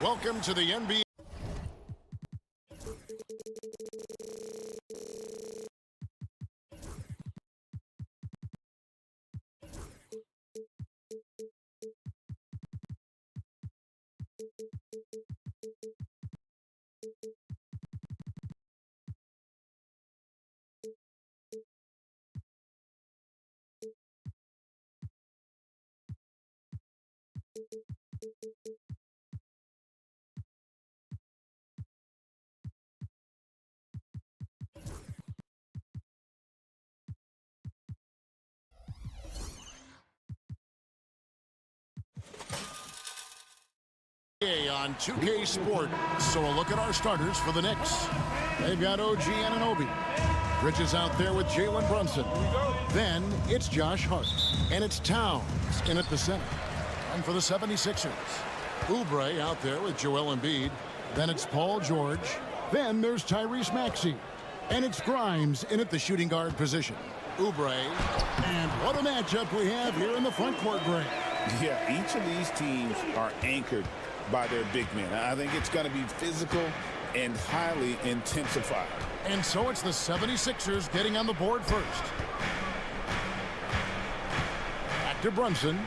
Welcome to the NBA. On 2K Sport. So a look at our starters for the Knicks. They've got OG Anunoby. Bridges out there with Jalen Brunson. Then it's Josh Hart. And it's Towns in at the center. And for the 76ers, Oubre out there with Joel Embiid. Then it's Paul George. Then there's Tyrese Maxey. And it's Grimes in at the shooting guard position. Oubre. And what a matchup we have here in the front court break. Yeah, each of these teams are anchored by their big men. I think it's going to be physical and highly intensified. And so it's the 76ers getting on the board first. Back to Brunson.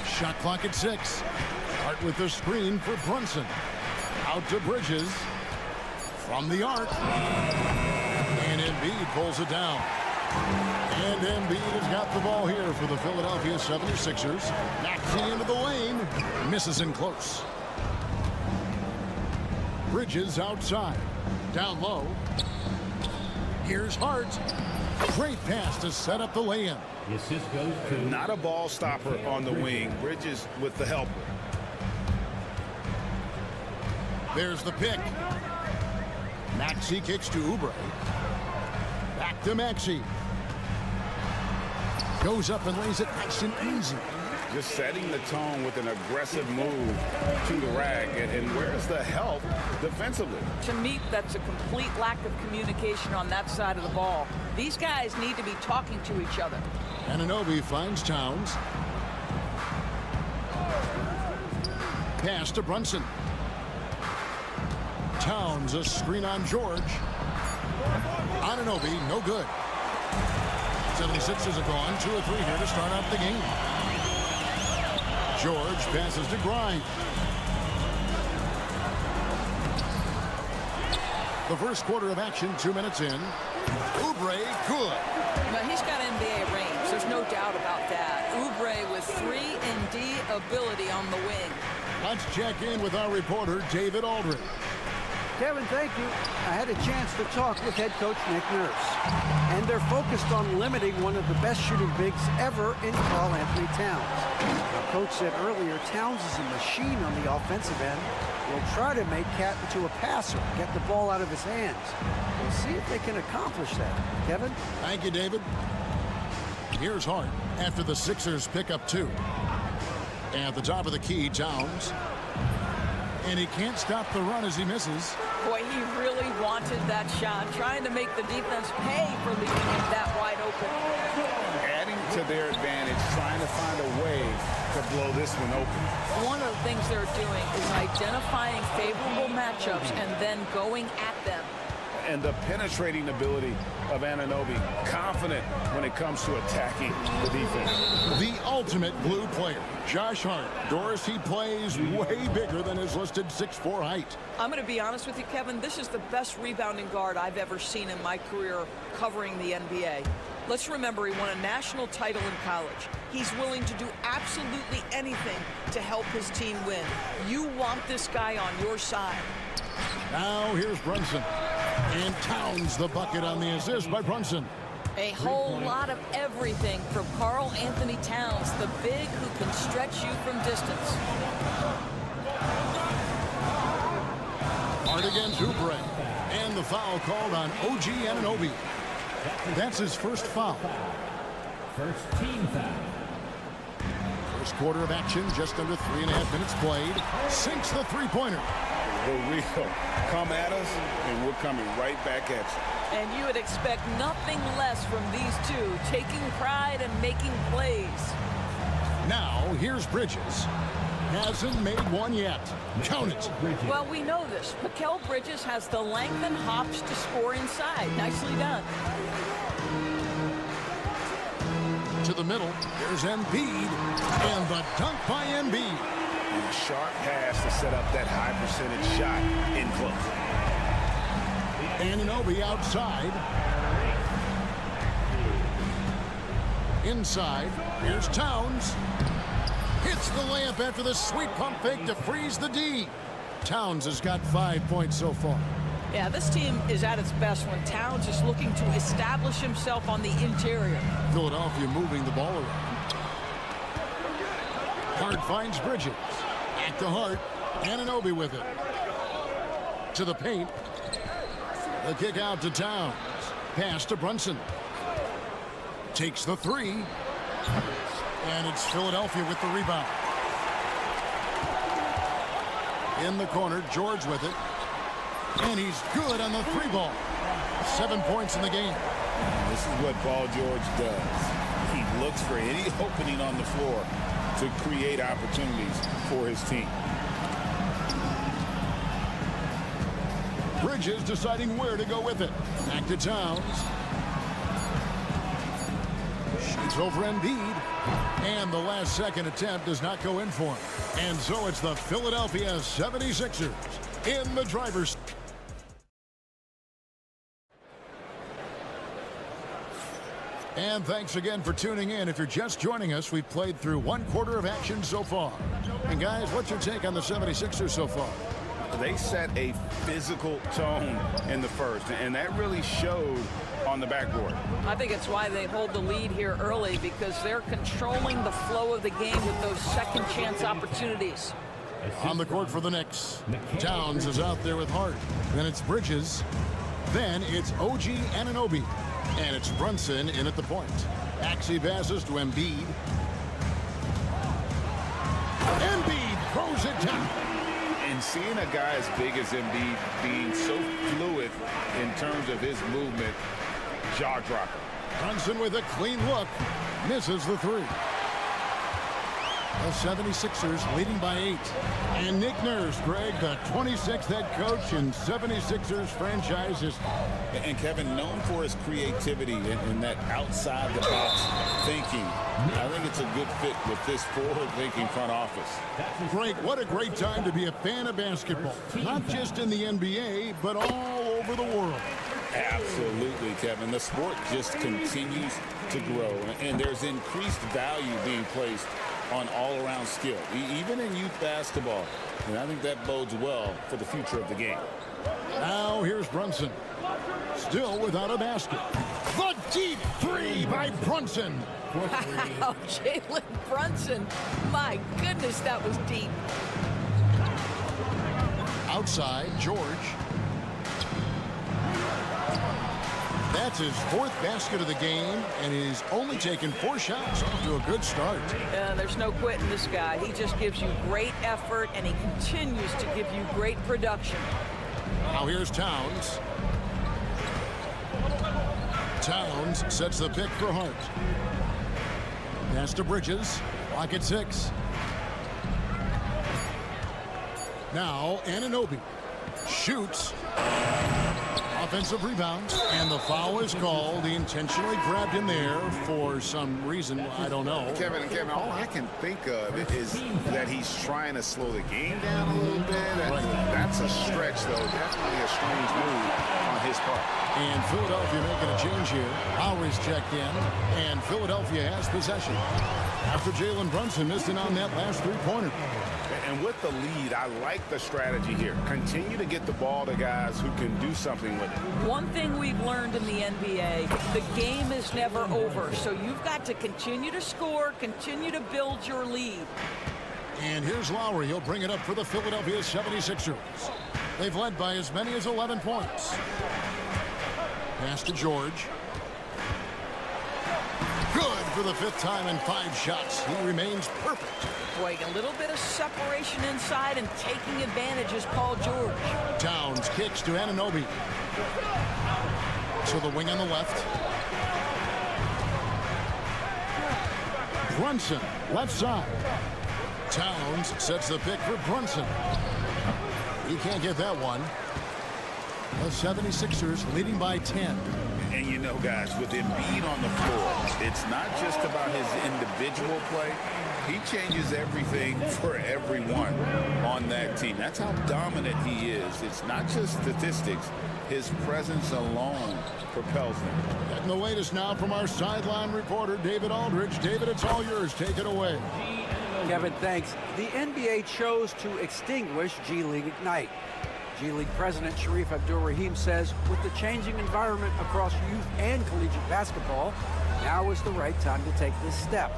Shot clock at 6. Hart with the screen for Brunson. Out to Bridges. From the arc. And Embiid pulls it down. And Embiid has got the ball here for the Philadelphia 76ers. Maxey into the lane. Misses in close. Bridges outside. Down low. Here's Hart. Great pass to set up the lay-in. The assist goes to... Not a ball stopper on the wing. Bridges with the helper. There's the pick. Maxey kicks to Oubre. Back to Maxey. Goes up and lays it nice and easy. Just setting the tone with an aggressive move to the rack. And where's the help defensively? To me, that's a complete lack of communication on that side of the ball. These guys need to be talking to each other. Anunoby finds Towns. Pass to Brunson. Towns, a screen on George. Anunoby, no good. 76ers have gone 2 or 3 here to start out the game. George passes to Grimes. The first quarter of action, 2 minutes in. Oubre, good. But he's got NBA range. There's no doubt about that. Oubre with 3-and-D ability on the wing. Let's check in with our reporter, David Aldridge. Kevin, thank you. I had a chance to talk with head coach Nick Nurse, and they're focused on limiting one of the best shooting bigs ever in Karl-Anthony Towns. The coach said earlier, Towns is a machine on the offensive end. We'll try to make Cat into a passer, get the ball out of his hands. We'll see if they can accomplish that. Kevin? Thank you, David. Here's Hart after the Sixers pick up 2. At the top of the key, Towns. And he can't stop the run as he misses. Boy, he really wanted that shot, trying to make the defense pay for leaving him that wide open. Adding to their advantage, trying to find a way to blow this one open. One of the things they're doing is identifying favorable matchups and then going at them. And the penetrating ability of Anunoby, confident when it comes to attacking the defense. The ultimate blue player, Josh Hart. Doris, he plays way bigger than his listed 6'4" height. I'm going to be honest with you, Kevin. This is the best rebounding guard I've ever seen in my career covering the NBA. Let's remember, he won a national title in college. He's willing to do absolutely anything to help his team win. You want this guy on your side. Now here's Brunson. And Towns the bucket on the assist by Brunson. A whole lot of everything from Karl Anthony Towns, the big who can stretch you from distance. Hard against Oubre. And the foul called on OG Anunoby. That's his first foul. First team foul. First quarter of action, just under 3.5 minutes played. Sinks the three-pointer. The real come at us, and we're coming right back at you. And you would expect nothing less from these two, taking pride and making plays. Now, here's Bridges. Hasn't made one yet. Count it. Well, we know this. Mikal Bridges has the length and hops to score inside. Nicely done. To the middle, there's Embiid. And the dunk by Embiid. And a sharp pass to set up that high percentage shot in close. Anunoby outside. Inside, here's Towns. Hits the layup after the sweet pump fake to freeze the D. Towns has got 5 points so far. Yeah, this team is at its best when Towns is looking to establish himself on the interior. Philadelphia moving the ball around. Hart finds Bridges. Back to Hart. Anunoby with it. To the paint. The kick out to Towns. Pass to Brunson. Takes the three. And it's Philadelphia with the rebound. In the corner, George with it. And he's good on the three ball. 7 points in the game. This is what Paul George does. He looks for any opening on the floor to create opportunities for his team. Bridges deciding where to go with it. Back to Towns. Shoots over Embiid. And the last second attempt does not go in for him. And so it's the Philadelphia 76ers in the driver's. And thanks again for tuning in. If you're just joining us, we've played through 1 quarter of action so far. And guys, what's your take on the 76ers so far? They set a physical tone in the first, and that really showed on the backboard. I think it's why they hold the lead here early, because they're controlling the flow of the game with those second chance opportunities. On the court for the Knicks, Towns is out there with Hart. Then it's Bridges. Then it's OG Anunoby. And it's Brunson in at the point. Axie passes to Embiid. Embiid throws it down. And seeing a guy as big as Embiid being so fluid in terms of his movement, jaw-dropper. Brunson with a clean look. Misses the three. The 76ers leading by 8. And Nick Nurse, Greg, the 26th head coach in 76ers franchise history. And Kevin, known for his creativity and that outside-the-box thinking, I think it's a good fit with this forward-thinking front office. Greg, what a great time to be a fan of basketball. Not just in the NBA, but all over the world. Absolutely, Kevin. The sport just continues to grow, and there's increased value being placed on all-around skill, even in youth basketball. And I think that bodes well for the future of the game. Now here's Brunson. Still without a basket. The deep three by Brunson. Wow, Jalen Brunson. My goodness, that was deep. Outside, George. That's his 4th basket of the game, and he's only taken 4 shots. Off to a good start. There's no quitting this guy. He just gives you great effort, and he continues to give you great production. Now here's Towns. Towns sets the pick for Hart. Pass to Bridges. Clock at 6. Now Anunoby shoots. Offensive rebound, and the foul is called. He intentionally grabbed him there for some reason. I don't know. Kevin, all I can think of is that he's trying to slow the game down a little bit. That's a stretch, though. Definitely a strange move on his part. And Philadelphia making a change here. Lowry's checked in, and Philadelphia has possession after Jalen Brunson missed it on that last 3-pointer. And with the lead, I like the strategy here. Continue to get the ball to guys who can do something with it. One thing we've learned in the NBA, the game is never over. So you've got to continue to score, continue to build your lead. And here's Lowry. He'll bring it up for the Philadelphia 76ers. They've led by as many as 11 points. Pass to George. Good for the 5th time in 5 shots. He remains perfect. Boy, a little bit of separation inside and taking advantage is Paul George. Towns kicks to Anunoby. To the wing on the left. Brunson, left side. Towns sets the pick for Brunson. He can't get that one. The 76ers leading by 10. And you know, guys, with Embiid on the floor, it's not just about his individual play. He changes everything for everyone on that team. That's how dominant he is. It's not just statistics. His presence alone propels them. Getting the latest now from our sideline reporter, David Aldridge. David, it's all yours. Take it away. Kevin, thanks. The NBA chose to extinguish G League Ignite. G League President Sharif Abdul-Rahim says with the changing environment across youth and collegiate basketball, now is the right time to take this step.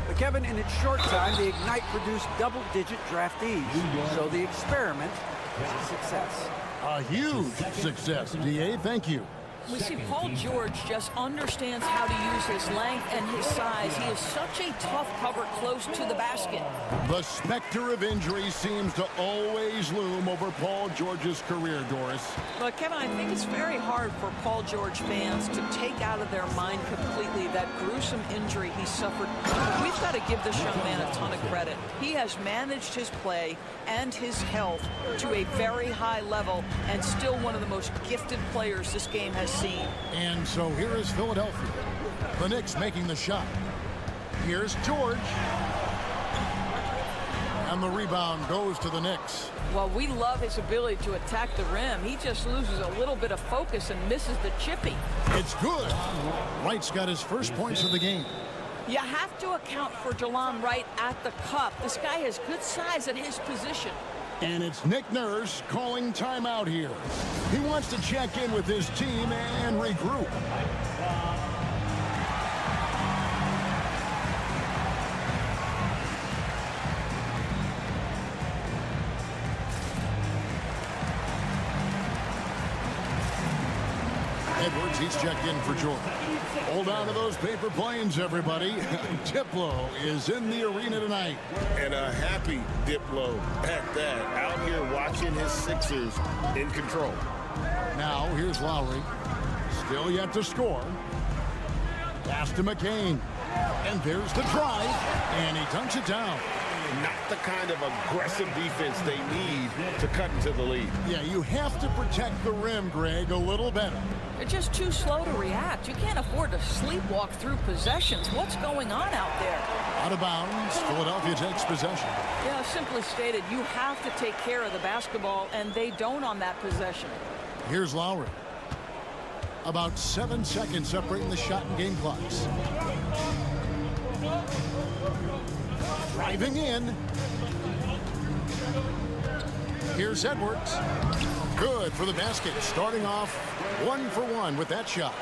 But Kevin, in its short time, the Ignite produced double-digit draftees, so the experiment was a success. A huge success, DA. Thank you. We see Paul George just understands how to use his length and his size. He is such a tough cover close to the basket. The specter of injury seems to always loom over Paul George's career, Doris. But Kevin, I think it's very hard for Paul George fans to take out of their mind completely that gruesome injury he suffered. We've got to give this young man a ton of credit. He has managed his play and his health to a very high level and still one of the most gifted players this game has seen. And so here is Philadelphia. The Knicks making the shot. Here's George. And the rebound goes to the Knicks. Well, we love his ability to attack the rim. He just loses a little bit of focus and misses the chippy. It's good. Wright's got his first points of the game. You have to account for Jelon Wright at the cup. This guy has good size at his position. And it's Nick Nurse calling timeout here. He wants to check in with his team and regroup. Edwards, he's checked in for Jordan. Hold on to those paper planes, everybody. Diplo is in the arena tonight. And a happy Diplo at that. Out here watching his Sixers in control. Now, here's Lowry. Still yet to score. Pass to McCain. And there's the drive. And he dunks it down. Not the kind of aggressive defense they need to cut into the lead. Yeah, you have to protect the rim, Greg, a little better. They're just too slow to react. You can't afford to sleepwalk through possessions. What's going on out there? Out of bounds. Philadelphia takes possession. Yeah, simply stated, you have to take care of the basketball, and they don't on that possession. Here's Lowry. About 7 seconds separating the shot and game clocks. Driving in. Here's Edwards. Good for the basket. Starting off 1 for 1 with that shot.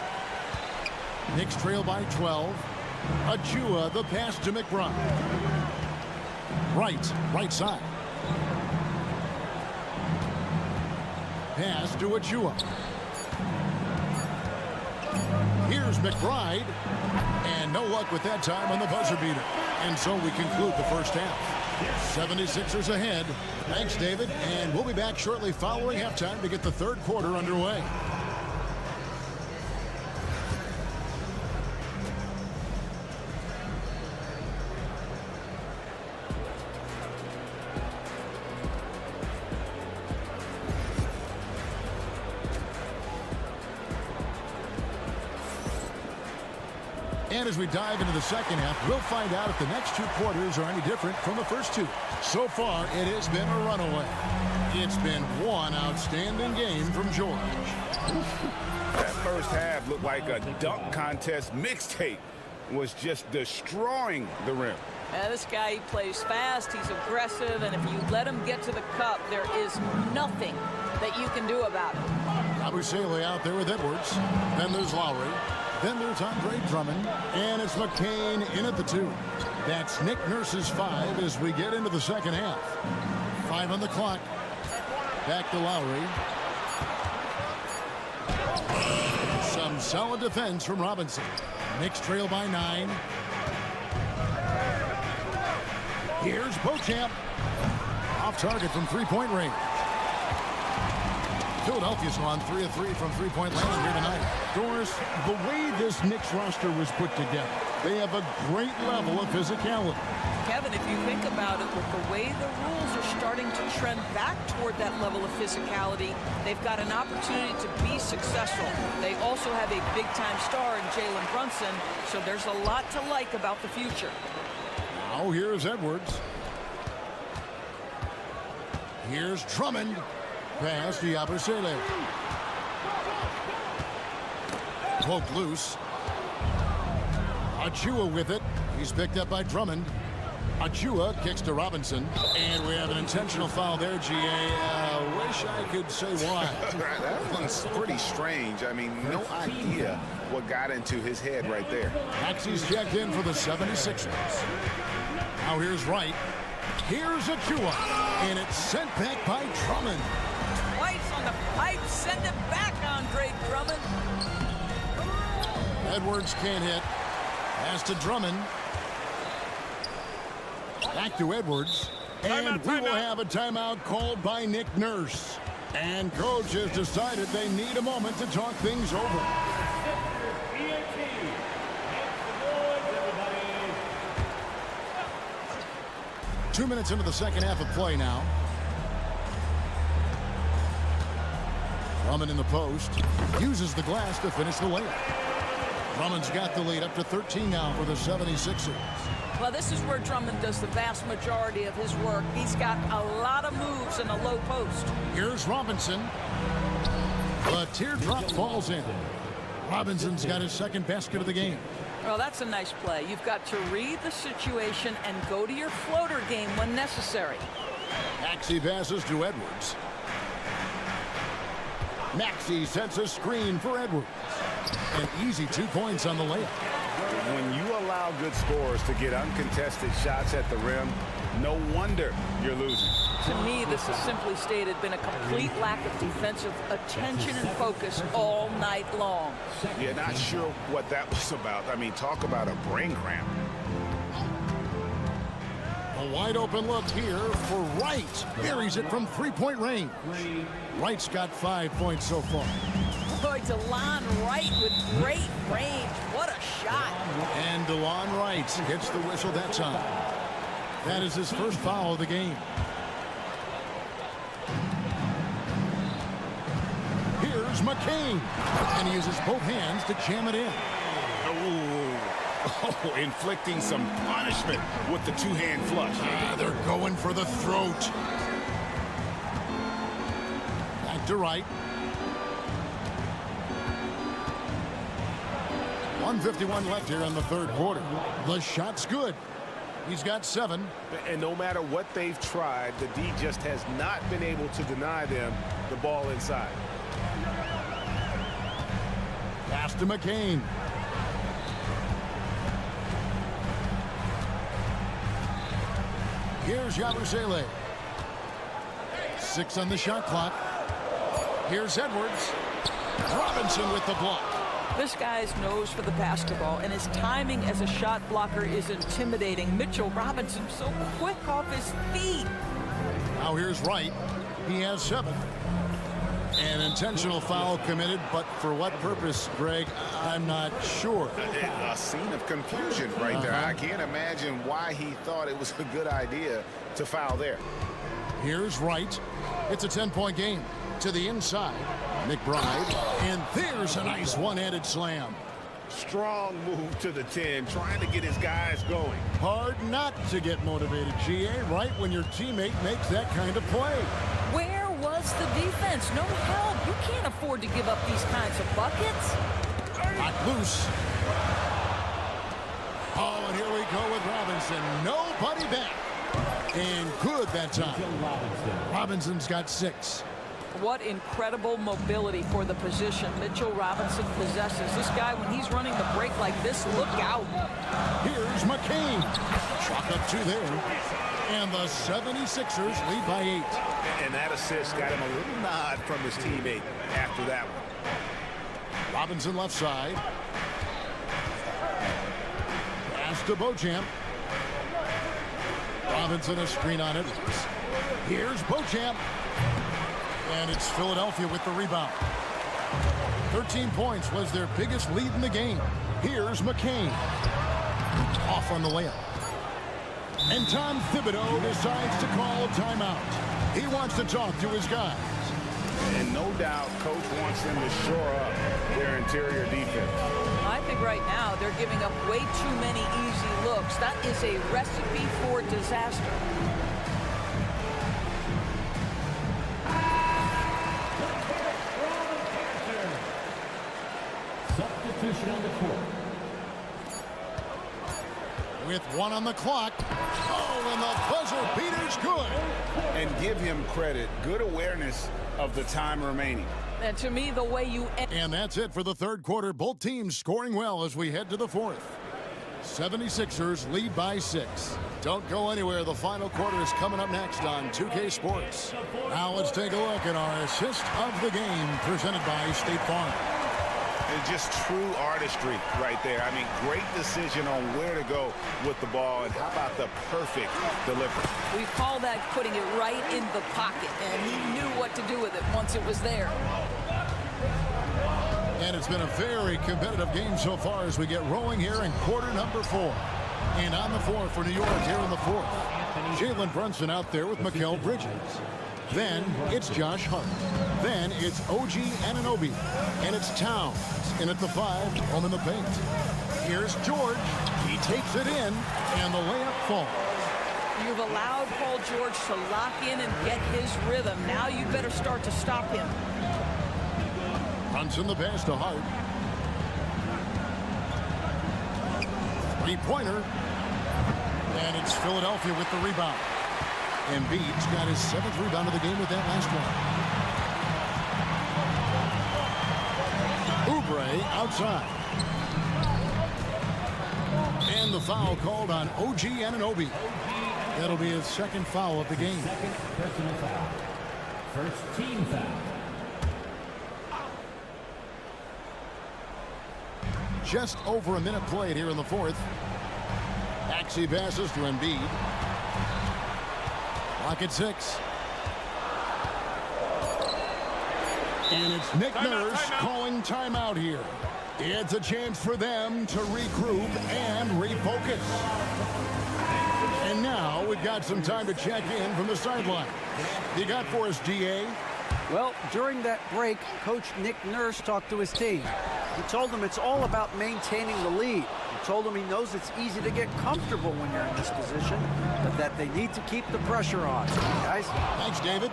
Knicks trail by 12. Achua, the pass to McBride. Right side. Pass to Achua. Here's McBride. And no luck with that time on the buzzer beater. And so we conclude the first half. 76ers ahead. Thanks, David. And we'll be back shortly following halftime to get the third quarter underway. And as we dive into the second half, we'll find out if the next two quarters are any different from the first two. So far, it has been a runaway. It's been one outstanding game from George. That first half looked like a dunk contest mixtape. Was just destroying the rim. This guy, he plays fast, he's aggressive, and if you let him get to the cup, there is nothing that you can do about it. Abusele out there with Edwards. Then there's Lowry. Then there's Andre Drummond. And it's McCain in at the 2. That's Nick Nurse's 5 as we get into the second half. 5 on the clock. Back to Lowry. Some solid defense from Robinson. Knicks trail by 9. Here's Beauchamp. Off target from three-point range. Philadelphia's on 3 of 3 from three-point land here tonight. Doris, the way this Knicks roster was put together, they have a great level of physicality. Kevin, if you think about it, with the way the rules are starting to trend back toward that level of physicality, they've got an opportunity to be successful. They also have a big-time star in Jalen Brunson, so there's a lot to like about the future. Now here's Edwards. Here's Drummond. Pass to Yabusele. Poke loose. Achua with it. He's picked up by Drummond. Achua kicks to Robinson. And we have an intentional foul there, GA. Wish I could say why. That one's pretty strange. I mean, no idea what got into his head right there. Maxey's checked in for the 76ers. Now here's Wright. Here's Achua. And it's sent back by Drummond. Twice on the pipe, send it back, Andre Drummond. Edwards can't hit. Pass to Drummond. Back to Edwards. And we will have a timeout called by Nick Nurse. And coach has decided they need a moment to talk things over. 2 minutes into the second half of play now. Drummond in the post. Uses the glass to finish the layup. Drummond's got the lead up to 13 now for the 76ers. Well, this is where Drummond does the vast majority of his work. He's got a lot of moves in the low post. Here's Robinson. The teardrop falls in. Robinson's got his second basket of the game. Well, that's a nice play. You've got to read the situation and go to your floater game when necessary. Maxey passes to Edwards. Maxey sets a screen for Edwards. An easy 2 points on the layup. When you allow good scorers to get uncontested shots at the rim, no wonder you're losing. To me, this has simply stated been a complete lack of defensive attention and focus all night long. You're not sure what that was about. I mean, talk about a brain cramp. A wide open look here for Wright. Buries it from three-point range. Wright's got 5 points so far. Boy, DeLon Wright with great range. What a shot. And DeLon Wright hits the whistle that time. That is his first foul of the game. Here's McCain. And he uses both hands to jam it in. Oh, inflicting some punishment with the two-hand flush. They're going for the throat. Back to Wright. 1:51 left here in the third quarter. The shot's good. He's got 7. And no matter what they've tried, the D just has not been able to deny them the ball inside. Pass to McCain. Here's Yabusele. 6 on the shot clock. Here's Edwards. Robinson with the block. This guy's nose for the basketball, and his timing as a shot blocker is intimidating. Mitchell Robinson so quick off his feet. Now here's Wright. He has 7. An intentional foul committed, but for what purpose, Greg? I'm not sure. A scene of confusion right there. I can't imagine why he thought it was a good idea to foul there. Here's Wright. It's a 10-point game. To the inside, McBride. And there's a nice one-handed slam. Strong move to the 10, trying to get his guys going. Hard not to get motivated, GA, right when your teammate makes that kind of play. Where was the defense? No help. You can't afford to give up these kinds of buckets. Knocked loose. Oh, and here we go with Robinson. Nobody back. And good that time. Robinson's got 6. What incredible mobility for the position Mitchell Robinson possesses. This guy, when he's running the break like this, look out. Here's McCain. Chalk up 2 there. And the 76ers lead by 8. And that assist got him a little nod from his teammate after that one. Robinson left side. Pass to Beauchamp. Robinson a screen on it. Here's Beauchamp. And it's Philadelphia with the rebound. 13 points was their biggest lead in the game. Here's McCain. Off on the layup. And Tom Thibodeau decides to call a timeout. He wants to talk to his guys. And no doubt, Coach wants them to shore up their interior defense. I think right now they're giving up way too many easy looks. That is a recipe for disaster. Substitution on the court. With 1 on the clock. Oh, and the buzzer beater's good. And give him credit. Good awareness of the time remaining. And to me, the way you... And that's it for the third quarter. Both teams scoring well as we head to the fourth. 76ers lead by 6. Don't go anywhere. The final quarter is coming up next on 2K Sports. Now let's take a look at our assist of the game presented by State Farm. And just true artistry right there. I mean, great decision on where to go with the ball. And how about the perfect delivery? We call that putting it right in the pocket, and he knew what to do with it once it was there. And it's been a very competitive game so far as we get rolling here in quarter number 4. And on the floor for New York here in the fourth. Jalen Brunson out there with Mikal Bridges. Then it's Josh Hart. Then it's OG Anunoby. And it's Towns in at the 5, home in the paint. Here's George. He takes it in, and the layup falls. You've allowed Paul George to lock in and get his rhythm. Now you better start to stop him. Brunson the pass to Hart. 3-pointer. And it's Philadelphia with the rebound. Embiid's got his 7th rebound of the game with that last one. Oubre outside. And the foul called on OG Anunoby. That'll be his 2nd foul of the game. Second personal foul. First team foul. Just over a minute played here in the fourth. Maxey passes to Embiid. Clock at 6. And it's Nick Nurse calling timeout here. It's a chance for them to regroup and refocus. And now we've got some time to check in from the sideline. You got for us, GA? Well, during that break, Coach Nick Nurse talked to his team. He told them it's all about maintaining the lead. He told them he knows it's easy to get comfortable when you're in this position, but that they need to keep the pressure on. Guys? Thanks, David.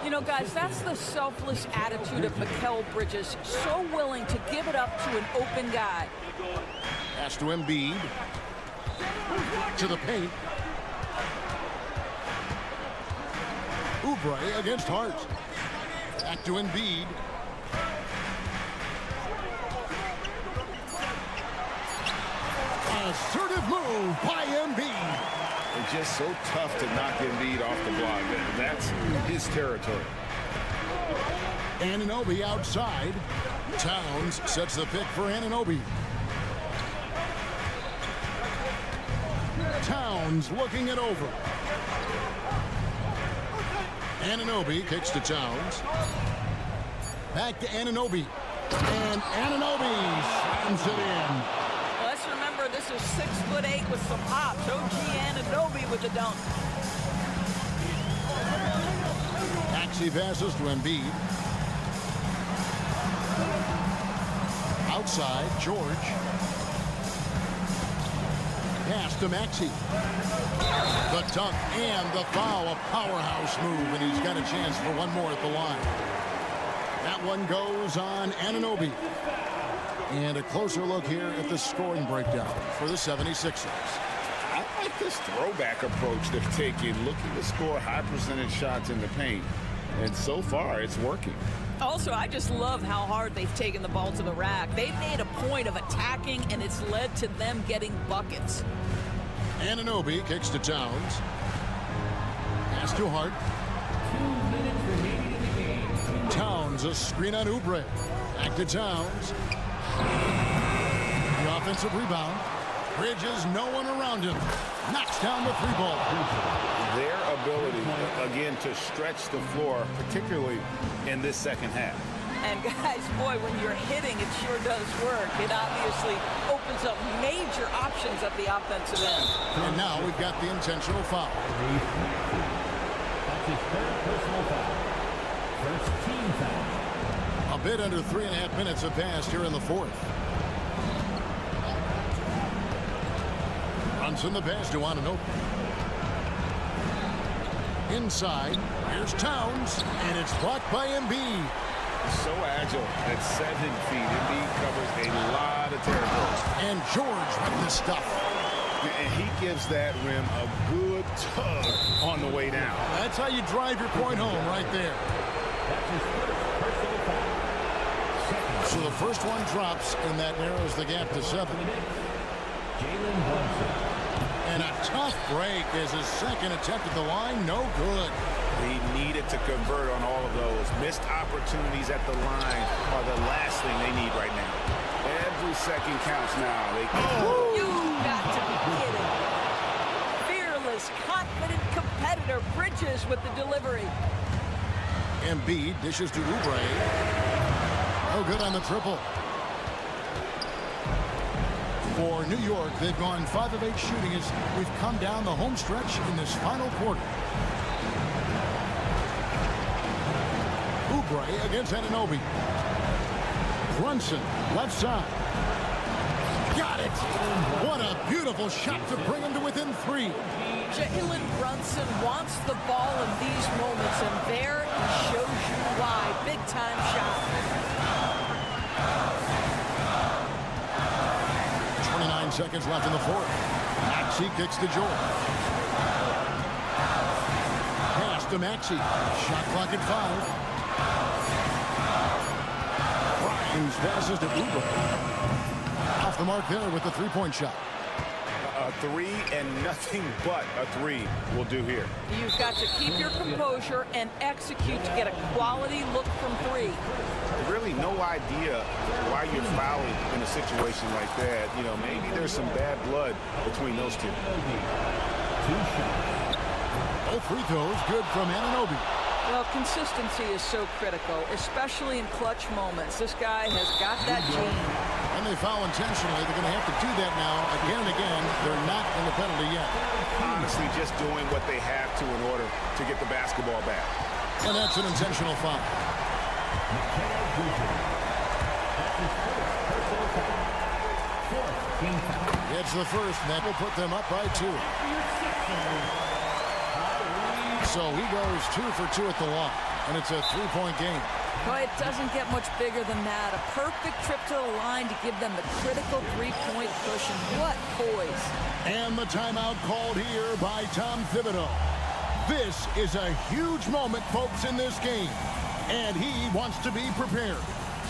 You know, guys, that's the selfless attitude of Mikal Bridges. So willing to give it up to an open guy. Pass to Embiid. To the paint. Oubre against Hart. Back to Embiid. Assertive move by Embiid. It's just so tough to knock Embiid off the block. That's his territory. Anunoby outside. Towns sets the pick for Anunoby. Towns looking it over. Anunoby kicks to Towns. Back to Anunoby. And Anunoby slams it in. Let's remember this is 6'8" with some hops. OG Anunoby with the dunk. Maxey passes to Embiid. Outside, George. Pass to Maxey. The dunk and the foul, a powerhouse move, and he's got a chance for one more at the line. That one goes on Anunoby. And a closer look here at the scoring breakdown for the 76ers. I like this throwback approach they're taking, looking to score high percentage shots in the paint. And so far, it's working. Also, I just love how hard they've taken the ball to the rack. They've made a point of attacking, and it's led to them getting buckets. Anunoby kicks to Towns. Pass to Hart. 2 minutes remaining in the game. Towns, a screen on Oubre. Back to Towns. The offensive rebound. Bridges, no one around him. Knocks down the three ball. Their ability, again, to stretch the floor, particularly in this second half. And guys, boy, when you're hitting, it sure does work. It obviously opens up major options at the offensive end. And now we've got the intentional foul. That's his third personal foul. First team foul. A bit under 3.5 minutes have passed here in the fourth. Brunson the pass to Anunoby. Inside, here's Towns, and it's blocked by Embiid. So agile at 7 feet. Embiid covers a lot of territory. And George with the stuff. And he gives that rim a good tug on the way down. That's how you drive your point home right there. That's his first personal foul. Second. So the first one drops, and that narrows the gap to 7. Jalen Brunson. And a tough break as his second attempt at the line, no good. He needed to convert on all of those. Missed opportunities at the line are the last thing they need right now. Every second counts now. You've got to be kidding. Fearless, confident competitor. Bridges with the delivery. Embiid dishes to Oubre. No good on the triple. For New York, they've gone 5 of 8 shooting as we've come down the home stretch in this final quarter. Oubre against Anunoby. Brunson, left side. Got it! What a beautiful shot to bring him to within 3. Jalen Brunson wants the ball in these moments, and there he shows you why. Big-time shot. 29 seconds left in the fourth. Maxey kicks to George. Pass to Maxey. Shot clock at 5. Grimes passes to Oubre. Off the mark there with the three-point shot. A 3 and nothing but a 3 will do here. You've got to keep your composure and execute to get a quality look from 3. Really no idea why you're fouling in a situation like that. You know, maybe there's some bad blood between those two. 2 shots. Both free throws good from Anunoby. Well, consistency is so critical, especially in clutch moments. This guy has got that gene. And they foul intentionally. They're going to have to do that now again and again. They're not in the penalty yet. Honestly, just doing what they have to in order to get the basketball back. And that's an intentional foul. It's the first, and that will put them up by 2. So he goes 2 for 2 at the line, and it's a 3-point game. Boy, it doesn't get much bigger than that. A perfect trip to the line to give them the critical 3-point cushion. What poise. And the timeout called here by Tom Thibodeau. This is a huge moment, folks, in this game, and he wants to be prepared.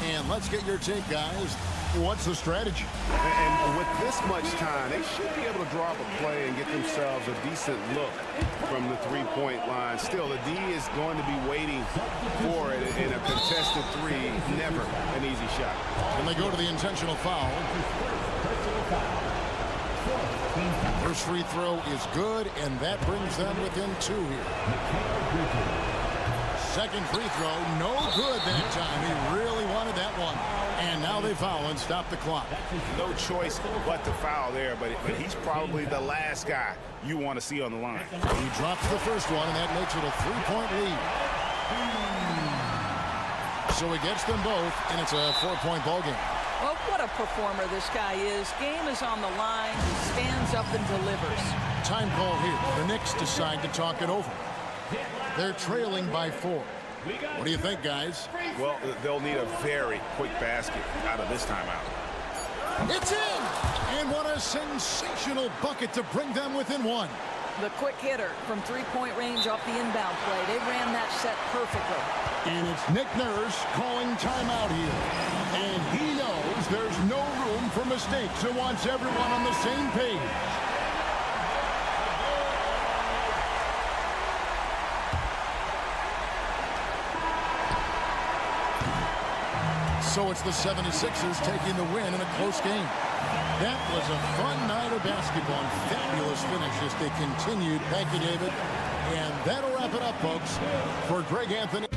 And let's get your take, guys. What's the strategy? And with this much time, they should be able to drop a play and get themselves a decent look from the three-point line. Still, the D is going to be waiting for it in a contested three. Never an easy shot. And they go to the intentional foul. First free throw is good, and that brings them within 2 here. Second free throw, no good that time. He really wanted that one. And now they foul and stop the clock. No choice but to foul there, but he's probably the last guy you want to see on the line. He drops the first one, and that makes it a 3-point lead. So he gets them both, and it's a 4-point ball game. Well, what a performer this guy is. Game is on the line. He stands up and delivers. Time call here. The Knicks decide to talk it over. They're trailing by 4. What do you think, guys? Well, they'll need a very quick basket out of this timeout. It's in! And what a sensational bucket to bring them within 1. The quick hitter from three-point range off the inbound play. They ran that set perfectly. And it's Nick Nurse calling timeout here. And he knows there's no room for mistakes and wants everyone on the same page. So it's the 76ers taking the win in a close game. That was a fun night of basketball. Fabulous finish as they continued. Thank you, David. And that'll wrap it up, folks. For Greg Anthony.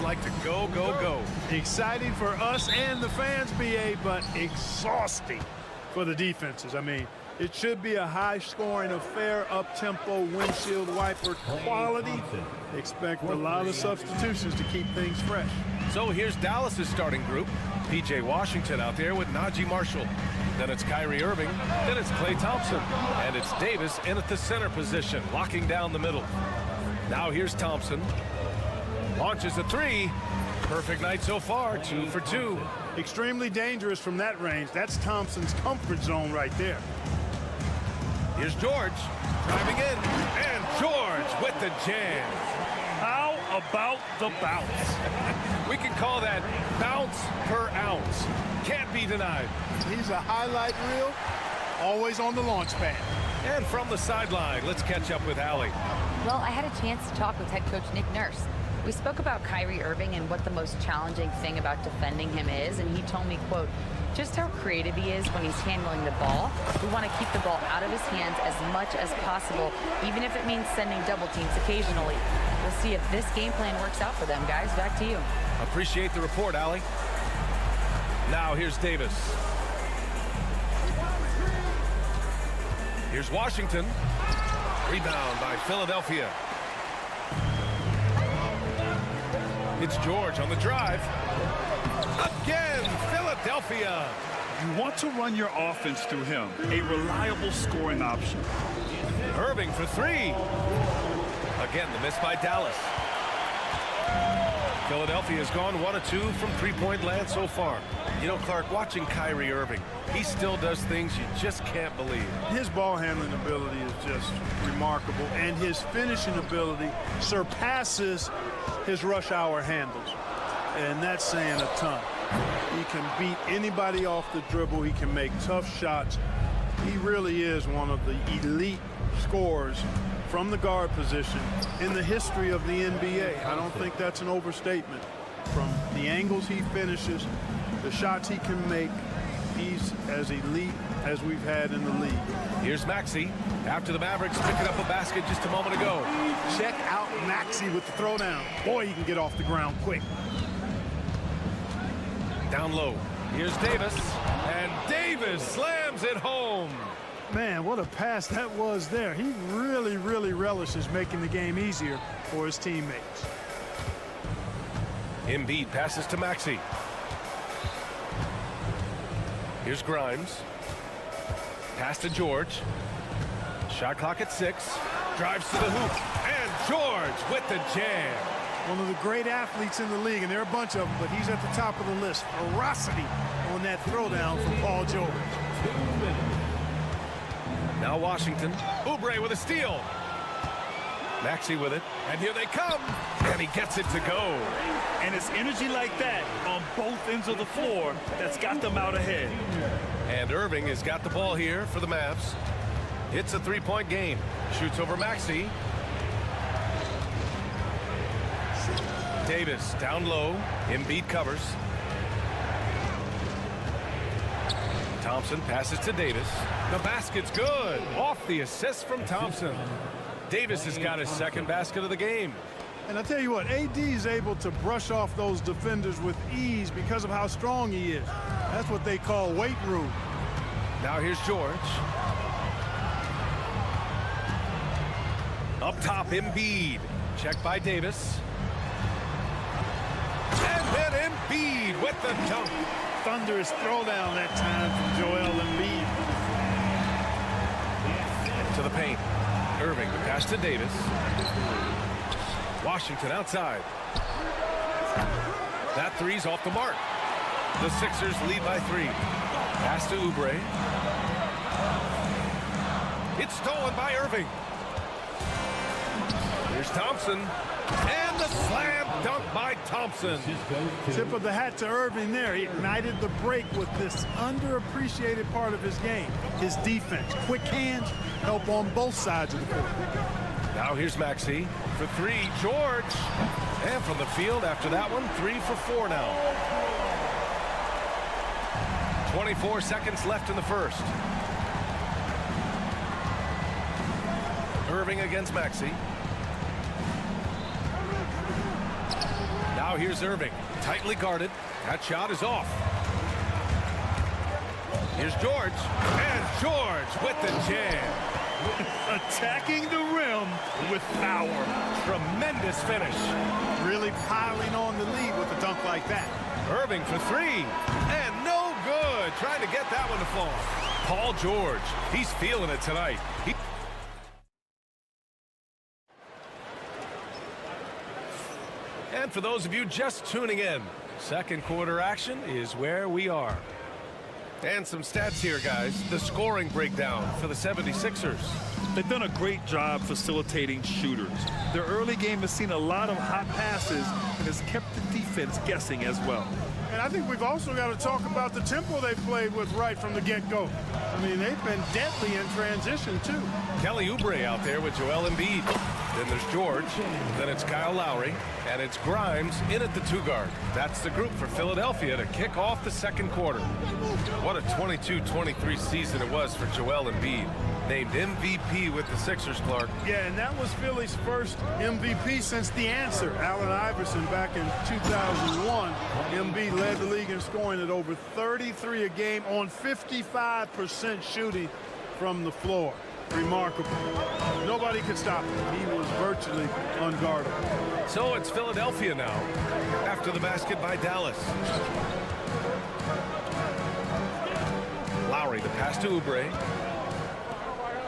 Like to go, go, go. Exciting for us and the fans, BA, but exhausting for the defenses. I mean, it should be a high-scoring affair, up-tempo, windshield wiper quality. Expect a lot of substitutions to keep things fresh. So here's Dallas's starting group. P.J. Washington out there with Najee Marshall. Then it's Kyrie Irving. Then it's Klay Thompson. And it's Davis in at the center position, locking down the middle. Now here's Thompson. Launches a three. Perfect night so far, 2 for 2. Extremely dangerous from that range. That's Thompson's comfort zone right there. Here's George driving in. And George with the jam. How about the bounce? We can call that bounce per ounce. Can't be denied. He's a highlight reel, always on the launch pad. And from the sideline, let's catch up with Allie. Well, I had a chance to talk with head coach Nick Nurse. We spoke about Kyrie Irving and what the most challenging thing about defending him is, and he told me, quote, just how creative he is when he's handling the ball. We want to keep the ball out of his hands as much as possible, even if it means sending double teams occasionally. We'll see if this game plan works out for them, guys. Back to you. Appreciate the report, Allie. Now here's Davis. Here's Washington. Rebound by Philadelphia. It's George on the drive. Again, Philadelphia. You want to run your offense through him, a reliable scoring option. Irving for three. Again, the miss by Dallas. Philadelphia has gone 1 of 2 from three-point land so far. You know, Clark, watching Kyrie Irving, he still does things you just can't believe. His ball handling ability is just remarkable, and his finishing ability surpasses his rush hour handles, and that's saying a ton. He can beat anybody off the dribble. He can make tough shots. He really is one of the elite scorers from the guard position in the history of the NBA. I don't think that's an overstatement. From the angles he finishes, the shots he can make, he's as elite as we've had in the league. Here's Maxey after the Mavericks picking up a basket just a moment ago. Check out Maxey with the throwdown. Boy, he can get off the ground quick. Down low. Here's Davis. And Davis slams it home. Man, what a pass that was there. He really, really relishes making the game easier for his teammates. Embiid passes to Maxey. Here's Grimes. Pass to George. Shot clock at 6. Drives to the hoop. And George with the jam. One of the great athletes in the league, and there are a bunch of them, but he's at the top of the list. Ferocity on that throwdown from Paul George. Now Washington. Oubre with a steal. Maxey with it. And here they come. And he gets it to go. And it's energy like that on both ends of the floor that's got them out ahead. And Irving has got the ball here for the Mavs. It's a three-point game. Shoots over Maxey. Davis down low. Embiid covers. Thompson passes to Davis. The basket's good. Off the assist from Thompson. Davis has got his second basket of the game. And I tell you what, AD is able to brush off those defenders with ease because of how strong he is. That's what they call weight room. Now here's George. Up top, Embiid. Check by Davis. And then Embiid with the dunk. Thunderous throwdown that time from Joel Embiid. To the paint. Irving, the pass to Davis. Washington outside. That three's off the mark. The Sixers lead by 3. Pass to Oubre. It's stolen by Irving. Here's Thompson. And the slam dunk by Thompson. Tip of the hat to Irving there. He ignited the break with this underappreciated part of his game. His defense. Quick hands help on both sides of the court. Now here's Maxey for three. George. And from the field after that one, 3 for 4 now. 24 seconds left in the first. Irving against Maxey. Now here's Irving, tightly guarded. That shot is off. Here's George, and George with the jam. Attacking the rim with power. Tremendous finish. Really piling on the lead with a dunk like that. Irving for three, and no good. Trying to get that one to fall. Paul George, he's feeling it tonight. And for those of you just tuning in, second quarter action is where we are. And some stats here, guys. The scoring breakdown for the 76ers. They've done a great job facilitating shooters. Their early game has seen a lot of hot passes and has kept the defense guessing as well. And I think we've also got to talk about the tempo they've played with right from the get-go. I mean, they've been deadly in transition, too. Kelly Oubre out there with Joel Embiid. Then there's George. Then it's Kyle Lowry. And it's Grimes in at the 2-guard. That's the group for Philadelphia to kick off the second quarter. What a 22-23 season it was for Joel Embiid. Named MVP with the Sixers, Clark. Yeah, and that was Philly's first MVP since the answer. Allen Iverson back in 2001. Embiid led the league in scoring at over 33 a game on 55% shooting from the floor. Remarkable. Nobody could stop him. He was virtually unguardable. So it's Philadelphia now after the basket by Dallas. Lowry, the pass to Oubre.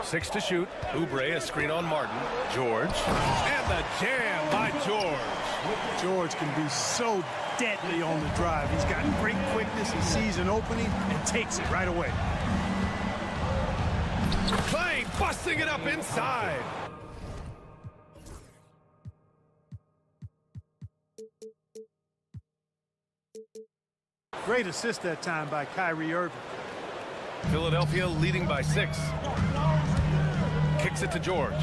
6 to shoot. Oubre, a screen on Martin. George. And the jam by George. George can be so deadly on the drive. He's got great quickness. He sees an opening and takes it right away. Clay busting it up inside. Great assist that time by Kyrie Irving. Philadelphia leading by 6. Kicks it to George.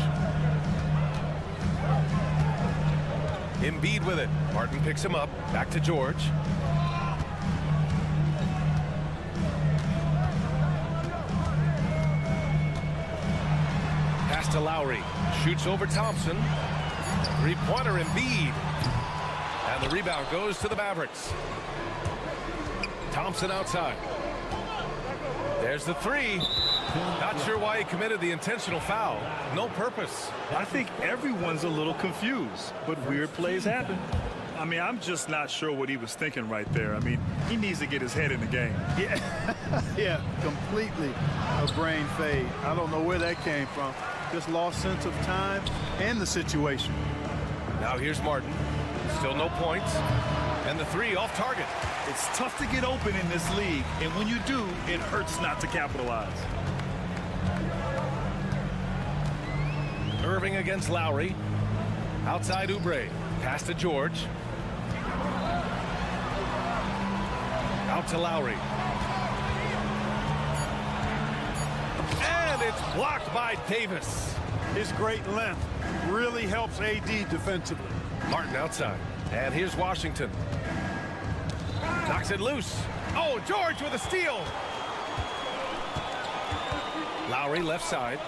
Embiid with it. Martin picks him up. Back to George. Pass to Lowry. Shoots over Thompson. Three-pointer Embiid. And the rebound goes to the Mavericks. Thompson outside. There's the 3. Not sure why he committed the intentional foul. No purpose. I think everyone's a little confused, but weird plays happen. I mean, I'm just not sure what he was thinking right there. I mean, he needs to get his head in the game. Yeah, completely a brain fade. I don't know where that came from. Just lost sense of time and the situation. Now here's Martin. Still no points. And the 3 off target. It's tough to get open in this league, and when you do, it hurts not to capitalize. Irving against Lowry. Outside Oubre. Pass to George. Out to Lowry. And it's blocked by Davis. His great length really helps AD defensively. Martin outside. And here's Washington. Knocks it loose. Oh, George with a steal. Lowry left side.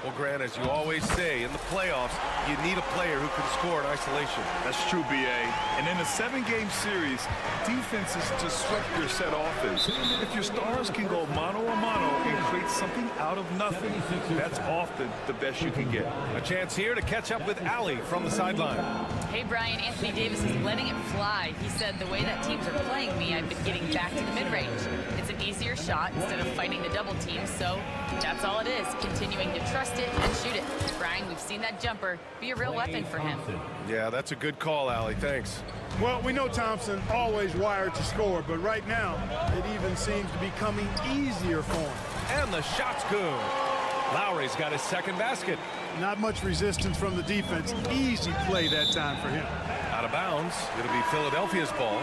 Well, Grant, as you always say, in the playoffs, you need a player who can score in isolation. That's true, B.A. And in a 7-game series, defenses disrupt your set offense. If your stars can go mano-a-mano and create something out of nothing, that's often the best you can get. A chance here to catch up with Allie from the sideline. Hey, Brian, Anthony Davis is letting it fly. He said, the way that teams are playing me, I've been getting back to the mid-range. It's an easier shot instead of fighting the double team, so that's all it is, continuing to trust it and shoot it. Brian, we've seen that jumper be a real weapon for him. Yeah, that's a good call, Allie. Thanks. Well, we know Thompson always wired to score, but right now it even seems to be coming easier for him. And the shot's good. Lowry's got his second basket. Not much resistance from the defense. Easy play that time for him. Out of bounds. It'll be Philadelphia's ball.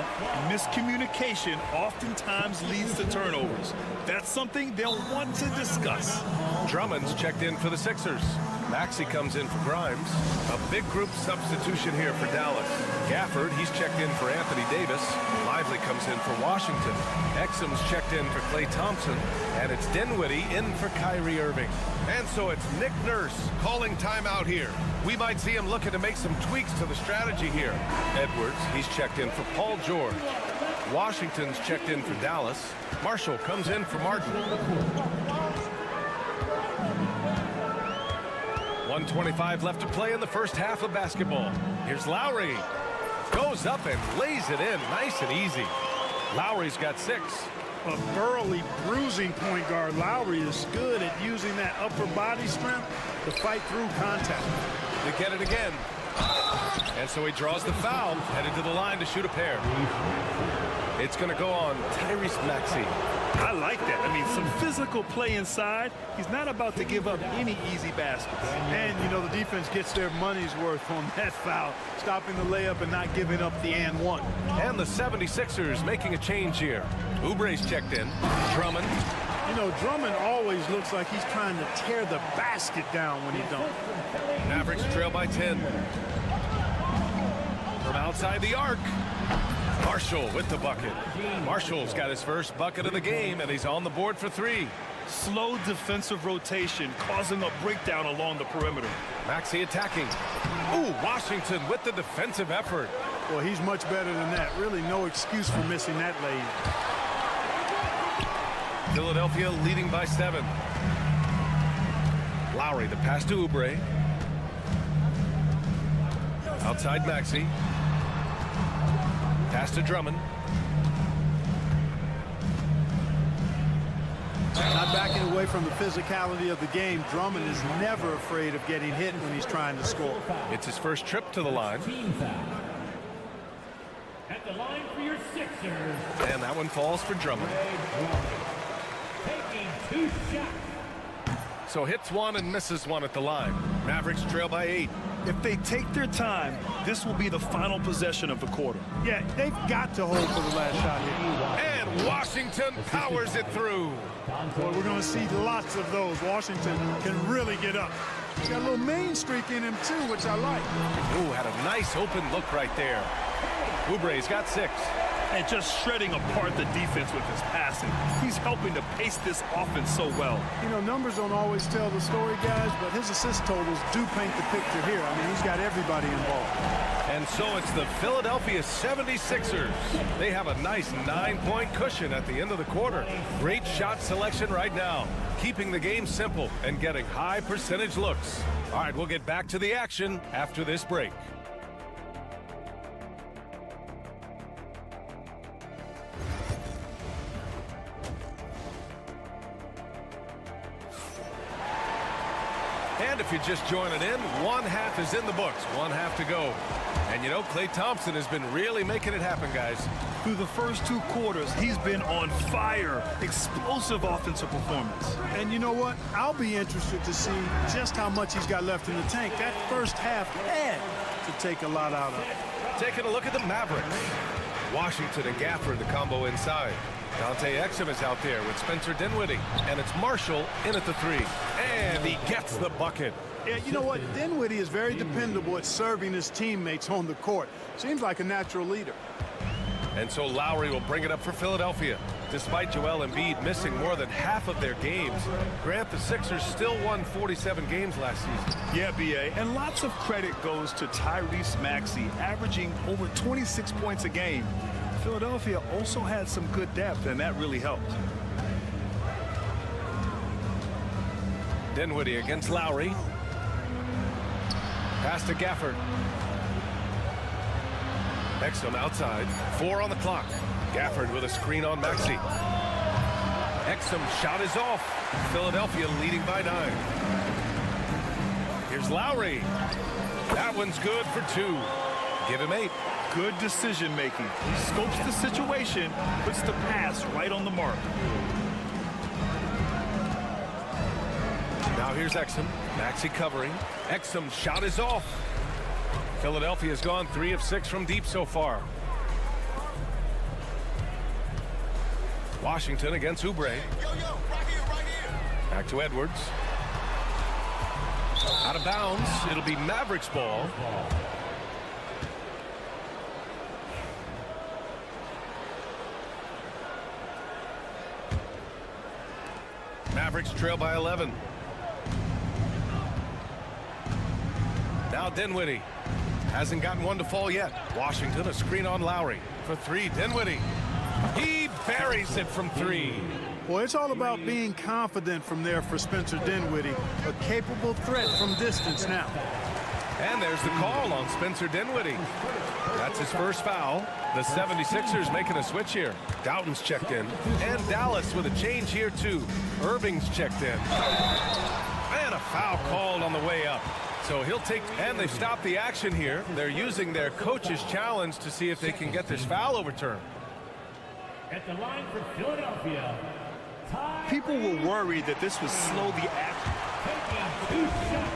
Miscommunication oftentimes leads to turnovers. That's something they'll want to discuss. Drummond's checked in for the Sixers. Maxey comes in for Grimes. A big group substitution here for Dallas. Gafford, he's checked in for Anthony Davis. Lively comes in for Washington. Exum's checked in for Klay Thompson. And it's Dinwiddie in for Kyrie Irving. And so it's Nick Nurse calling timeout here. We might see him looking to make some tweaks to the strategy here. Edwards, he's checked in for Paul George. Washington's checked in for Dallas. Marshall comes in for Martin. 1:25 left to play in the first half of basketball. Here's Lowry. Goes up and lays it in nice and easy. Lowry's got 6. A burly, bruising point guard. Lowry is good at using that upper body strength to fight through contact. They get it again. And so he draws the foul, headed to the line to shoot a pair. It's going to go on Tyrese Maxey. I like that. I mean, some physical play inside. He's not about to give up any easy baskets. And, you know, the defense gets their money's worth on that foul, stopping the layup and not giving up the and one. And the 76ers making a change here. Oubre's checked in. Drummond. You know, Drummond always looks like he's trying to tear the basket down when he don't. Mavericks trail by 10. From outside the arc. Marshall with the bucket. Marshall's got his first bucket of the game, and he's on the board for 3. Slow defensive rotation causing a breakdown along the perimeter. Maxey attacking. Ooh, Washington with the defensive effort. Well, he's much better than that. Really no excuse for missing that lay. Philadelphia leading by 7. Lowry, the pass to Oubre. Outside Maxey. Pass to Drummond. Not backing away from the physicality of the game. Drummond is never afraid of getting hit when he's trying to score. It's his first trip to the line. At the line for your Sixers. And that one falls for Drummond. Taking 2 shots. So hits 1 and misses 1 at the line. Mavericks trail by 8. If they take their time, this will be the final possession of the quarter. Yeah, they've got to hold for the last shot here. And Washington powers it through. Boy, we're going to see lots of those. Washington can really get up. He's got a little main streak in him, too, which I like. Ooh, had a nice open look right there. Oubre's got 6. And just shredding apart the defense with his passing. He's helping to pace this offense so well. You know, numbers don't always tell the story, guys, but his assist totals do paint the picture here. I mean, he's got everybody involved. And so it's the Philadelphia 76ers. They have a nice 9-point cushion at the end of the quarter. Great shot selection right now, keeping the game simple and getting high percentage looks. All right, we'll get back to the action after this break. And if you're just joining in, 1 half is in the books, 1 half to go. And you know, Klay Thompson has been really making it happen, guys. Through the first 2 quarters, he's been on fire. Explosive offensive performance. And you know what? I'll be interested to see just how much he's got left in the tank. That first half had to take a lot out of it. Taking a look at the Mavericks. Washington and Gafford, the combo inside. Dante Exum is out there with Spencer Dinwiddie. And it's Marshall in at the 3. And he gets the bucket. Yeah, you know what? Dinwiddie is very dependable at serving his teammates on the court. Seems like a natural leader. And so Lowry will bring it up for Philadelphia. Despite Joel Embiid missing more than half of their games, Grant, the Sixers still won 47 games last season. Yeah, B.A., and lots of credit goes to Tyrese Maxey, averaging over 26 points a game. Philadelphia also had some good depth, and that really helped. Dinwiddie against Lowry. Pass to Gafford. Exum outside. 4 on the clock. Gafford with a screen on Maxey. Exum shot is off. Philadelphia leading by 9. Here's Lowry. That one's good for 2. Give him 8. Good decision making. He scopes the situation, puts the pass right on the mark. Now Now here's Exum. Maxey covering. Exum's shot is off. Philadelphia's gone 3 of 6 from deep so far. Washington against Oubre. Back to Edwards. Out of bounds. It'll be Mavericks ball. Mavericks trail by 11. Now Dinwiddie. Hasn't gotten one to fall yet. Washington a screen on Lowry. For 3, Dinwiddie. He buries it from 3. Well, it's all about being confident from there for Spencer Dinwiddie. A capable threat from distance now. And there's the call on Spencer Dinwiddie. That's his first foul. The 76ers making a switch here. Doughton's checked in. And Dallas with a change here too. Irving's checked in. And a foul called on the way up. So he'll take, and they've stopped the action here. They're using their coach's challenge to see if they can get this foul overturned. At the line for Philadelphia, People were worried that this would slow the action. taking 2 shots.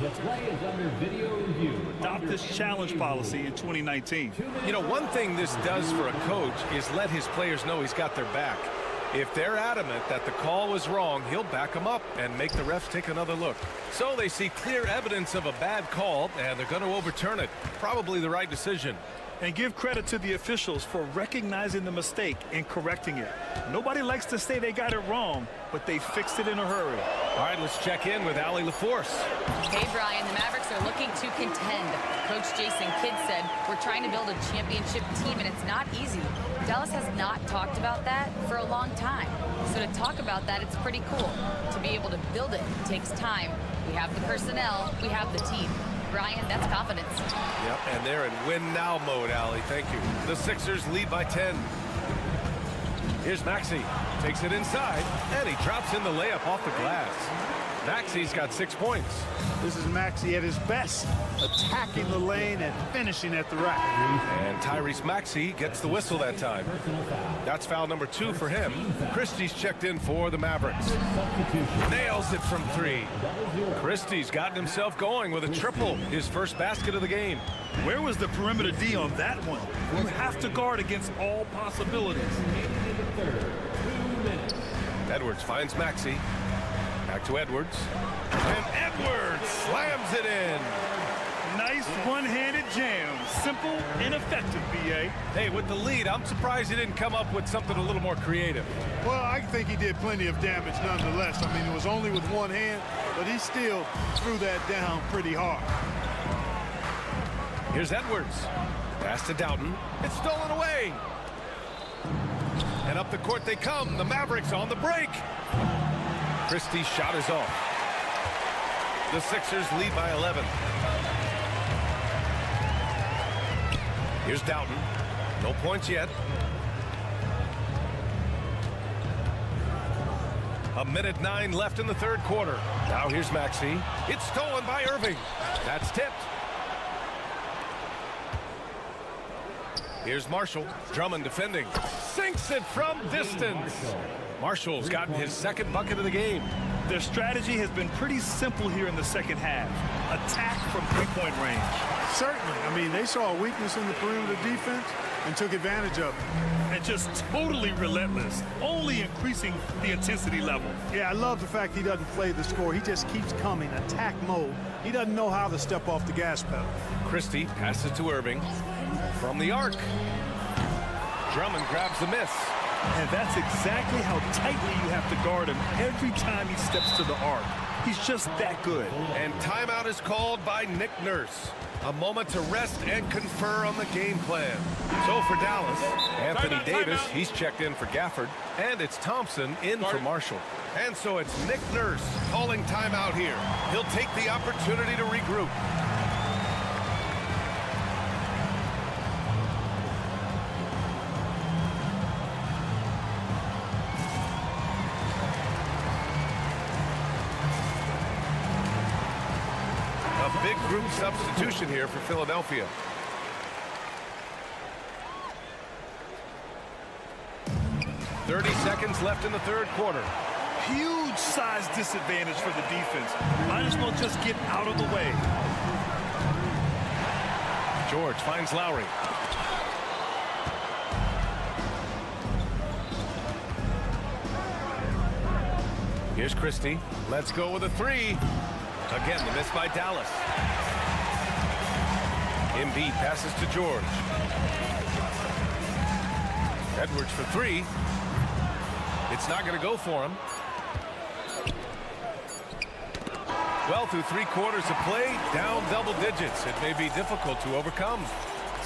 The play is under video review. Adopt this challenge policy in 2019. You know, one thing this does for a coach is let his players know he's got their back. If they're adamant that the call was wrong, he'll back them up and make the refs take another look. So they see clear evidence of a bad call, and they're going to overturn it. Probably the right decision. And give credit to the officials for recognizing the mistake and correcting it. Nobody likes to say they got it wrong, but they fixed it in a hurry. All right, let's check in with Allie LaForce. Hey, Brian, the Mavericks are looking to contend. Coach Jason Kidd said, we're trying to build a championship team, and it's not easy. Dallas has not talked about that for a long time. So to talk about that, it's pretty cool. To be able to build it takes time. We have the personnel, we have the team. Brian, that's confidence. Yep, and they're in win-now mode, Allie. Thank you. The Sixers lead by 10. Here's Maxey. Takes it inside, and he drops in the layup off the glass. Maxey's got 6 points. This is Maxey at his best, attacking the lane and finishing at the rack. And Tyrese Maxey gets the whistle that time. That's foul number 2 for him. Christie's checked in for the Mavericks. Nails it from 3. Christie's gotten himself going with a triple, his first basket of the game. Where was the perimeter D on that one? You have to guard against all possibilities. Edwards finds Maxey. Back to Edwards. And Edwards slams it in. Nice one-handed jam. Simple and effective, B.A. Hey, with the lead, I'm surprised he didn't come up with something a little more creative. Well, I think he did plenty of damage nonetheless. I mean, it was only with one hand, but he still threw that down pretty hard. Here's Edwards. Pass to Doughton. It's stolen away. And up the court they come. The Mavericks on the break. Christie's shot is off. The Sixers lead by 11. Here's Doughton. No points yet. A minute 9 left in the third quarter. Now here's Maxey. It's stolen by Irving. That's tipped. Here's Marshall. Drummond defending. Sinks it from distance. Marshall's gotten his second bucket of the game. Their strategy has been pretty simple here in the second half. Attack from three-point range. Certainly. I mean, they saw a weakness in the perimeter defense and took advantage of it. And just totally relentless, only increasing the intensity level. Yeah, I love the fact he doesn't play the score. He just keeps coming, attack mode. He doesn't know how to step off the gas pedal. Christie passes to Irving. From the arc. Drummond grabs the miss. And that's exactly how tightly you have to guard him every time he steps to the arc. He's just that good. And timeout is called by Nick Nurse. A moment to rest and confer on the game plan. So for Dallas, Anthony Davis, he's checked in for Gafford. And it's Thompson in for Marshall. And so it's Nick Nurse calling timeout here. He'll take the opportunity to regroup. Big group substitution here for Philadelphia. .30 seconds left in the third quarter. Huge size disadvantage for the defense. Might as well just get out of the way. George finds Lowry. Here's Christie. Let's go with a three. Again, the miss by Dallas. Embiid passes to George. Edwards for three. It's not going to go for him. Well, through 3/4 of play, down double digits. It may be difficult to overcome.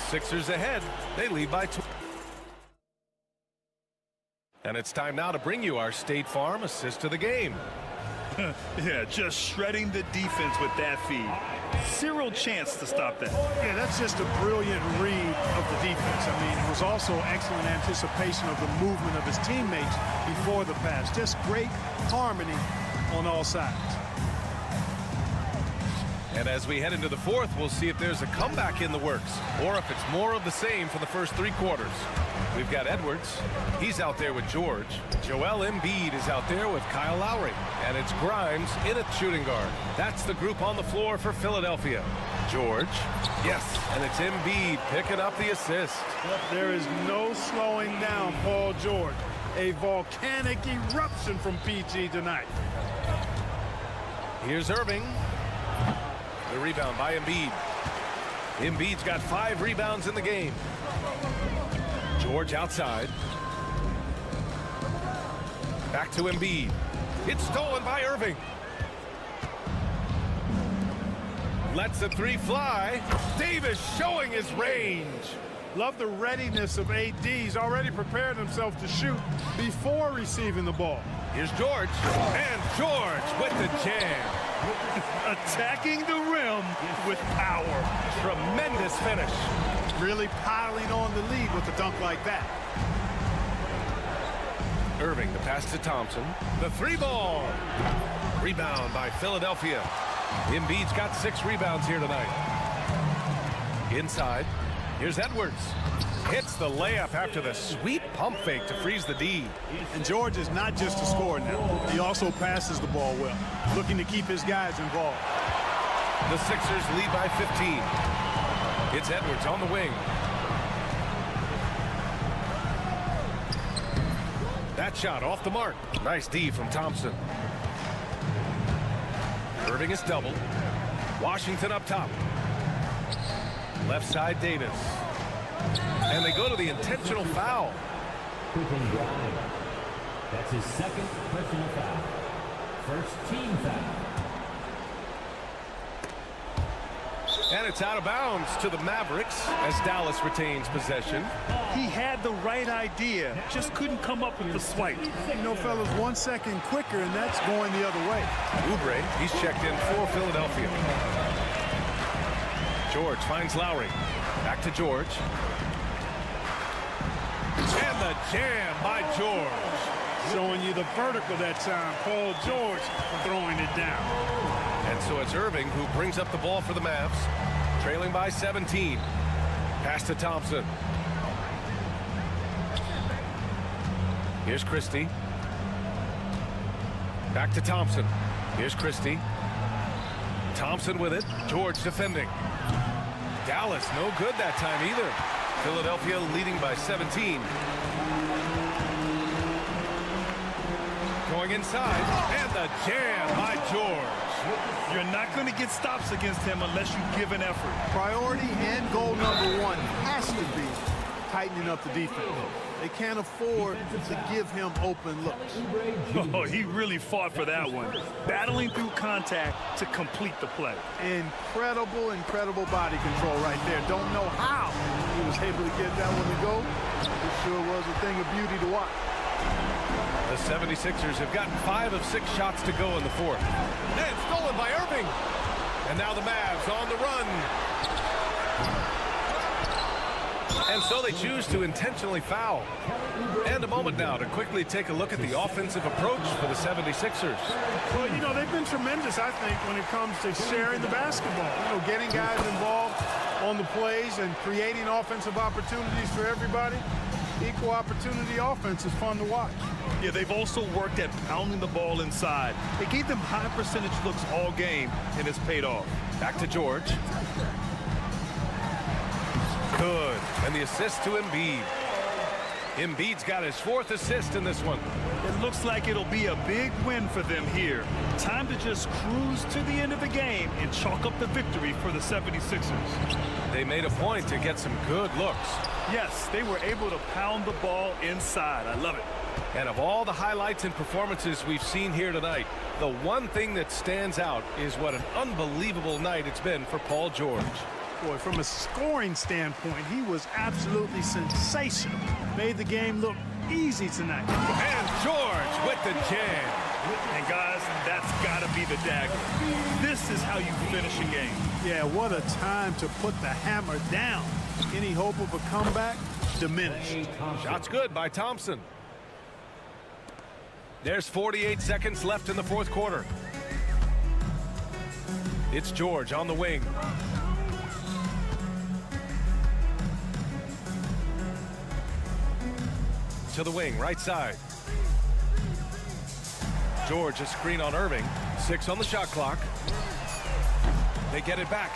Sixers ahead. They lead by 2. And it's time now to bring you our State Farm assist of the game. Yeah, just shredding the defense with that feed. Zero chance to stop that. Yeah, that's just a brilliant read of the defense. I mean, it was also excellent anticipation of the movement of his teammates before the pass. Just great harmony on all sides. And as we head into the fourth, we'll see if there's a comeback in the works or if it's more of the same for the first 3/4. We've got Edwards. He's out there with George. Joel Embiid is out there with Kyle Lowry. And it's Grimes in at shooting guard. That's the group on the floor for Philadelphia. George. Yes, and it's Embiid picking up the assist. There is no slowing down Paul George. A volcanic eruption from PG tonight. Here's Irving. The rebound by Embiid. Embiid's got 5 rebounds in the game. George outside. Back to Embiid. It's stolen by Irving. Lets the three fly. Davis showing his range. Love the readiness of AD. He's already prepared himself to shoot before receiving the ball. Here's George. And George with the jam. Attacking the rim with power. Tremendous finish. Really piling on the lead with a dunk like that. Irving, the pass to Thompson. The 3-ball. Rebound by Philadelphia. Embiid's got 6 rebounds here tonight. Inside. Here's Edwards. Hits the layup after the sweet pump fake to freeze the D. And George is not just a scorer now. He also passes the ball well, looking to keep his guys involved. The Sixers lead by 15. It's Edwards on the wing. That shot off the mark. Nice D from Thompson. Irving is doubled. Washington up top. Left side Davis. And they go to the intentional foul. That's his second personal foul. First team foul. And it's out of bounds to the Mavericks as Dallas retains possession. He had the right idea, just couldn't come up with the swipe. You know, fellas, 1 second quicker, and that's going the other way. Oubre, he's checked in for Philadelphia. George finds Lowry. Back to George. And the jam by George. Showing you the vertical that time. Paul George throwing it down. And so it's Irving who brings up the ball for the Mavs, trailing by 17. Pass to Thompson. Here's Christie. Back to Thompson. Here's Christie. Thompson with it. George defending. Dallas no good that time either. Philadelphia leading by 17. Going inside. And the jam by George. You're not going to get stops against him unless you give an effort. Priority and goal number 1 has to be tightening up the defense. They can't afford to give him open looks. Oh, he really fought for that one. Battling through contact to complete the play. Incredible body control right there. Don't know how he was able to get that one to go. It sure was a thing of beauty to watch. The 76ers have gotten 5 of 6 shots to go in the fourth. And stolen by Irving. And now the Mavs on the run. And so they choose to intentionally foul. And a moment now to quickly take a look at the offensive approach for the 76ers. Well, you know, they've been tremendous, I think, when it comes to sharing the basketball. You know, getting guys involved on the plays and creating offensive opportunities for everybody. Equal opportunity offense is fun to watch. Yeah, they've also worked at pounding the ball inside. They gave them high percentage looks all game, and it's paid off. Back to George. Good. And the assist to Embiid. Embiid's got his 4th assist in this one. It looks like it'll be a big win for them here. Time to just cruise to the end of the game and chalk up the victory for the 76ers. They made a point to get some good looks. Yes, they were able to pound the ball inside. I love it. And of all the highlights and performances we've seen here tonight, the one thing that stands out is what an unbelievable night it's been for Paul George. Boy, from a scoring standpoint, he was absolutely sensational. Made the game look easy tonight. And George with the jam. And guys, that's got to be the dagger. This is how you finish a game. Yeah, what a time to put the hammer down. Any hope of a comeback? Diminished. Shot's good by Thompson. There's 48 seconds left in the 4th quarter. It's George on the wing. To the wing, right side. George, a screen on Irving. 6 on the shot clock. They get it back.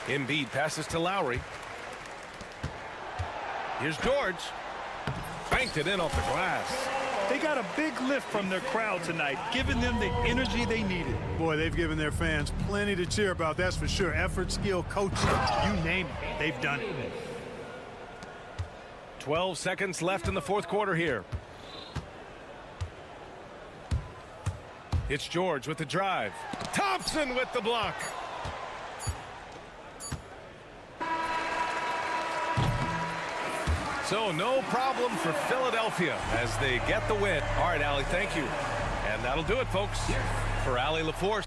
Embiid passes to Lowry. Here's George. Banked it in off the glass. They got a big lift from their crowd tonight, giving them the energy they needed. Boy, they've given their fans plenty to cheer about, that's for sure. Effort, skill, coaching, you name it, they've done it. 12 seconds left in the 4th quarter here. It's George with the drive. Thompson with the block. So no problem for Philadelphia as they get the win. All right, Allie, thank you. And that'll do it, folks. For Allie LaForce.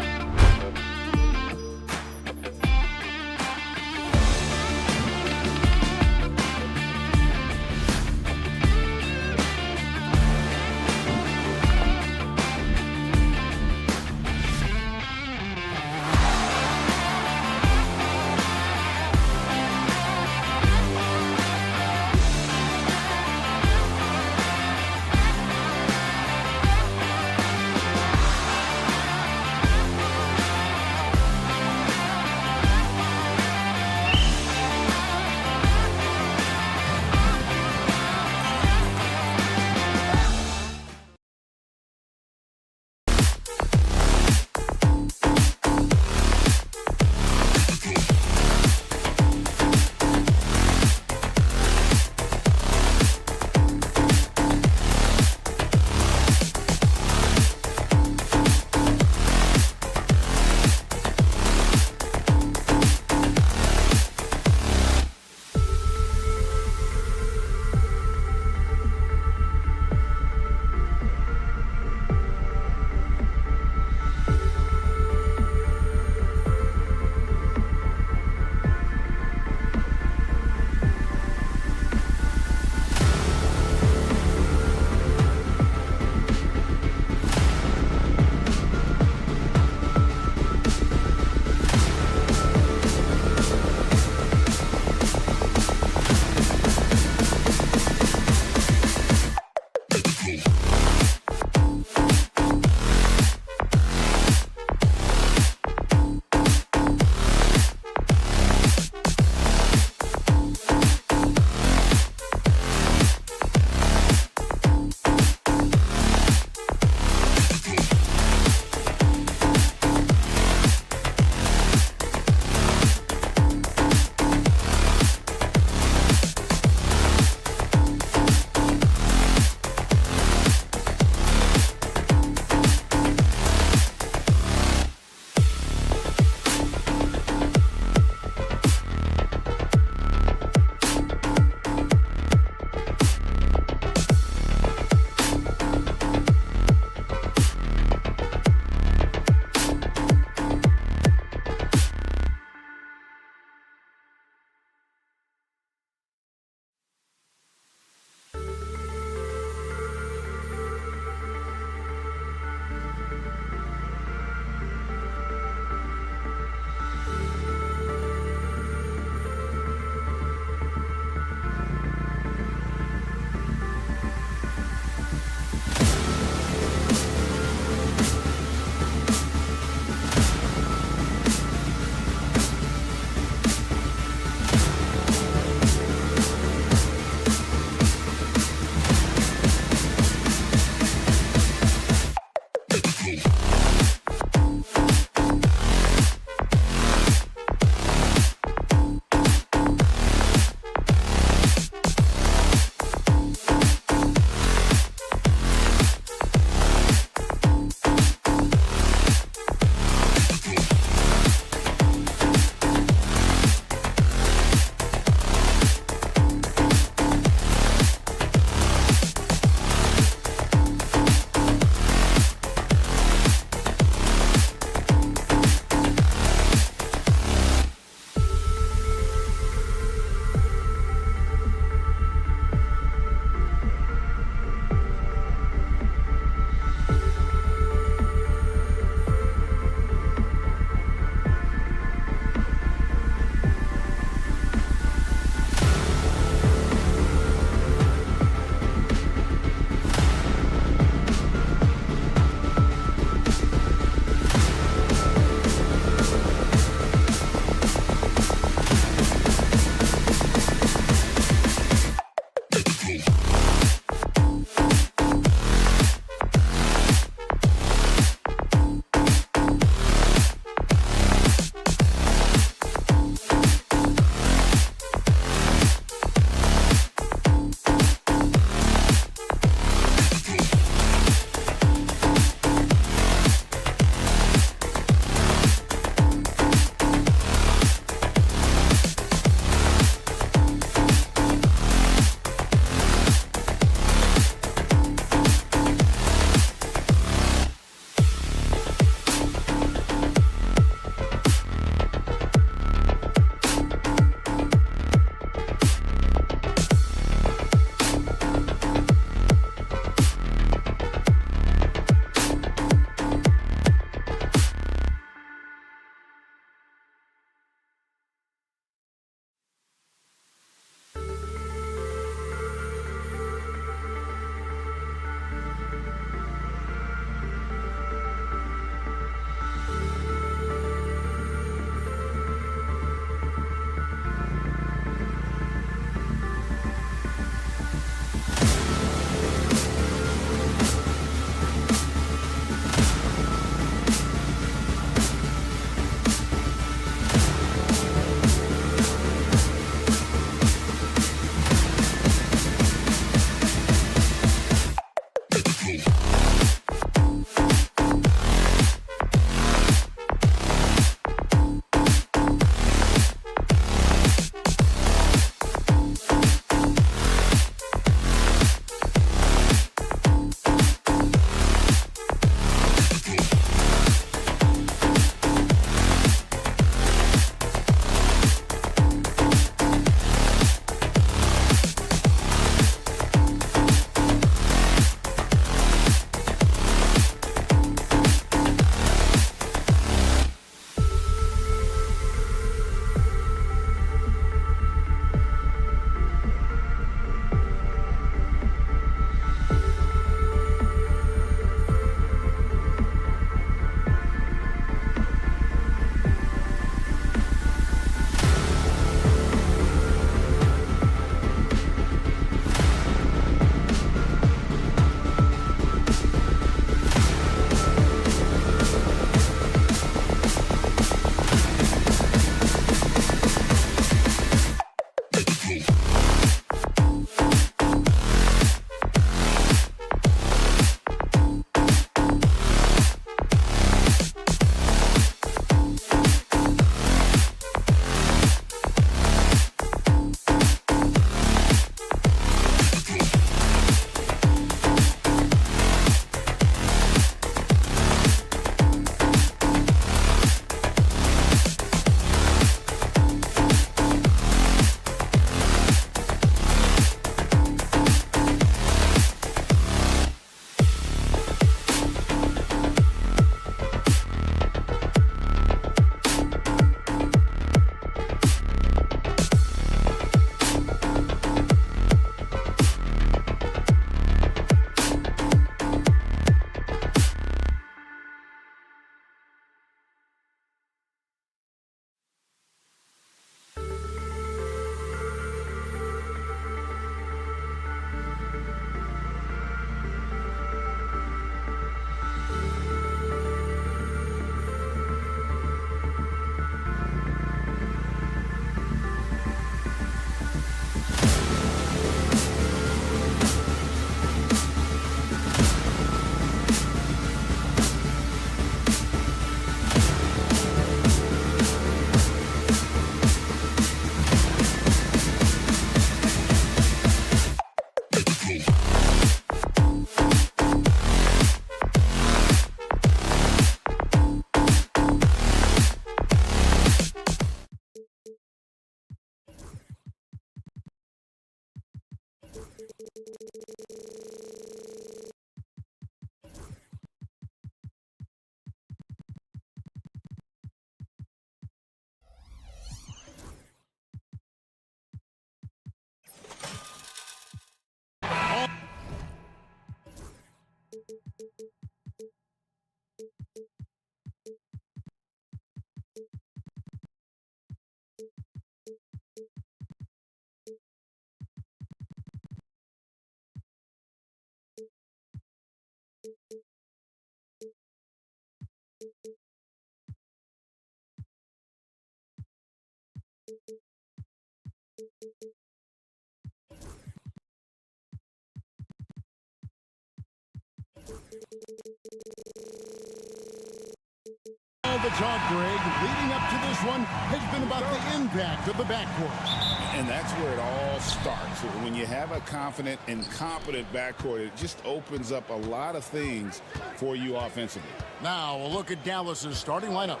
All the talk, Greg, leading up to this one has been about the impact of the backcourt. And that's where it all starts. When you have a confident and competent backcourt, it just opens up a lot of things for you offensively. Now a look at Dallas's starting lineup.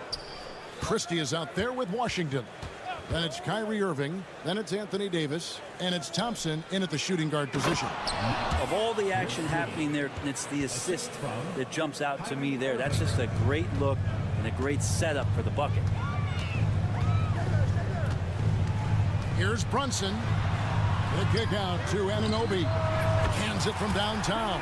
Christie is out there with Washington. Then it's Kyrie Irving. Then it's Anthony Davis. And it's Thompson in at the shooting guard position. Of all the action happening there, it's the assist that jumps out to me there. That's just a great look and a great setup for the bucket. Here's Brunson. The kick out to Anunoby. Hands it from downtown.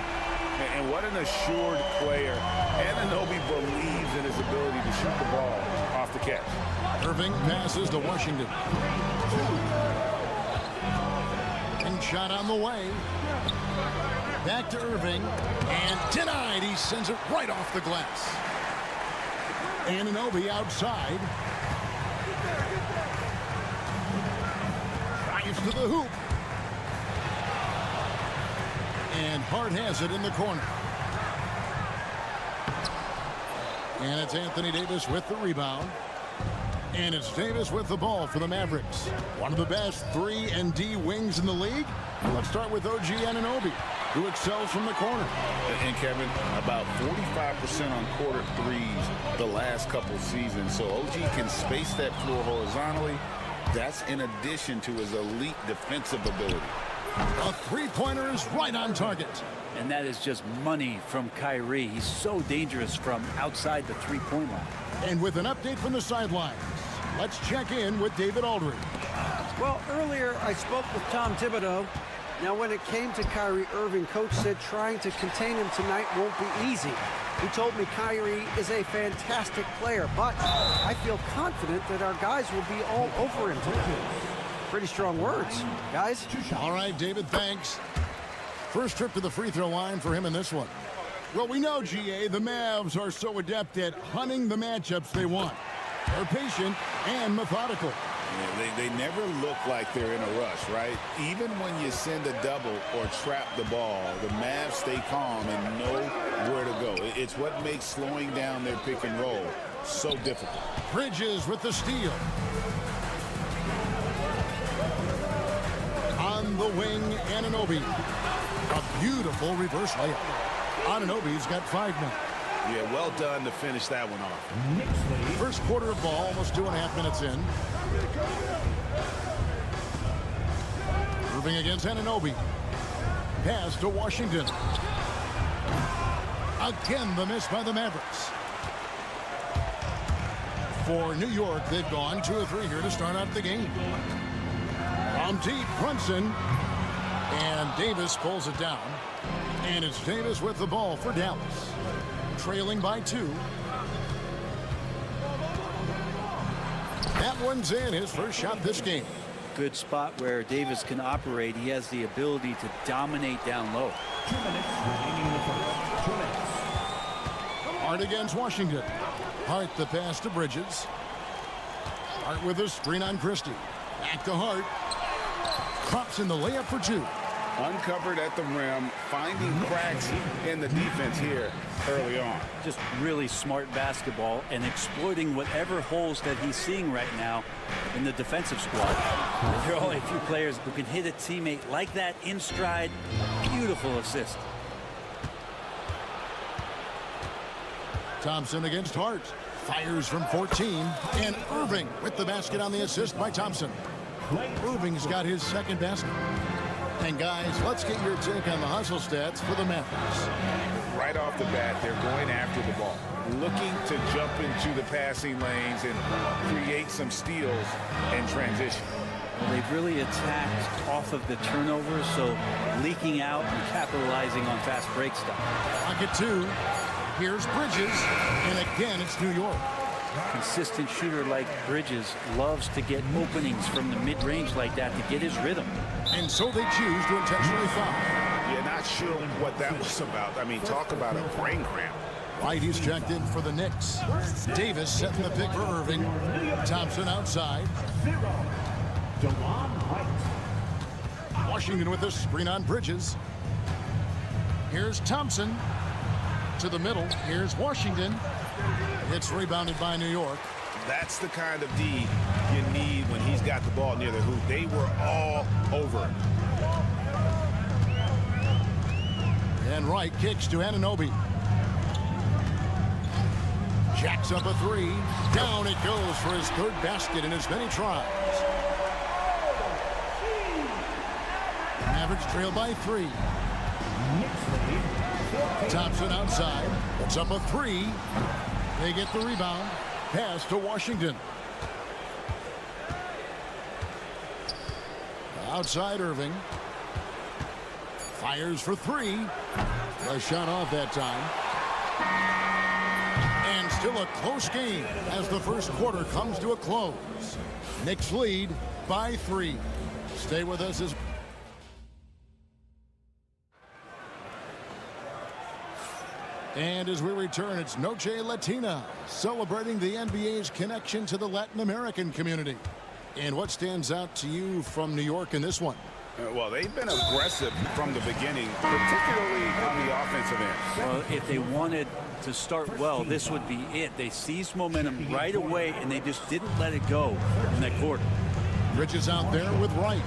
And what an assured player. Anunoby believes in his ability to shoot the ball off the catch. Irving passes to Washington. And shot on the way. Back to Irving. And denied. He sends it right off the glass. Anunoby outside. Drives to the hoop. And Hart has it in the corner. And it's Anthony Davis with the rebound. And it's Davis with the ball for the Mavericks. One of the best 3 and D wings in the league. Let's start with OG Anunoby, who excels from the corner. And Kevin, about 45% on quarter threes the last couple seasons. So OG can space that floor horizontally. That's in addition to his elite defensive ability. A three-pointer is right on target. And that is just money from Kyrie. He's so dangerous from outside the three-point line. And with an update from the sidelines, let's check in with David Aldridge. Well, earlier I spoke with Tom Thibodeau. Now, when it came to Kyrie Irving, Coach said trying to contain him tonight won't be easy. He told me Kyrie is a fantastic player, but I feel confident that our guys will be all over him tonight. Pretty strong words, guys. All right, David, thanks. First trip to the free throw line for him in this one. Well, we know, GA, the Mavs are so adept at hunting the matchups they want. They're patient and methodical. They never look like they're in a rush, right? Even when you send a double or trap the ball, the Mavs stay calm and know where to go. It's what makes slowing down their pick and roll so difficult. Bridges with the steal. On the wing, Anunoby. A beautiful reverse layup. Anunoby's got 5 now. Yeah, well done to finish that one off. First quarter of ball, almost 2.5 minutes in. Moving against Anunoby. Pass to Washington. Again, the miss by the Mavericks. For New York, they've gone 2 of 3 here to start out the game. From deep, Brunson. And Davis pulls it down. And it's Davis with the ball for Dallas. Trailing by 2. That one's in, his first shot this game. Good spot where Davis can operate. He has the ability to dominate down low. 2 minutes remaining in the first. 2 minutes. Hart against Washington. Hart the pass to Bridges. Hart with a screen on Christie. Back to Hart. Crops in the layup for 2. Uncovered at the rim, finding cracks in the defense here early on. Just really smart basketball and exploiting whatever holes that he's seeing right now in the defensive squad. There are only a few players who can hit a teammate like that in stride. Beautiful assist. Thompson against Hart. Fires from 14. And Irving with the basket on the assist by Thompson. Irving's got his second basket. And guys, let's get your take on the hustle stats for the Mavericks. Right off the bat, they're going after the ball, looking to jump into the passing lanes and create some steals and transition. Well, they've really attacked off of the turnovers, so leaking out and capitalizing on fast break stuff. Pocket 2. Here's Bridges. And again, it's New York. Consistent shooter like Bridges loves to get openings from the mid-range like that to get his rhythm. And so they choose to intentionally foul. Yeah, not sure what that was about. I mean, talk about a brain cramp. White is checked in for the Knicks. Davis setting the pick for Irving. Thompson outside. Washington with a screen on Bridges. Here's Thompson to the middle. Here's Washington. It's rebounded by New York. That's the kind of D you need when he's got the ball near the hoop. They were all over it. And Wright kicks to Anunoby. Jacks up a 3. Down it goes for his third basket in as many tries. Mavericks trail by 3. Thompson outside. Puts up a 3. They get the rebound. Pass to Washington. Outside Irving. Fires for 3. A shot off that time. And still a close game as the first quarter comes to a close. Knicks lead by 3. Stay with us as we return, it's Noche Latina, celebrating the NBA's connection to the Latin American community. And what stands out to you from New York in this one? Well, they've been aggressive from the beginning, particularly on the offensive end. Well, if they wanted to start well, this would be it. They seized momentum right away, and they just didn't let it go in that quarter. Bridges out there with Wright.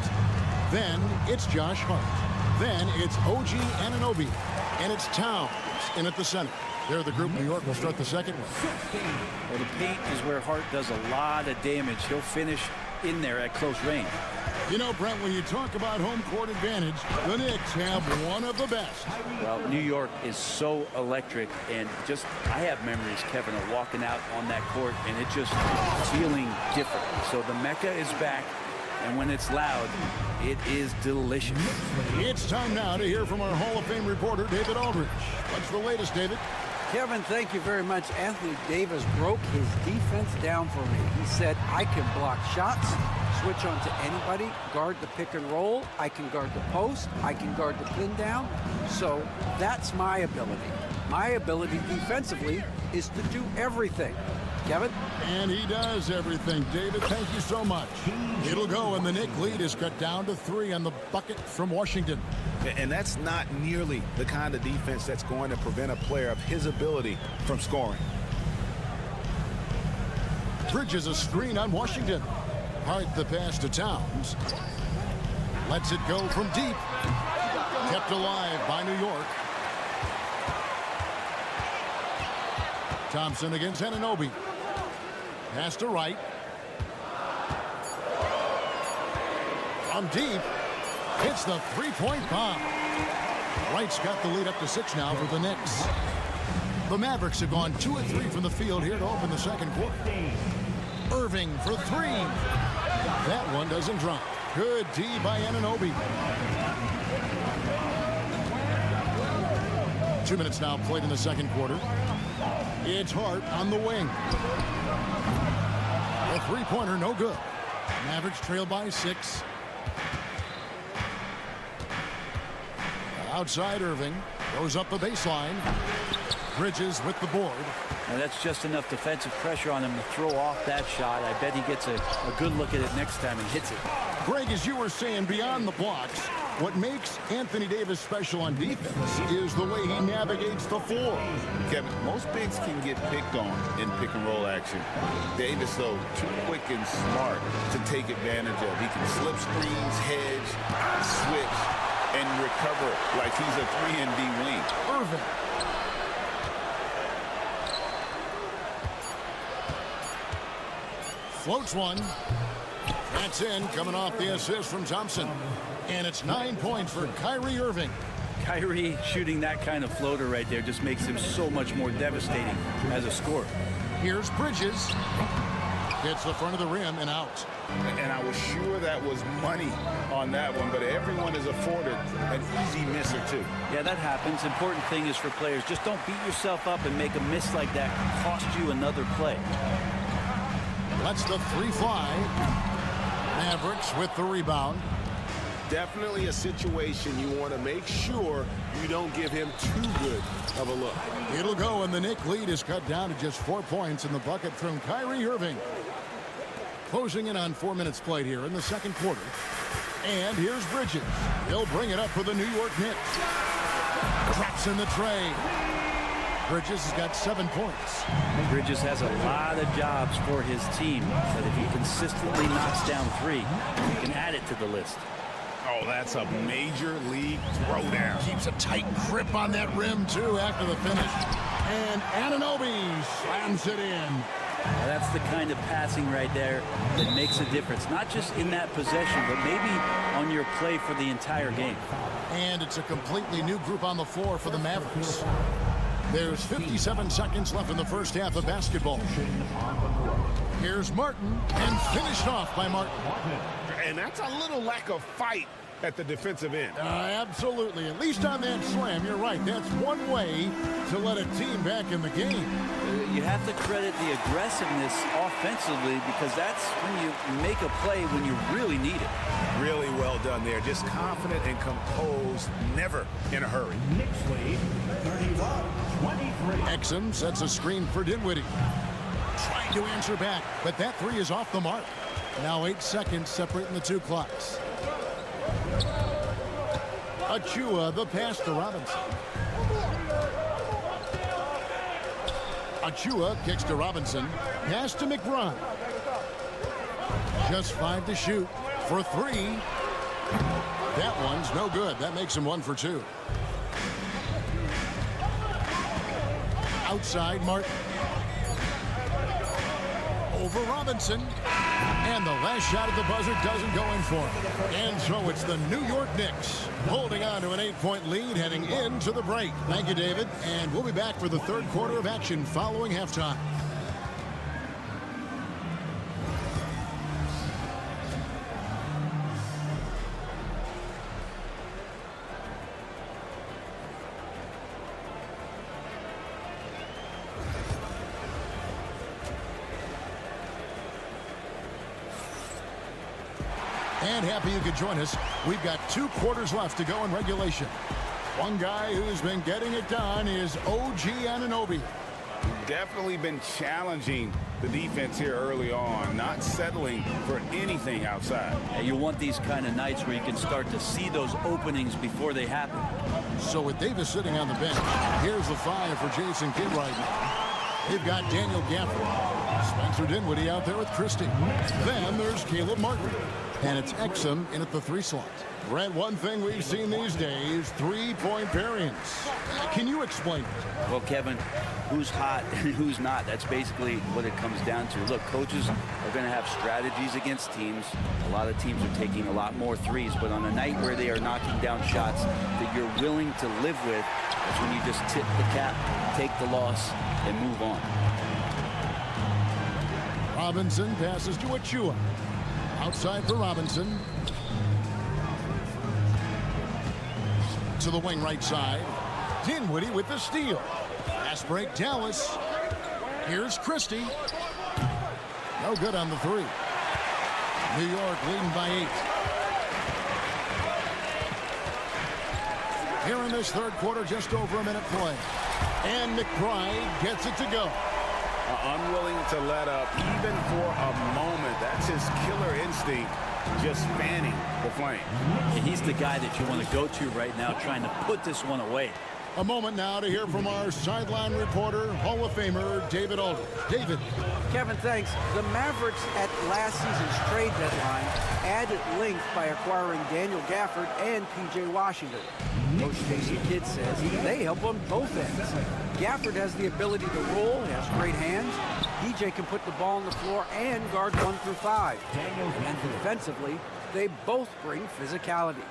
Then it's Josh Hart. Then it's OG Anunoby. And it's Towns in at the center. They're the group. New York will start the second one. Well, the paint is where Hart does a lot of damage. He'll finish in there at close range. You know, Brent, when you talk about home court advantage, the Knicks have one of the best. Well, New York is so electric, and just, I have memories, Kevin, of walking out on that court, and it just feeling different. So the Mecca is back, and when it's loud, it is delicious. It's time now to hear from our Hall of Fame reporter, David Aldridge. What's the latest, David? Kevin, thank you very much. Anthony Davis broke his defense down for me. He said, I can block shots, switch on to anybody, guard the pick and roll, I can guard the post, I can guard the pin down. So that's my ability. My ability defensively is to do everything. Kevin? And he does everything. David, thank you so much. It'll go, and the Knicks lead is cut down to 3 on the bucket from Washington. And that's not nearly the kind of defense that's going to prevent a player of his ability from scoring. Bridges a screen on Washington. Hart the pass to Towns. Lets it go from deep. Kept alive by New York. Thompson against Anunoby. Pass to Wright. From deep. Hits the three-point bomb. Wright's got the lead up to 6 now for the Knicks. The Mavericks have gone 2 of 3 from the field here to open the second quarter. Irving for 3. That one doesn't drop. Good D by Anunoby. 2 minutes now played in the second quarter. It's Hart on the wing. A three-pointer, no good. Mavericks trail by 6. Outside Irving. Goes up the baseline. Bridges with the board. And that's just enough defensive pressure on him to throw off that shot. I bet he gets a good look at it next time and hits it. Greg, as you were saying, beyond the blocks, what makes Anthony Davis special on defense is the way he navigates the floor. Kevin, most bigs can get picked on in pick-and-roll action. Davis, though, too quick and smart to take advantage of. He can slip screens, hedge, switch, and recover like he's a 3-and-D wing. Irving. Floats one. That's in, coming off the assist from Thompson. And it's 9 points for Kyrie Irving. Kyrie shooting that kind of floater right there just makes him so much more devastating as a scorer. Here's Bridges. Hits the front of the rim and out. And I was sure that was money on that one, but everyone is afforded an easy miss or two. Yeah, that happens. Important thing is for players, just don't beat yourself up and make a miss like that cost you another play. Lets the 3 fly. Mavericks with the rebound. Definitely a situation you want to make sure you don't give him too good of a look. It'll go, and the Knicks lead is cut down to just 4 points in the bucket from Kyrie Irving. Closing in on 4 minutes played here in the second quarter. And here's Bridges. He'll bring it up for the New York Knicks. Drops in the tray. Bridges has got 7 points. Bridges has a lot of jobs for his team, but if he consistently knocks down 3, he can add it to the list. Oh, that's a major league throwdown. Keeps a tight grip on that rim, too, after the finish. And Anunoby slams it in. Now that's the kind of passing right there that makes a difference, not just in that possession, but maybe on your play for the entire game. And it's a completely new group on the floor for the Mavericks. There's 57 seconds left in the first half of basketball. Here's Martin, and finished off by Martin. And that's a little lack of fight at the defensive end. Absolutely. At least on that slam, you're right. That's one way to let a team back in the game. You have to credit the aggressiveness offensively, because that's when you make a play when you really need it. Really well done there. Just confident and composed, never in a hurry. Knicks lead 31-23. Exum sets a screen for Dinwiddie. Trying to answer back, but that 3 is off the mark. Now 8 seconds separating the 2 clocks. Achua, the pass to Robinson. Achua kicks to Robinson. Pass to McBride. Just 5 to shoot for 3. That one's no good. That makes him 1 for 2. Outside Martin. Over Robinson. And the last shot at the buzzer doesn't go in for him. And so it's the New York Knicks holding on to an 8-point lead heading into the break. Thank you, David. And we'll be back for the third quarter of action following halftime. And happy you could join us. We've got 2 quarters left to go in regulation. One guy who's been getting it done is OG Anunoby. definitely been challenging the defense here early on, not settling for anything outside. And you want these kind of nights where you can start to see those openings before they happen. So with Davis sitting on the bench, here's the 5 for Jason Kidd right now. They've got Daniel Gafford, Spencer Dinwiddie out there with Christie. Then there's Caleb Martin. And it's Exum in at the 3 slot. Brad, one thing we've seen these days, 3-point variance. Can you explain it? Well, Kevin, who's hot and who's not? That's basically what it comes down to. Look, coaches are going to have strategies against teams. A lot of teams are taking a lot more threes, but on a night where they are knocking down shots that you're willing to live with, that's when you just tip the cap, take the loss, and move on. Robinson passes to Achua. Outside for Robinson. To the wing right side. Dinwiddie with the steal. Fast break Dallas. Here's Christie. No good on the 3. New York leading by 8. Here in this third quarter, just over a minute play. And McBride gets it to go. Unwilling to let up even for a moment. That's his killer instinct, just fanning the flame. And he's the guy that you want to go to right now, trying to put this one away. A moment now to hear from our sideline reporter, Hall of Famer David Aldridge. David. Kevin, thanks. The Mavericks at last season's trade deadline added length by acquiring Daniel Gafford and P.J. Washington. Coach Jason Kidd says they help on both ends. Gafford has the ability to roll, he has great hands. P.J. can put the ball on the floor and guard 1 through 5. And defensively, they both bring physicality.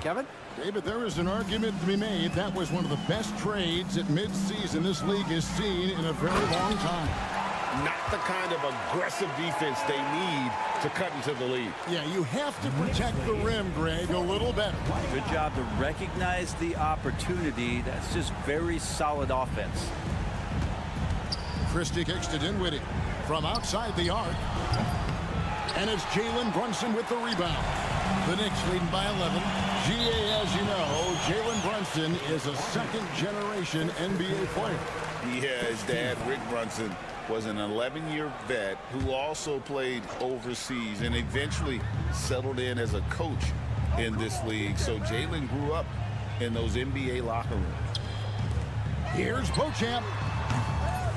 Kevin? David, there is an argument to be made that was one of the best trades at midseason this league has seen in a very long time. Not the kind of aggressive defense they need to cut into the lead. Yeah, you have to protect the rim, Greg, a little better. Good job to recognize the opportunity. That's just very solid offense. Christie kicks to Dinwiddie from outside the arc. And it's Jalen Brunson with the rebound. The Knicks leading by 11. GA, as you know, Jalen Brunson is a second-generation NBA player. Yeah, his dad, Rick Brunson, was an 11-year vet who also played overseas and eventually settled in as a coach in this league. So Jalen grew up in those NBA locker rooms. Here's Beauchamp.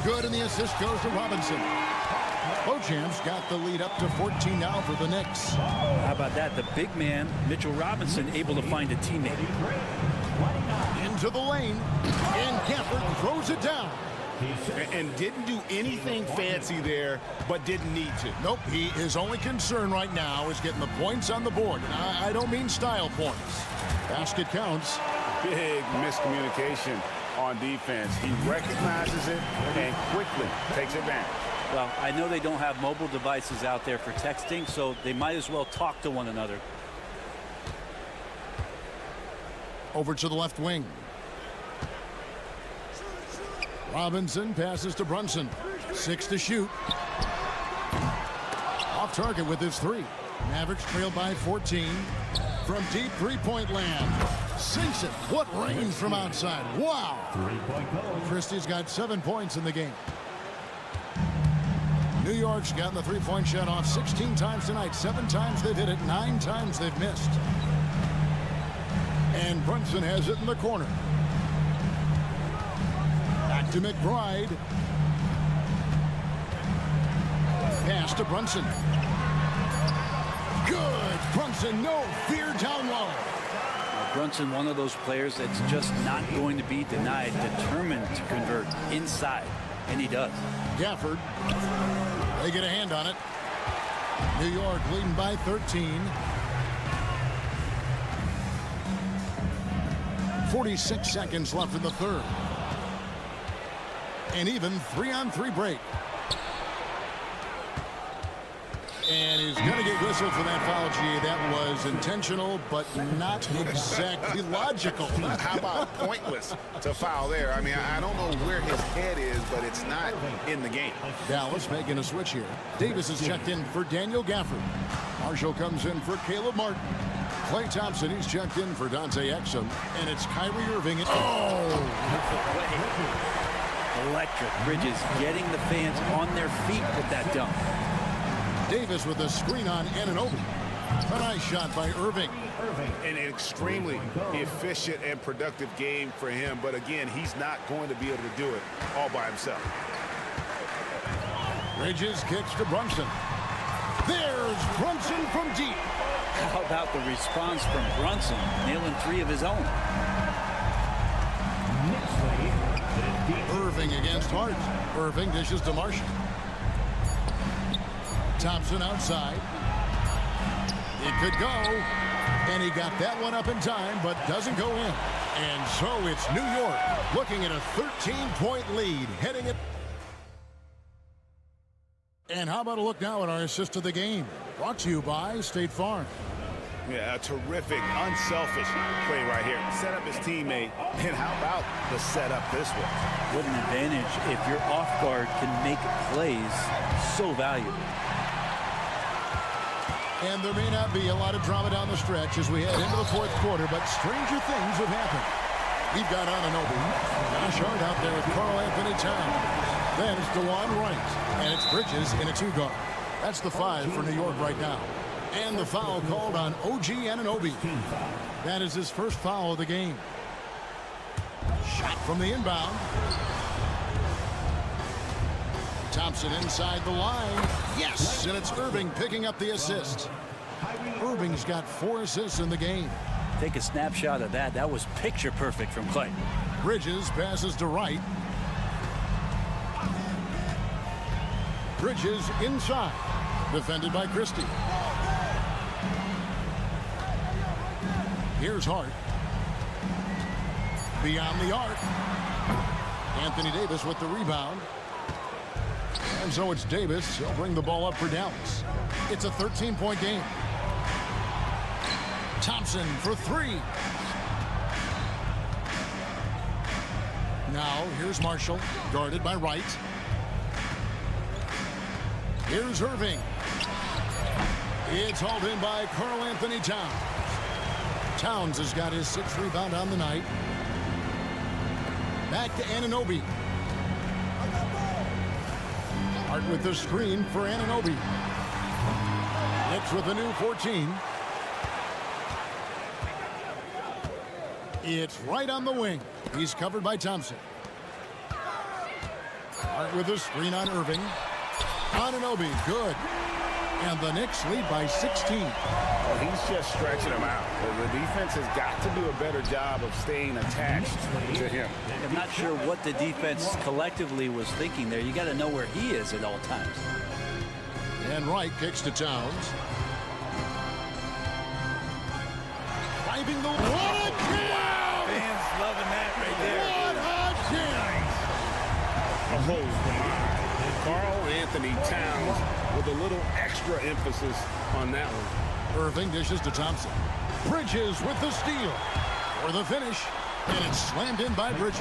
Good, and the assist goes to Robinson. Beauchamp's got the lead up to 14 now for the Knicks. How about that? The big man, Mitchell Robinson, able to find a teammate. Into the lane, and Gafford throws it down. And didn't do anything fancy there, but didn't need to. Nope, his only concern right now is getting the points on the board. And I don't mean style points. Basket counts. Big miscommunication on defense. He recognizes it and quickly takes advantage. Well, I know they don't have mobile devices out there for texting, so they might as well talk to one another. Over to the left wing. Robinson passes to Brunson. 6 to shoot. Off target with his 3. Mavericks trail by 14. From deep three-point land. Sinks it. What range from outside. Wow. Christie's got 7 points in the game. New York's gotten the three-point shot off 16 times tonight. 7 times they've hit it. 9 times they've missed. And Brunson has it in the corner. Back to McBride. Pass to Brunson. Good. Brunson, no fear down low. Brunson, one of those players that's just not going to be denied, determined to convert inside, and he does. Gafford. They get a hand on it. New York leading by 13. 46 seconds left in the third. And even 3-on-3 break. And he's going to get whistled for that foul, G. That was intentional, but not exactly logical. How about pointless to foul there? I mean, I don't know where his head is, but it's not in the game. Dallas making a switch here. Davis is checked in for Daniel Gafford. Marshall comes in for Caleb Martin. Klay Thompson, he's checked in for Dante Exum. And it's Kyrie Irving. electric. Bridges getting the fans on their feet with that dunk. Davis with a screen on Anunoby. A nice shot by Irving. An extremely efficient and productive game for him. But again, he's not going to be able to do it all by himself. Bridges kicks to Brunson. There's Brunson from deep. How about the response from Brunson, nailing 3 of his own? Irving against Hart. Irving dishes to Marshall. Thompson outside. It could go. And he got that one up in time, but doesn't go in. And so it's New York looking at a 13-point lead heading it. And how about a look now at our assist of the game? Brought to you by State Farm. Yeah, a terrific, unselfish play right here. Set up his teammate. And how about the setup this way? What an advantage if your off guard can make plays so valuable. And there may not be a lot of drama down the stretch as we head into the fourth quarter, but stranger things have happened. We've got Anunoby. Josh Hart out there with Karl Anthony Towns. Then it's DeJuan Wright. And it's Bridges in a 2-guard. That's the 5 for New York right now. And the foul called on OG Anunoby. That is his first foul of the game. Shot from the inbound. Thompson inside the line. Yes, and it's Irving picking up the assist. Irving's got 4 assists in the game. Take a snapshot of that. That was picture perfect from Clay. Bridges passes to Wright. Bridges inside. Defended by Christie. Here's Hart. Beyond the arc. Anthony Davis with the rebound. And so it's Davis. He'll bring the ball up for Dallas. It's a 13-point game. Thompson for 3. Now here's Marshall, guarded by Wright. Here's Irving. It's hauled in by Karl Anthony Towns. Towns has got his 6th rebound on the night. Back to Anunoby. Hart with the screen for Anunoby. Knicks with the new 14. It's right on the wing. He's covered by Thompson. Hart with a screen on Irving. Anunoby, good. And the Knicks lead by 16. Well, he's just stretching them out. The defense has got to do a better job of staying attached to him. I'm not sure what the defense collectively was thinking there. You got to know where he is at all times. And Wright kicks to Towns. Driving the... What a jam! Fans loving that right there. What a jam! Oh, Karl Anthony Towns with a little extra emphasis on that one. Irving dishes to Thompson. Bridges with the steal for the finish. And it's slammed in by Bridges.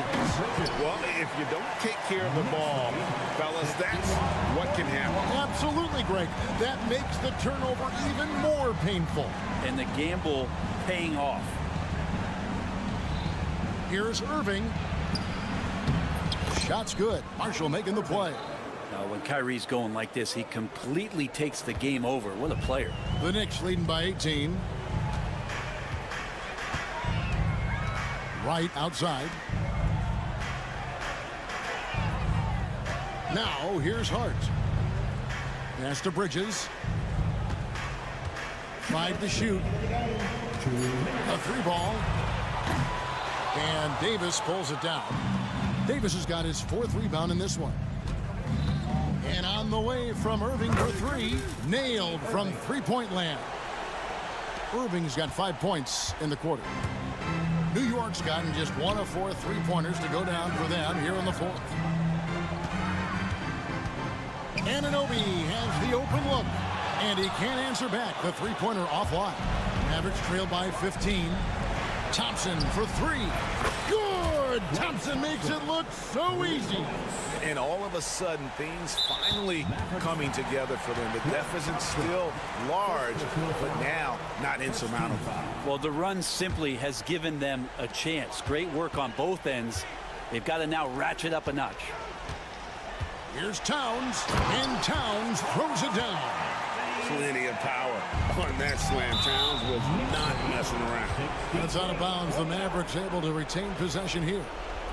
Well, if you don't take care of the ball, fellas, that's what can happen. Absolutely, Greg. That makes the turnover even more painful. And the gamble paying off. Here's Irving. Shot's good. Marshall making the play. Now, when Kyrie's going like this, he completely takes the game over. What a player. The Knicks leading by 18. Right outside. Now, here's Hart. Pass to Bridges. 5 to shoot. A 3-ball. And Davis pulls it down. Davis has got his 4th rebound in this one. And on the way from Irving for 3. Nailed from 3-point land. Irving's got 5 points in the quarter. New York's gotten just 1 of 4 3-pointers to go down for them here in the 4th. Anunoby has the open look. And he can't answer back. The 3-pointer offline. Mavericks trailed by 15. Thompson for 3. Good! Thompson makes it look so easy. And all of a sudden, things finally coming together for them. The deficit's still large, but now not insurmountable. Well, the run simply has given them a chance. Great work on both ends. They've got to now ratchet up a notch. Here's Towns, and Towns throws it down. Plenty of power on that slam. Towns was not messing around. That's out of bounds. The Mavericks able to retain possession here.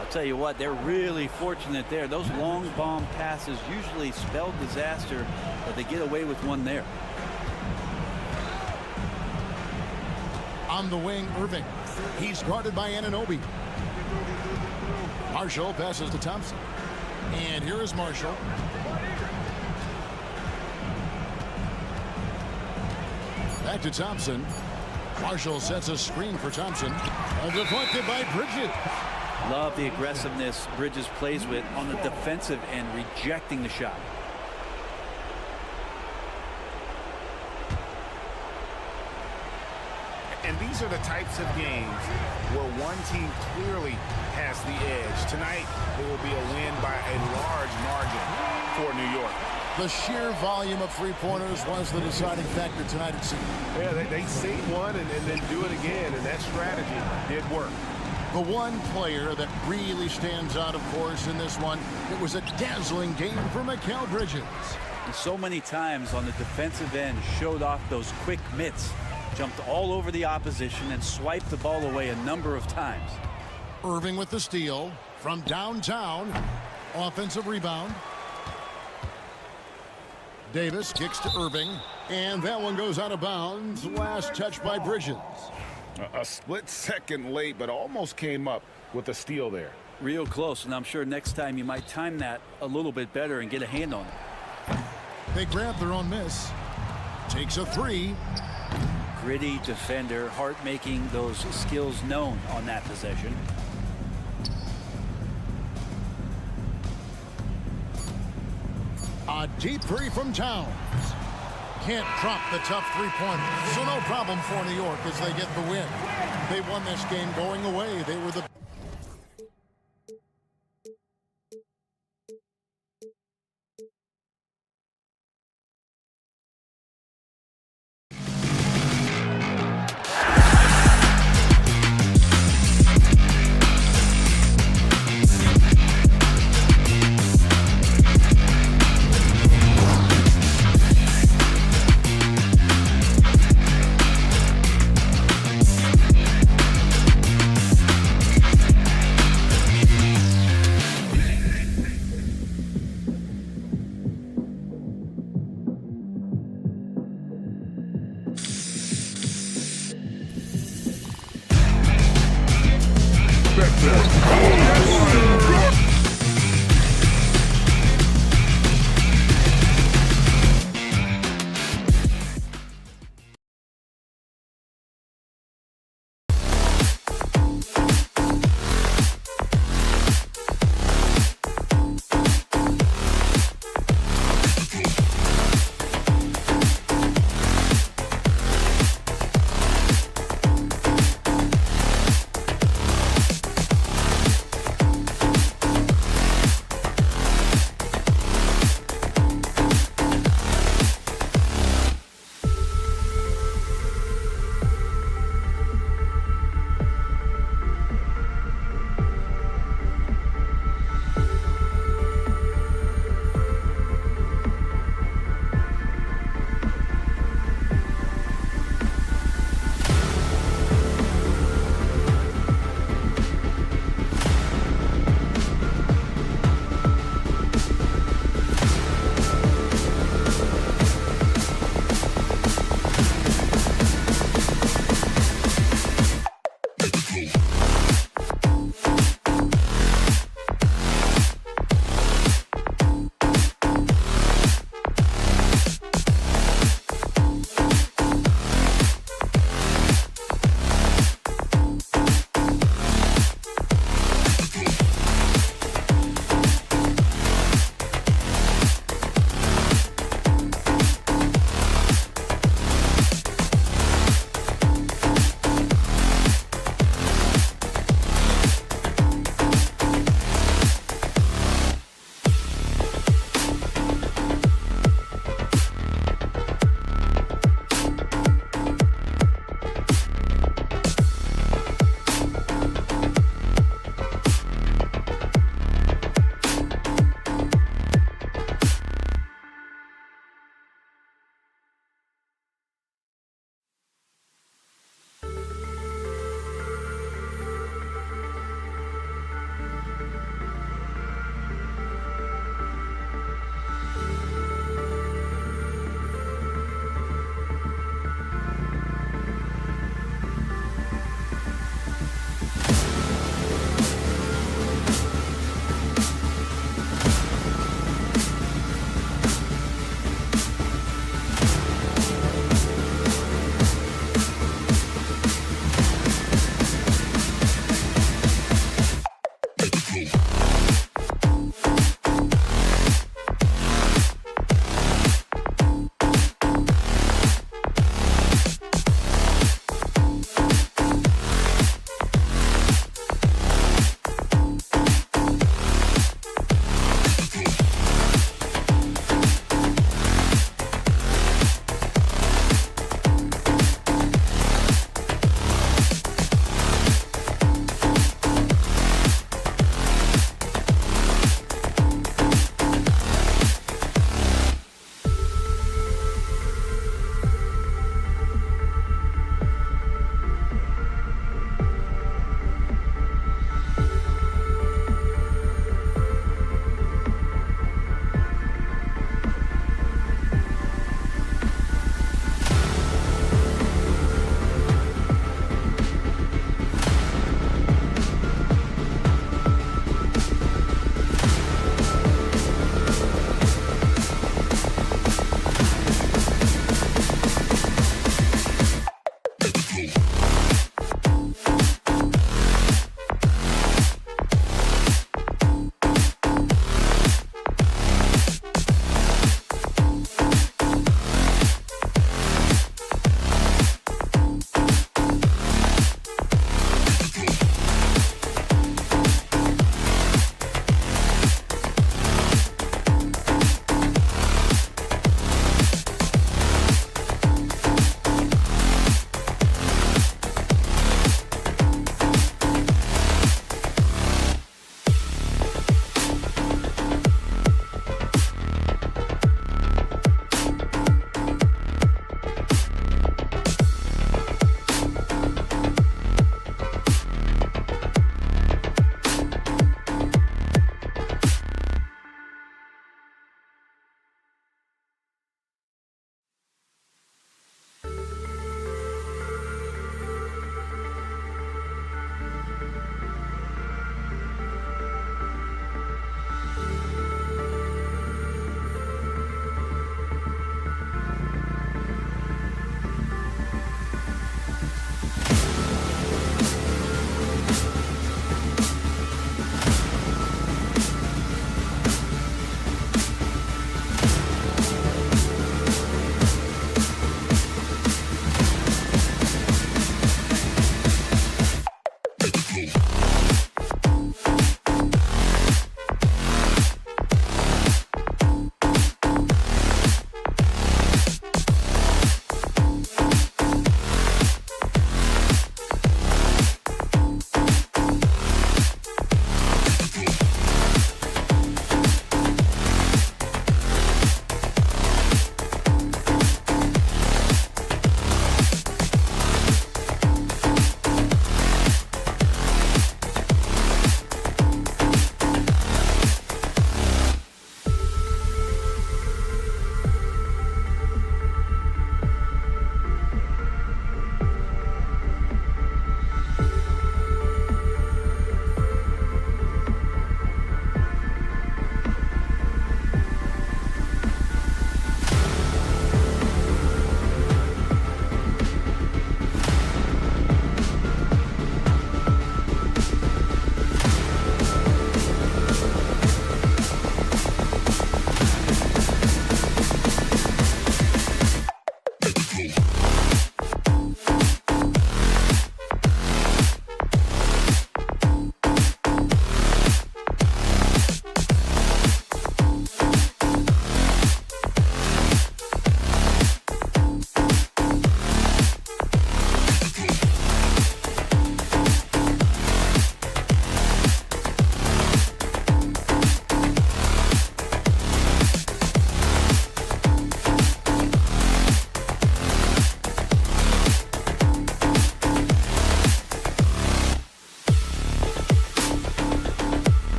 I'll tell you what, they're really fortunate there. Those long bomb passes usually spell disaster, but they get away with one there. On the wing, Irving. He's guarded by Anunoby. Marshall passes to Thompson. And here is Marshall. Back to Thompson. Marshall sets a screen for Thompson. Deflected by Bridges. Love the aggressiveness Bridges plays with on the defensive end, rejecting the shot. And these are the types of games where one team clearly has the edge. Tonight, it will be a win by a large margin for New York. The sheer volume of three-pointers was the deciding factor tonight, it seemed. Yeah, they see one and then do it again, and that strategy did work. The one player that really stands out, of course, in this one, it was a dazzling game for Mikal Bridges. And so many times on the defensive end, showed off those quick mitts. Jumped all over the opposition and swiped the ball away a number of times. Irving with the steal from downtown. Offensive rebound. Davis kicks to Irving, and that one goes out of bounds. Last touch by Bridges. A split second late, but almost came up with a steal there. Real close, and I'm sure next time you might time that a little bit better and get a hand on it. They grab their own miss. Takes a three. Gritty defender, Hart making those skills known on that possession. A deep three from Towns. Can't drop the tough three-pointer. So no problem for New York as they get the win. They won this game going away. They were the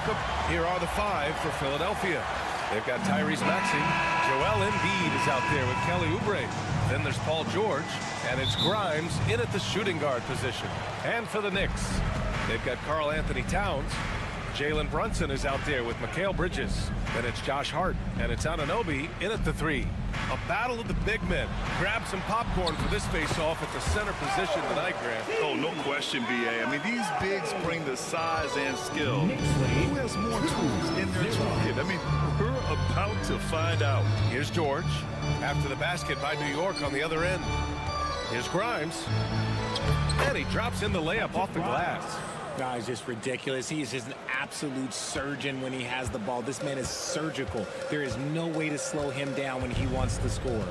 EuroCup. Here are the 5 for Philadelphia. They've got Tyrese Maxey. Joel Embiid is out there with Kelly Oubre. Then there's Paul George, and it's Grimes in at the shooting guard position. And for the Knicks, they've got Karl Anthony Towns. Jalen Brunson is out there with Mikal Bridges. Then it's Josh Hart, and it's Anunoby in at the 3. A battle of the big men. Grab some popcorn for this face-off at the center position tonight, Grant. Oh, no question, B.A. I mean, these bigs bring the size and skill. Who has more tools in their toolkit? I mean, we're about to find out. Here's George. After the basket by New York on the other end. Here's Grimes. And he drops in the layup off the glass. Guys, just ridiculous. He is just an absolute surgeon when he has the ball. This man is surgical. There is no way to slow him down when he wants to score.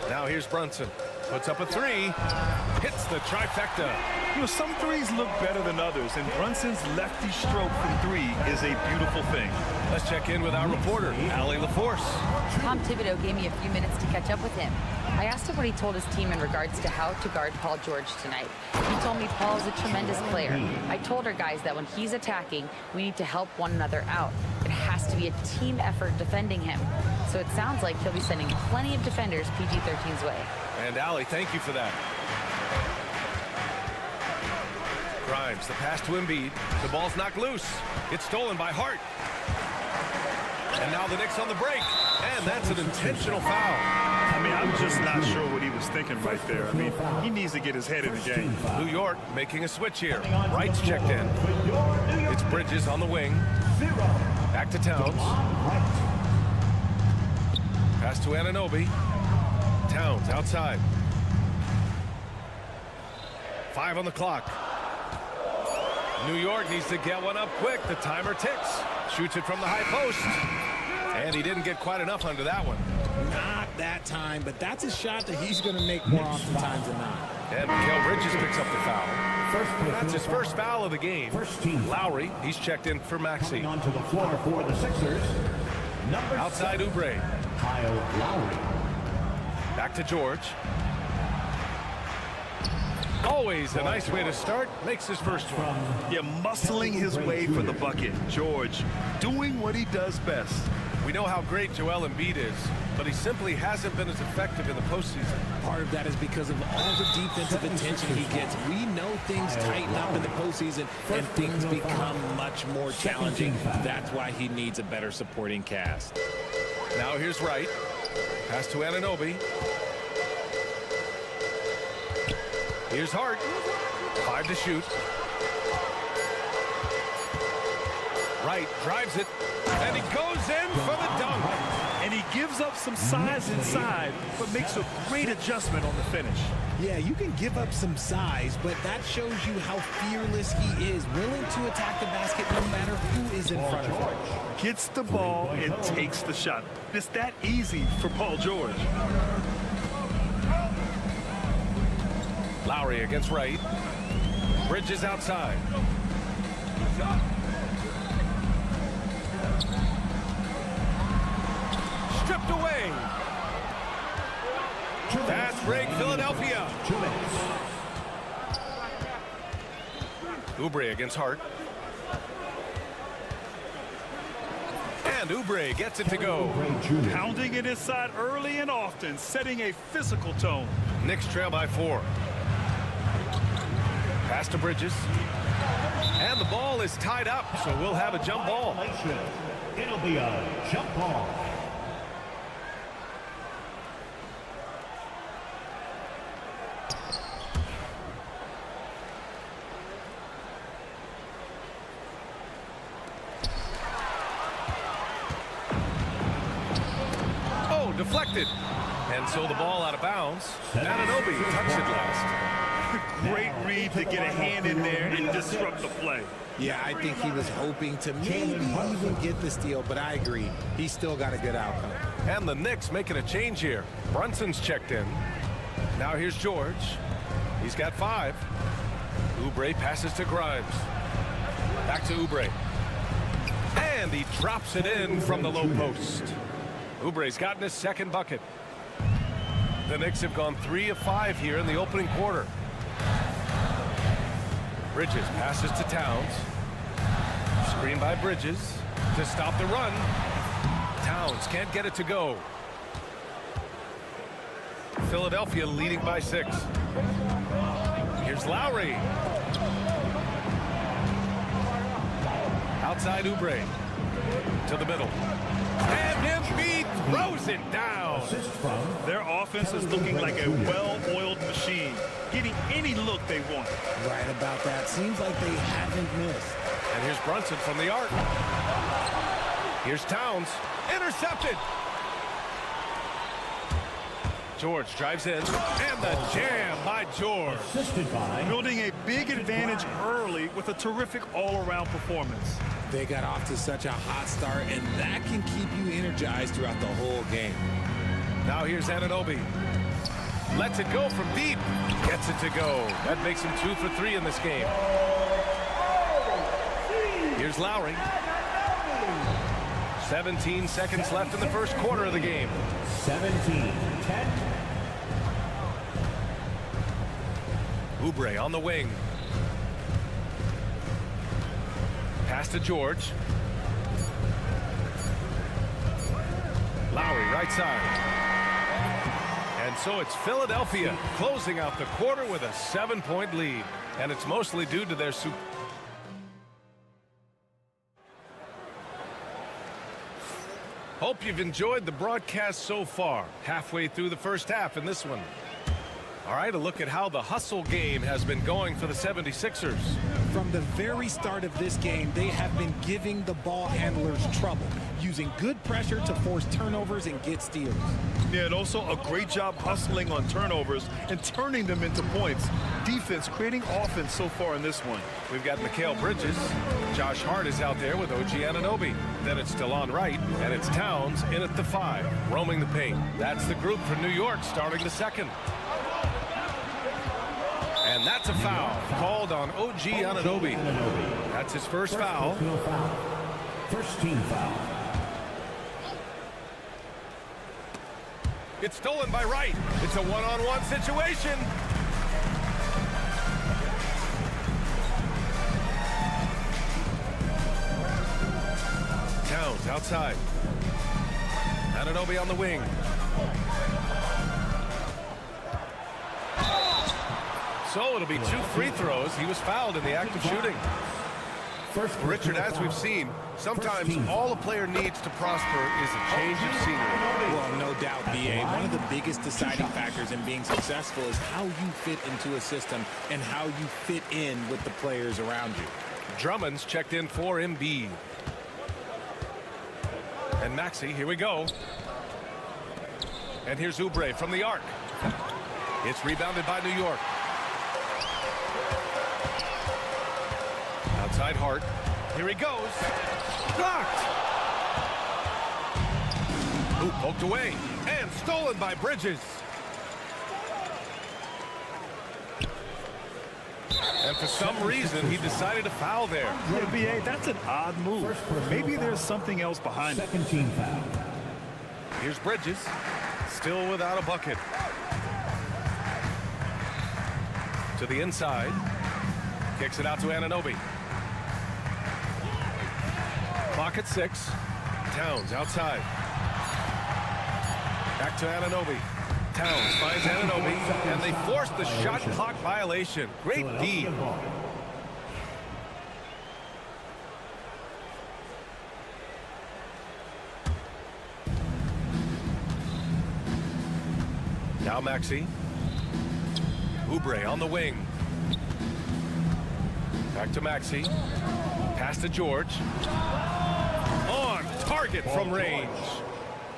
Now here's Brunson. Puts up a 3. Hits the trifecta. You know, some threes look better than others, and Brunson's lefty stroke from 3 is a beautiful thing. Let's check in with our reporter, Allie LaForce. Tom Thibodeau gave me a few minutes to catch up with him. I asked him what he told his team in regards to how to guard Paul George tonight. He told me Paul is a tremendous player. I told our guys that when he's attacking, we need to help one another out. It has to be a team effort defending him. So it sounds like he'll be sending plenty of defenders PG-13's way. And Allie, thank you for that. Grimes, the pass to Embiid. The ball's knocked loose. It's stolen by Hart. And now the Knicks on the break. And that's an intentional foul. I mean, I'm just not sure what he was thinking right there. I mean, he needs to get his head in the game. New York making a switch here. Wright's checked in. It's Bridges on the wing. Back to Towns. Pass to Anunoby. Towns outside. 5 on the clock. New York needs to get one up quick. The timer ticks. Shoots it from the high post. And he didn't get quite enough under that one. Not that time, but that's a shot that he's going to make more oftentimes than not. And Mikal Bridges picks up the foul. That's his first foul of the game. Lowry, he's checked in for Maxey. Onto the floor for the Sixers. Outside Oubre. Kyle Lowry. Back to George. Always a nice way to start. Makes his first one. Yeah, muscling his way for the bucket. George doing what he does best. We know how great Joel Embiid is, but he simply hasn't been as effective in the postseason. Part of that is because of all the defensive attention he gets. We know things tighten up in the postseason and things become much more challenging. That's why he needs a better supporting cast. Now here's Wright. Pass to Anunoby. Here's Hart. 5 to shoot. Wright drives it, and he goes in for the dunk. And he gives up some size inside, but makes a great adjustment on the finish. Yeah, you can give up some size, but that shows you how fearless he is, willing to attack the basket no matter who is in front of him. Gets the ball and takes the shot. It's that easy for Paul George. Lowry against Wright. Bridges outside. Stripped away. Fast break, Philadelphia. Oubre against Hart. And Oubre gets it to go. Pounding it inside early and often, setting a physical tone. Knicks trail by 4. Pass to Bridges. And the ball is tied up, so we'll have a jump ball. It'll be a jump ball. Oh, deflected. And so the ball out of bounds. Anunoby touched it last. Great read to get a hand in there and disrupt the play. Yeah, I think he was hoping to maybe even get the steal, but I agree. He's still got a good outcome. And the Knicks making a change here. Brunson's checked in. Now here's George. He's got 5. Oubre passes to Grimes. Back to Oubre. And he drops it in from the low post. Oubre's gotten his second bucket. The Knicks have gone 3 of 5 here in the opening quarter. Bridges passes to Towns. Screen by Bridges to stop the run. Towns can't get it to go. Philadelphia leading by 6. Here's Lowry. Outside Oubre. To the middle. And Embiid throws it down. Their offense is looking like a well-oiled machine, getting any look they want. Right about that. Seems like they haven't missed. And here's Brunson from the arc. Here's Towns. Intercepted. George drives in. And the jam by George. Building a big advantage early with a terrific all-around performance. They got off to such a hot start, and that can keep you energized throughout the whole game. Now here's Anunoby. Lets it go from deep. Gets it to go. That makes him 2 for 3 in this game. Here's Lowry. 17 seconds left in the first quarter of the game. 17-10. Oubre on the wing. Pass to George. Lowry right side. And so it's Philadelphia closing out the quarter with a 7-point lead. And it's mostly due to their super. Hope you've enjoyed the broadcast so far. Halfway through the first half in this one. All right, a look at how the hustle game has been going for the 76ers. From the very start of this game, they have been giving the ball handlers trouble, using good pressure to force turnovers and get steals. Yeah, and also a great job hustling on turnovers and turning them into points. Defense creating offense so far in this one. We've got Mikal Bridges. Josh Hart is out there with OG Anunoby. Then it's Delon Wright, and it's Towns in at the 5, roaming the paint. That's the group for New York starting the second. And that's a foul called on OG Anunoby. That's his first foul. First team foul. It's stolen by Wright. It's a one-on-one situation. Towns outside. Anunoby on the wing. So it'll be 2 free throws. He was fouled in the act of shooting. Richard, as we've seen, sometimes all a player needs to prosper is a change of scenery. Well, no doubt, B.A. One of the biggest deciding factors in being successful is how you fit into a system and how you fit in with the players around you. Drummond's checked in for Embiid. And Maxey, here we go. And here's Oubre from the arc. It's rebounded by New York. Outside Hart. Here he goes. Blocked. Ooh, poked away. And stolen by Bridges. And for some reason, he decided to foul there. Yeah, B.A., that's an odd move. Maybe there's something else behind it. Second team foul. Here's Bridges. Still without a bucket. To the inside. Kicks it out to Anunoby. Clock at 6. Towns outside. Back to Anunoby. Towns finds Anunoby, and they force the shot clock violation. Great D. Now Maxey. Oubre on the wing. Back to Maxey. Pass to George. On target from range.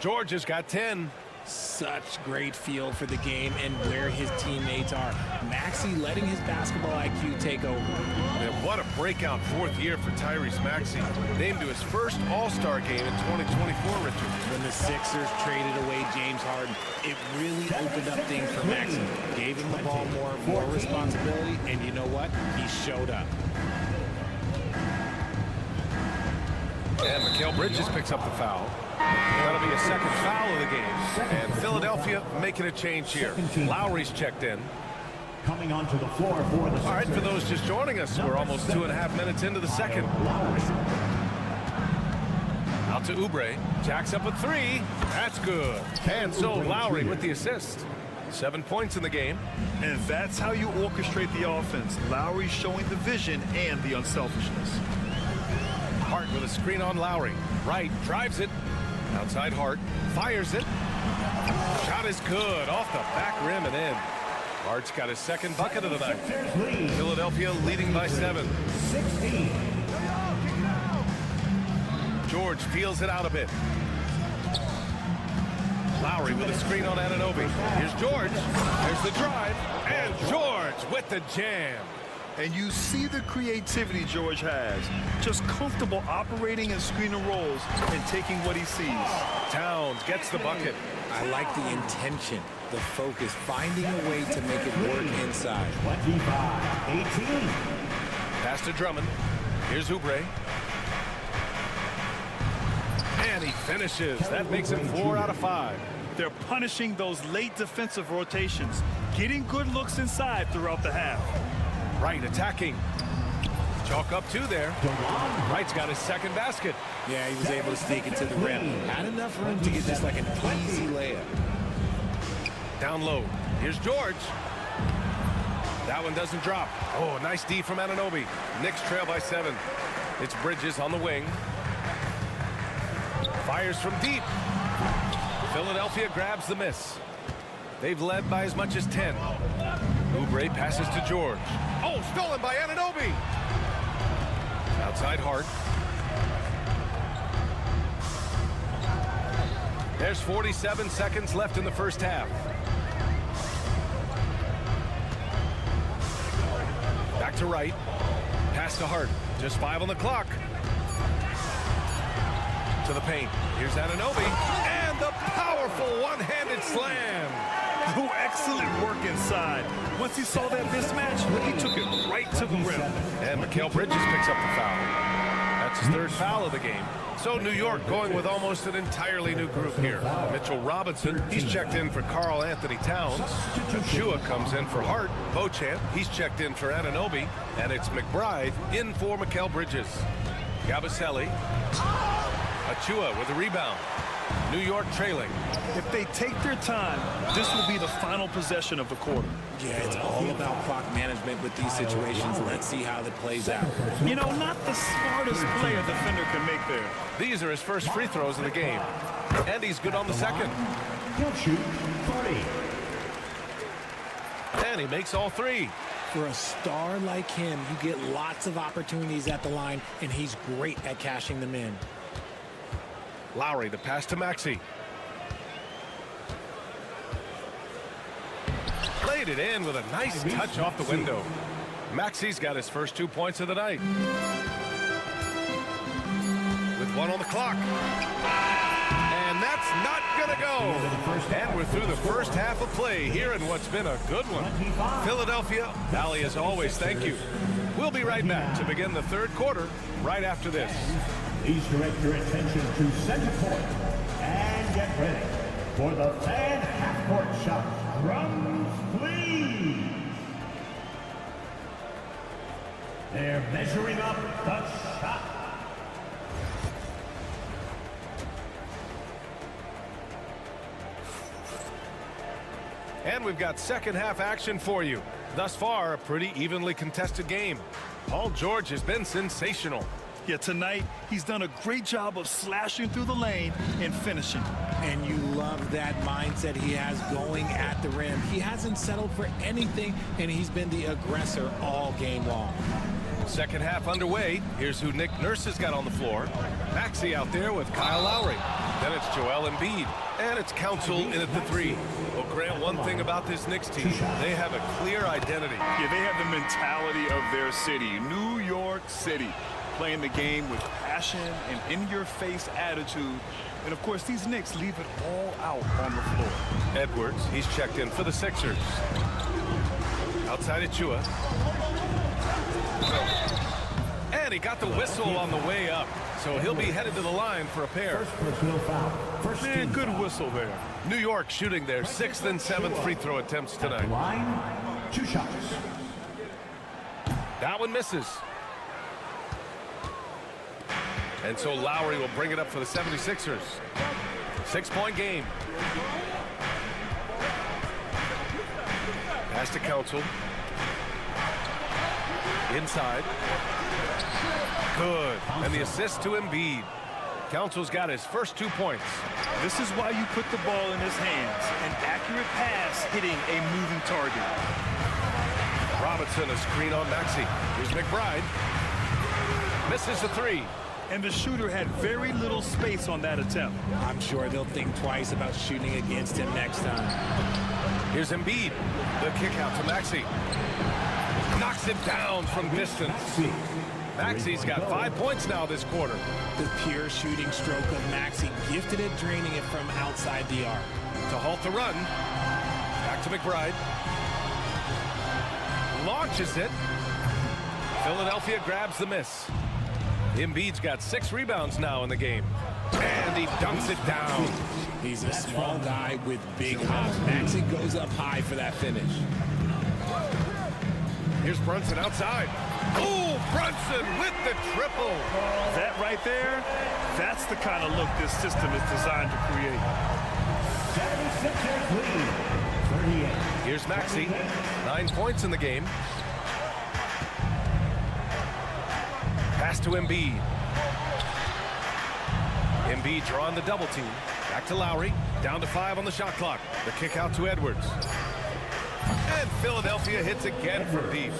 George has got 10. Such great feel for the game and where his teammates are. Maxey letting his basketball IQ take over. And what a breakout 4th year for Tyrese Maxey. Named to his first All-Star game in 2024, Richard. When the Sixers traded away James Harden, it really opened up things for Maxey. Gave him the ball more responsibility, and you know what? He showed up. And Mikal Bridges picks up the foul. That'll be a second foul of the game. And Philadelphia making a change here. Lowry's checked in. Coming onto the floor for the All right, for those just joining us, we're almost 2.5 minutes into the second. Out to Oubre. Jacks up a three. That's good. And so Lowry with the assist. 7 points in the game. And that's how you orchestrate the offense. Lowry showing the vision and the unselfishness. Hart with a screen on Lowry. Wright drives it. Outside Hart. Fires it. Shot is good. Off the back rim and in. Hart's got his second bucket of the night. Philadelphia leading by 7. 16. George feels it out a bit. Lowry with a screen on Anunoby. Here's George. There's the drive. And George with the jam. And you see the creativity George has. Just comfortable operating in screen and rolls and taking what he sees. Towns gets the bucket. I like the intention, the focus, finding a way to make it work inside. 25-18. Pass to Drummond. Here's Oubre. And he finishes. That makes him 4 out of 5. They're punishing those late defensive rotations, getting good looks inside throughout the half. Wright attacking. Chalk up 2 there. Wright's got his second basket. Yeah, he was able to sneak it to the rim. Had enough room to get just like an easy layup. Down low. Here's George. That one doesn't drop. Oh, nice D from Anunoby. Knicks trail by 7. It's Bridges on the wing. Fires from deep. Philadelphia grabs the miss. They've led by as much as 10. Oubre passes to George. Oh, stolen by Anunoby. Outside Hart. There's 47 seconds left in the first half. Back to Wright. Pass to Hart. Just 5 on the clock. To the paint. Here's Anunoby. And the powerful one-handed slam. Oh, excellent work inside. Once he saw that mismatch, he took it right to the rim. And Mikal Bridges picks up the foul. That's his 3rd foul of the game. So New York going with almost an entirely new group here. Mitchell Robinson, he's checked in for Karl Anthony Towns. Achua comes in for Hart. Beauchamp, he's checked in for Anunoby. And it's McBride in for Mikal Bridges. Gabaselli. Achua with a rebound. New York trailing. If they take their time, this will be the final possession of the quarter. Yeah, it's all about clock management with these situations. Let's see how that plays out. You know, not the smartest play a defender can make there. These are his first free throws of the game. And he's good on the second. He'll shoot 30. And he makes all 3. For a star like him, you get lots of opportunities at the line, and he's great at cashing them in. Lowry, the pass to Maxey. Played it in with a nice touch off the window. Maxey's got his first 2 points of the night. With 1 on the clock. And that's not gonna go. And we're through the first half of play here in what's been a good one. Philadelphia, Valley, as always, thank you. We'll be right back to begin the 3rd quarter right after this. Please direct your attention to center court and get ready for the fan half-court shot. Drums, please. They're measuring up the shot. And we've got second half action for you. Thus far, a pretty evenly contested game. Paul George has been sensational. Yeah, tonight, he's done a great job of slashing through the lane and finishing. And you love that mindset he has going at the rim. He hasn't settled for anything, and he's been the aggressor all game long. Second half underway. Here's who Nick Nurse has got on the floor. Maxey out there with Kyle Lowry. Then it's Joel Embiid. And it's Council in at the 3. Well, Grant, one thing about this Knicks team, they have a clear identity. Yeah, they have the mentality of their city, New York City. Playing the game with passion and in-your-face attitude. And, of course, these Knicks leave it all out on the floor. Edwards, he's checked in for the Sixers. Outside Achua. And he got the whistle on the way up. So he'll be headed to the line for a pair. First personal foul. Man, good whistle there. New York shooting their 6th and 7th free throw attempts tonight. Line, 2 shots. That one misses. And so Lowry will bring it up for the 76ers. 6-point game. Pass to Council. Inside. Good. And the assist to Embiid. Council's got his first 2 points. This is why you put the ball in his hands. An accurate pass hitting a moving target. Robinson, a screen on Maxey. Here's McBride. Misses the 3. And the shooter had very little space on that attempt. I'm sure they'll think twice about shooting against him next time. Here's Embiid. The kick out to Maxey. Knocks it down from distance. Maxey's got 5 points now this quarter. The pure shooting stroke of Maxey, gifted at draining it from outside the arc. To halt the run. Back to McBride. Launches it. Philadelphia grabs the miss. Embiid's got 6 rebounds now in the game. And he dunks it down. He's a small guy with big hops. Maxey goes up high for that finish. Here's Brunson outside. Oh, Brunson with the triple. That right there, that's the kind of look this system is designed to create. 76ers lead, 38. Here's Maxey. 9 points in the game. Pass to Embiid. Embiid drawing the double team. Back to Lowry. Down to 5 on the shot clock. The kick out to Edwards. And Philadelphia hits again from deep.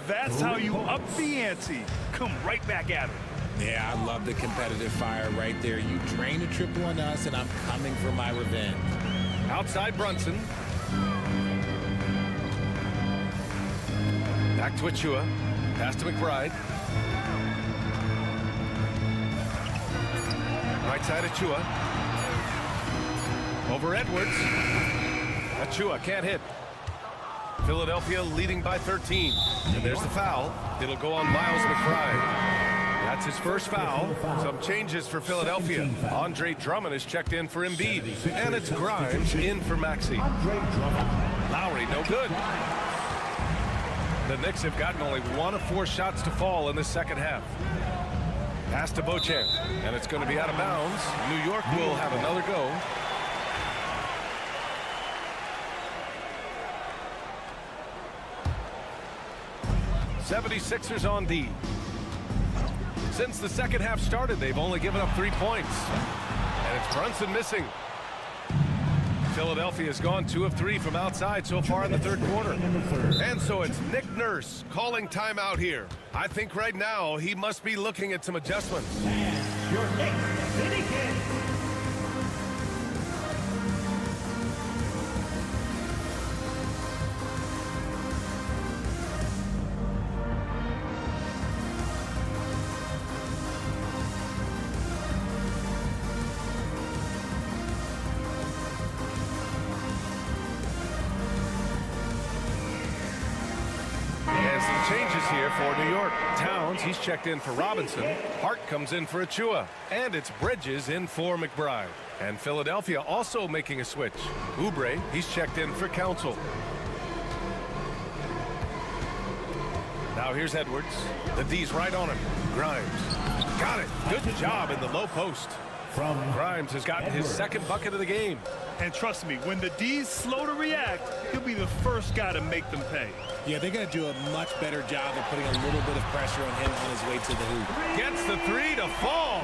That's how you up the ante. Come right back at him. Yeah, I love the competitive fire right there. You drain a triple on us, and I'm coming for my revenge. Outside Brunson. Back to Achua. Pass to McBride. Right side Achua. Over Edwards. Achua can't hit. Philadelphia leading by 13. And there's the foul. It'll go on Miles McBride. That's his first foul. Some changes for Philadelphia. Andre Drummond is checked in for Embiid. And it's Grimes in for Maxey. Lowry, no good. The Knicks have gotten only 1 of 4 shots to fall in the second half. Pass to Beauchamp. And it's going to be out of bounds. New York will have another go. '76ers on D. Since the second half started, they've only given up 3 points. And it's Brunson missing. Philadelphia has gone 2 of 3 from outside so far in the third quarter. And so it's Nick Nurse calling timeout here. I think right now he must be looking at some adjustments. Your Knicks City Kid. Changes here for New York. Towns, he's checked in for Robinson. Hart comes in for Achua. And it's Bridges in for McBride. And Philadelphia also making a switch. Oubre, he's checked in for Council. Now here's Edwards. The D's right on him. Grimes. Got it. Good job in the low post. Grimes has gotten his second bucket of the game. And trust me, when the D's slow to react, he'll be the first guy to make them pay. Yeah, they're going to do a much better job of putting a little bit of pressure on him on his way to the hoop. Gets the 3 to fall.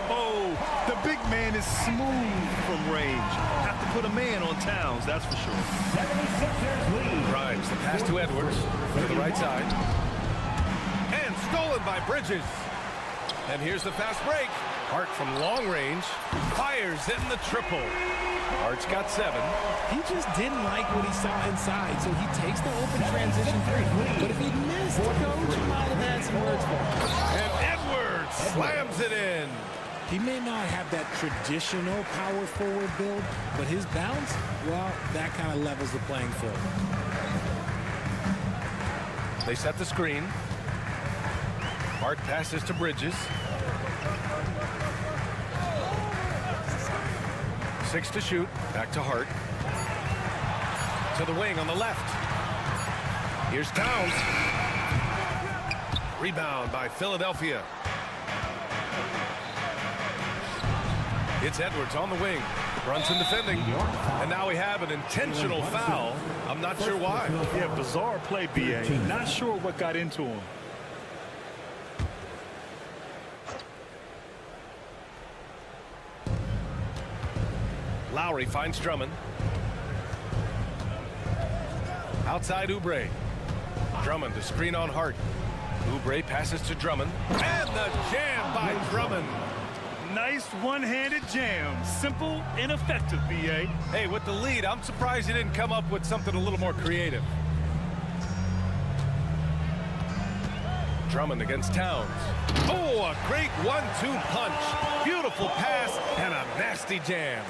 Oh, the big man is smooth from range. Have to put a man on Towns, that's for sure. 76ers lead. Grimes, the pass to Edwards to the right side. And stolen by Bridges. And here's the fast break. Hart from long range fires in the triple. Hart's got 7. He just didn't like what he saw inside, so he takes the open transition 3. But if he missed, coach might have had some words for him. And Edwards slams it in. He may not have that traditional power forward build, but his bounce, well, that kind of levels the playing field. They set the screen. Hart passes to Bridges. 6 to shoot. Back to Hart. To the wing on the left. Here's Towns. Rebound by Philadelphia. It's Edwards on the wing. Brunson defending. And now we have an intentional foul. I'm not sure why. Yeah, bizarre play, BA. Not sure what got into him. Lowry finds Drummond. Outside Oubre. Drummond to screen on Hart. Oubre passes to Drummond. And the jam by Drummond. Nice one-handed jam. Simple and effective, BA. Hey, with the lead, I'm surprised he didn't come up with something a little more creative. Drummond against Towns. Oh, a great 1-2 punch. Beautiful pass and a nasty jam.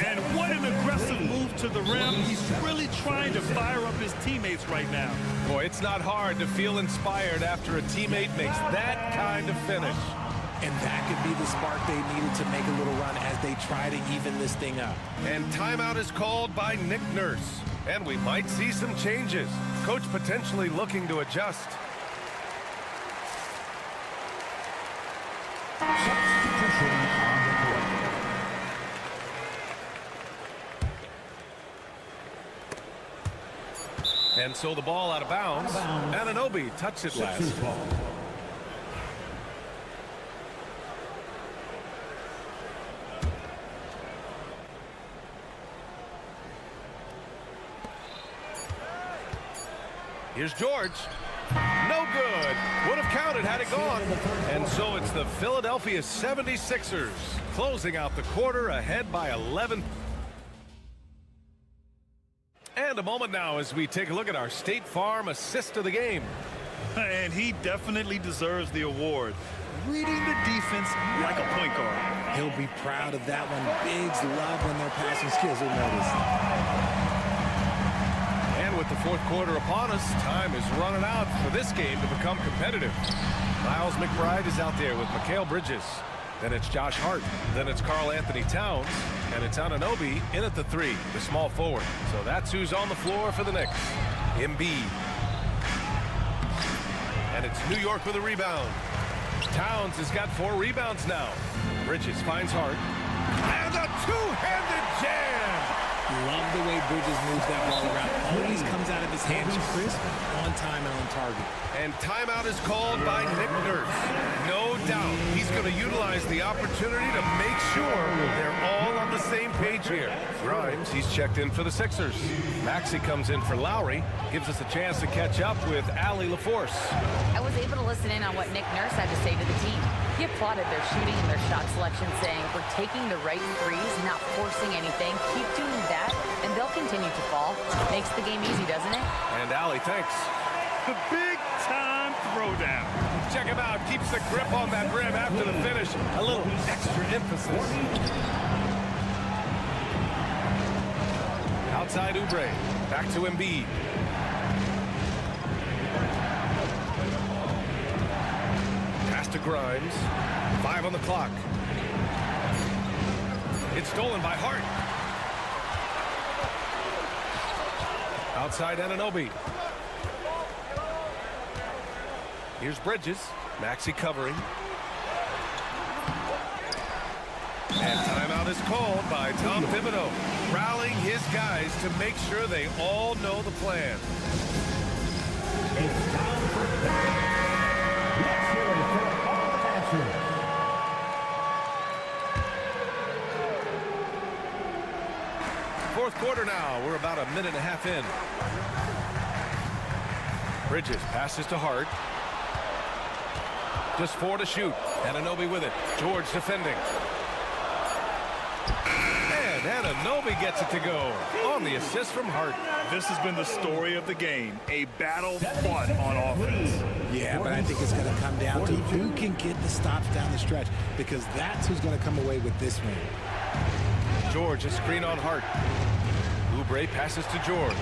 And what an aggressive move to the rim. He's really trying to fire up his teammates right now. Boy, it's not hard to feel inspired after a teammate makes that kind of finish. And that could be the spark they needed to make a little run as they try to even this thing up. And timeout is called by Nick Nurse. And we might see some changes. Coach potentially looking to adjust. And so the ball out of bounds. Anunoby touched it last. Here's George. No good. Would have counted had it gone. And so it's the Philadelphia 76ers closing out the quarter ahead by 11. And a moment now as we take a look at our State Farm assist of the game. And he definitely deserves the award. Reading the defense like a point guard. He'll be proud of that one. Bigs love when their passing skills are noticed. And with the fourth quarter upon us, time is running out for this game to become competitive. Miles McBride is out there with Mikal Bridges. Then it's Josh Hart. Then it's Karl Anthony Towns. And it's Anunoby in at the 3, the small forward. So that's who's on the floor for the Knicks. Embiid. And it's New York with a rebound. Towns has got 4 rebounds now. Bridges finds Hart. And a two-handed jam! Love the way Bridges moves that ball around. Always comes out of his hands crisp, on time and on target. And timeout is called by Nick Nurse. No doubt he's going to utilize the opportunity to make sure they're all on the same page here. Grimes, he's checked in for the Sixers. Maxey comes in for Lowry. Gives us a chance to catch up with Allie LaForce. I was able to listen in on what Nick Nurse had to say to the team. He applauded their shooting and their shot selection, saying, "We're taking the right threes, not forcing anything. Keep doing that, and they'll continue to fall." Makes the game easy, doesn't it? And Allie, thanks. The big-time throwdown. Check him out. Keeps the grip on that rim after the finish. A little extra emphasis. Outside Oubre. Back to Embiid. Pass to Grimes. 5 on the clock. It's stolen by Hart. Outside Anunoby. Here's Bridges. Maxey covering. And timeout is called by Tom Thibodeau, rallying his guys to make sure they all know the plan. It's time for the let's hear it for all answers. Fourth quarter now. We're about a minute and a half in. Bridges passes to Hart. Just 4 to shoot. Anunoby with it. George defending. And Anunoby gets it to go on the assist from Hart. This has been the story of the game. A battle fought on offense. Yeah, but I think it's going to come down to who can get the stops down the stretch, because that's who's going to come away with this win. George, a screen on Hart. Oubre passes to George.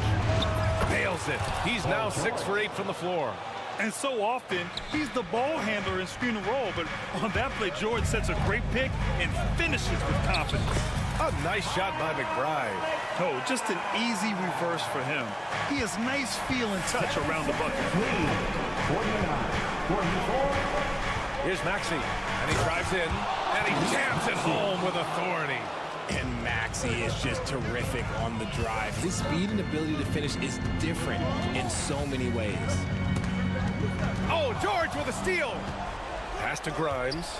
Nails it. He's now 6 for 8 from the floor. And so often, he's the ball handler in screen and roll, but on that play, George sets a great pick and finishes with confidence. A nice shot by McBride. Oh, just an easy reverse for him. He has nice feel and touch around the bucket. 44. Here's Maxey, and he drives in, and he jams it home with authority. And Maxey is just terrific on the drive. His speed and ability to finish is different in so many ways. Oh, George with a steal. Pass to Grimes.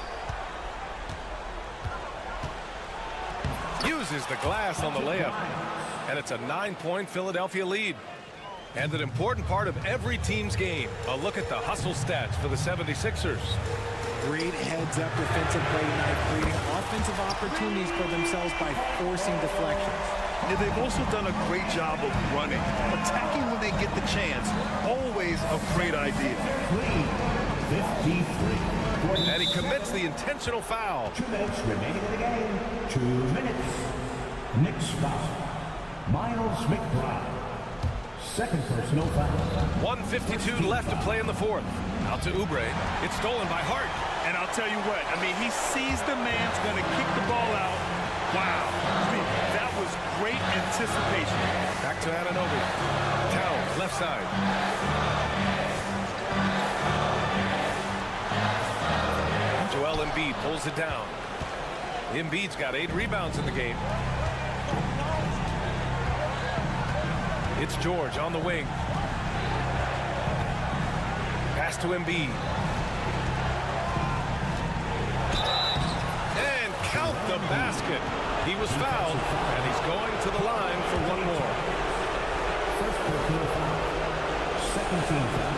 Uses the glass on the layup. And it's a 9-point Philadelphia lead. And an important part of every team's game. A look at the hustle stats for the 76ers. Great heads-up defensive play tonight, creating offensive opportunities for themselves by forcing deflections. And they've also done a great job of running, attacking when they get the chance. Always a great idea. 53. And he commits the intentional foul. 2 minutes remaining in the game. 2 minutes. Knicks foul. Miles McBride. Second personal foul. 1:52 left to play in the fourth. Out to Oubre. It's stolen by Hart. And I'll tell you what, I mean, he sees the man's going to kick the ball out. Wow. I mean, that was great anticipation. Back to Anunoby. Towns, left side. Joel Embiid pulls it down. Embiid's got 8 rebounds in the game. It's George on the wing. Pass to Embiid. And count the basket. He was fouled, and he's going to the line for one more. First personal foul. Second team foul.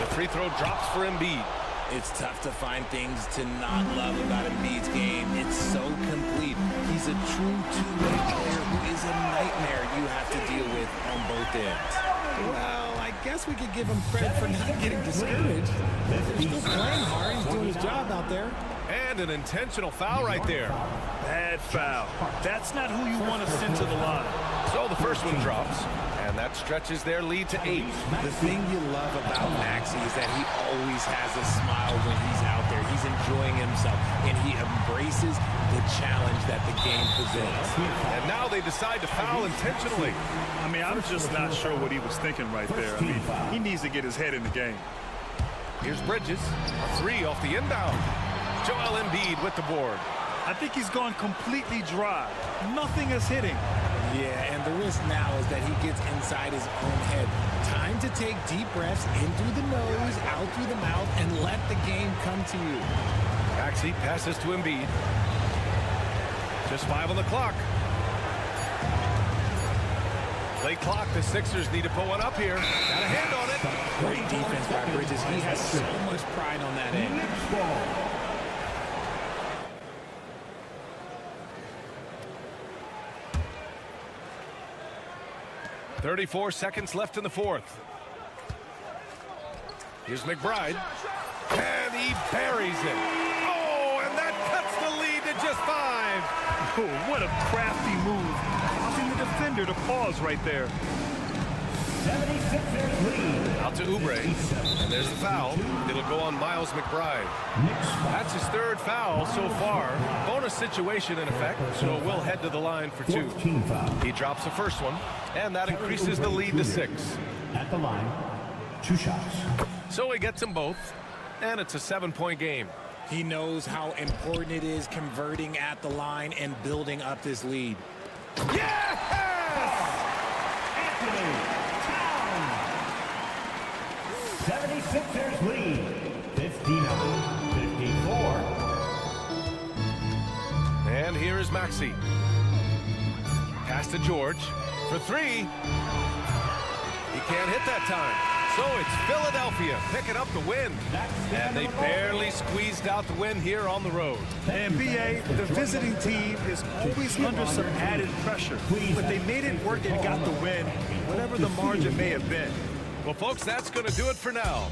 The free throw drops for Embiid. It's tough to find things to not love about Embiid's game. It's so complete. He's a true two-way player who is a nightmare you have to deal with on both ends. Well, I guess we could give him credit for not getting discouraged. He's still playing hard. He's doing his job out there. And an intentional foul right there. Bad foul. That's not who you want to send to the line. So the first one drops, and that stretches their lead to 8. The thing you love about Maxey is that he always has a smile when he's out there. He's enjoying himself, and he embraces the challenge that the game presents. And now they decide to foul intentionally. I mean, I'm just not sure what he was thinking right there. I mean, he needs to get his head in the game. Here's Bridges. A 3 off the inbound. Joel Embiid with the board. I think he's gone completely dry. Nothing is hitting. Yeah, and the risk now is that he gets inside his own head. Time to take deep breaths in through the nose, out through the mouth, and let the game come to you. Maxey passes to Embiid. Just 5 on the clock. Play clock. The Sixers need to put one up here. Got a hand on it. Great defense by Bridges. He has so much pride on that end. 34 seconds left in the fourth. Here's McBride. And he buries it. Oh, and that cuts the lead to just 5. Oh, what a crafty move. Causing the defender to pause right there. 76ers lead. Out to Oubre. And there's the foul. It'll go on Miles McBride. That's his 3rd foul so far. Bonus situation in effect, so we'll head to the line for 2. He drops the first one, and that increases the lead to 6. At the line, 2 shots. So he gets them both, and it's a 7-point game. He knows how important it is converting at the line and building up this lead. Yes! Anthony. 76ers lead, 59-54. And here is Maxey. Pass to George for 3. He can't hit that time. So it's Philadelphia picking up the win. And they barely squeezed out the win here on the road. And BA, the visiting team is always under some added pressure. But they made it work and got the win, whatever the margin may have been. Well, folks, that's going to do it for now.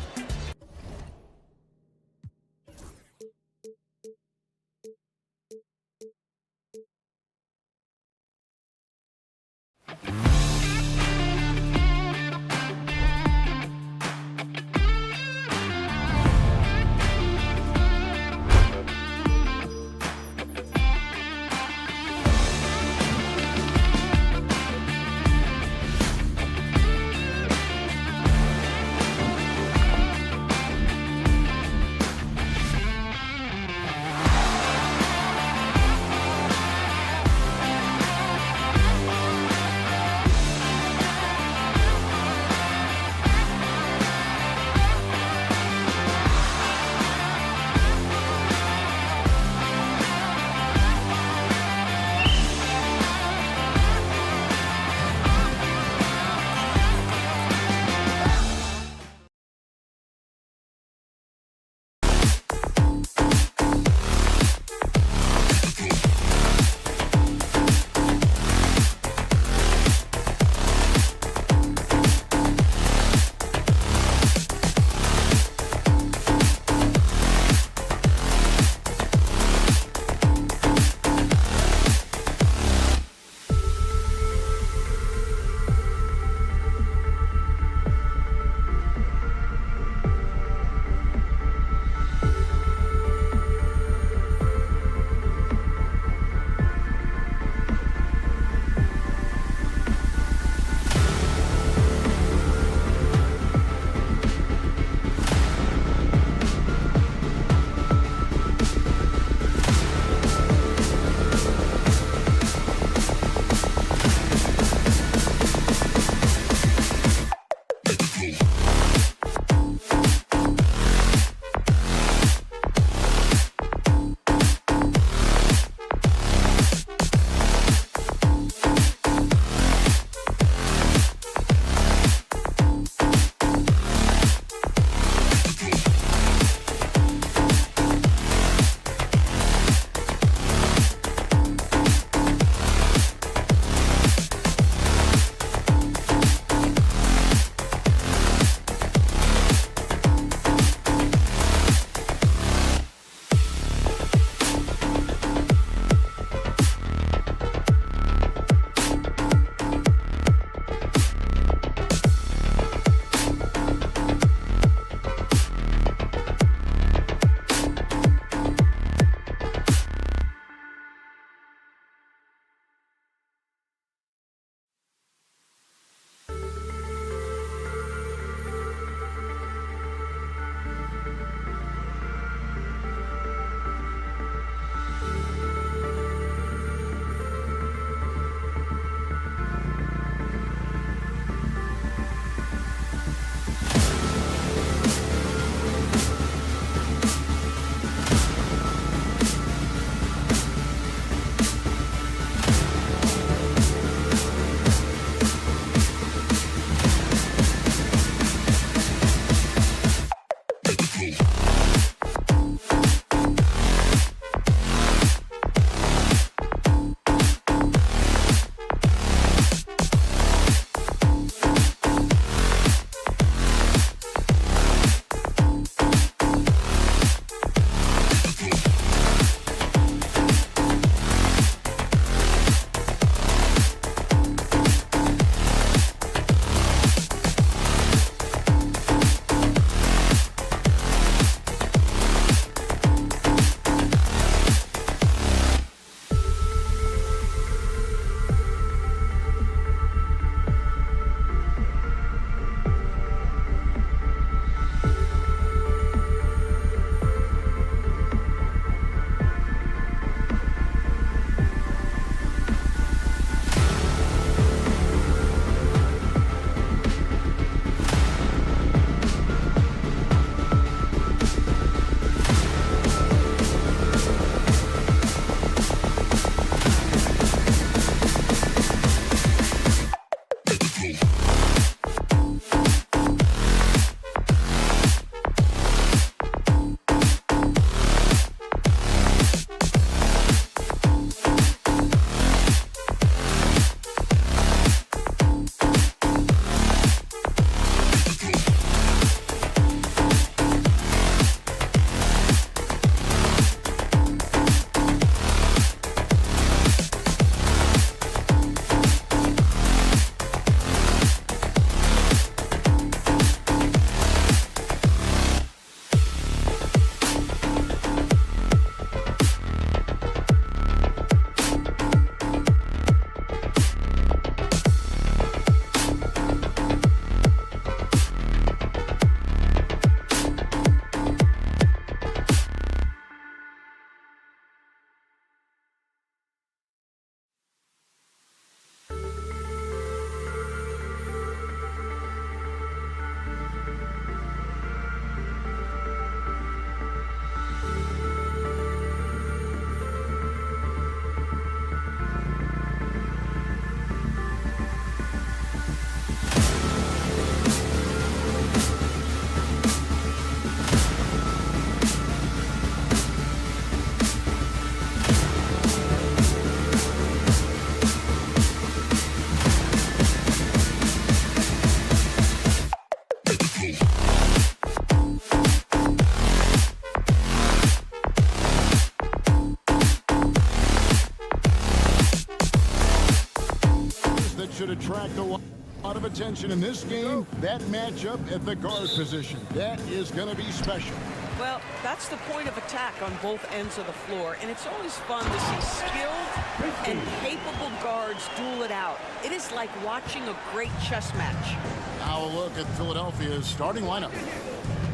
of attention in this game, that matchup at the guard position. That is going to be special. Well, that's the point of attack on both ends of the floor, and it's always fun to see skilled and capable guards duel it out. It is like watching a great chess match. Now a look at Philadelphia's starting lineup.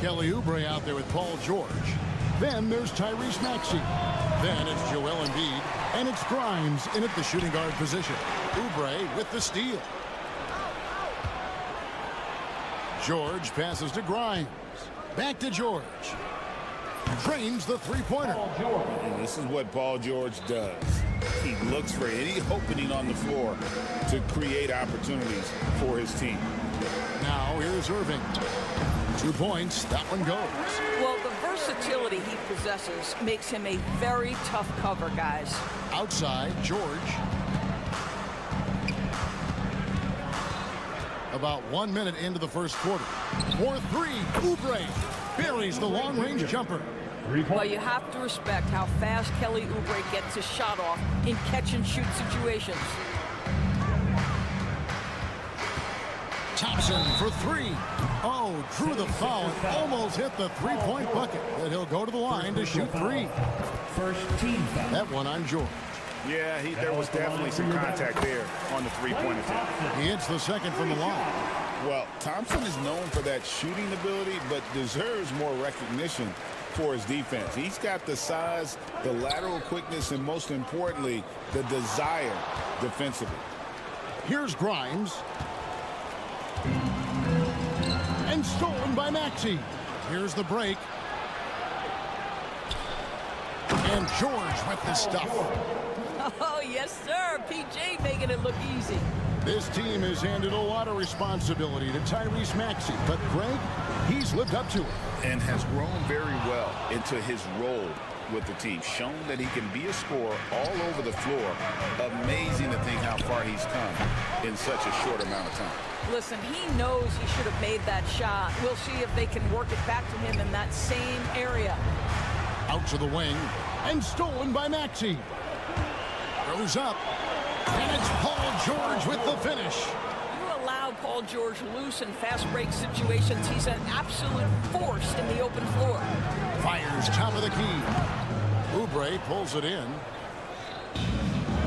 Kelly Oubre out there with Paul George. Then there's Tyrese Maxey. Then it's Joel Embiid, and it's Grimes in at the shooting guard position. Oubre with the steal. George passes to Grimes. Back to George. Trains the three-pointer. And this is what Paul George does. He looks for any opening on the floor to create opportunities for his team. Now here's Irving. 2 points. That one goes. Well, the versatility he possesses makes him a very tough cover, guys. Outside, George. About 1 minute into the first quarter. 4-3, Oubre buries the long-range jumper. Well, you have to respect how fast Kelly Oubre gets his shot off in catch-and-shoot situations. Thompson for three. Oh, drew the foul and almost hit the three-point bucket. But he'll go to the line to shoot three. First team foul. That one on George. Yeah, there was definitely some contact there on the three-point attempt. He hits the second from the line. Well, Thompson is known for that shooting ability, but deserves more recognition for his defense. He's got the size, the lateral quickness, and most importantly, the desire defensively. Here's Grimes. And stolen by Maxey. Here's the break. And George with the stuff. Oh, yes, sir. PJ making it look easy. This team has handed a lot of responsibility to Tyrese Maxey, but Greg, he's lived up to it. And has grown very well into his role with the team. Shown that he can be a scorer all over the floor. Amazing to think how far he's come in such a short amount of time. Listen, he knows he should have made that shot. We'll see if they can work it back to him in that same area. Out to the wing, and stolen by Maxey. Goes up, and it's Paul George with the finish. You allow Paul George loose in fast break situations. He's an absolute force in the open floor. Fires top of the key. Oubre pulls it in.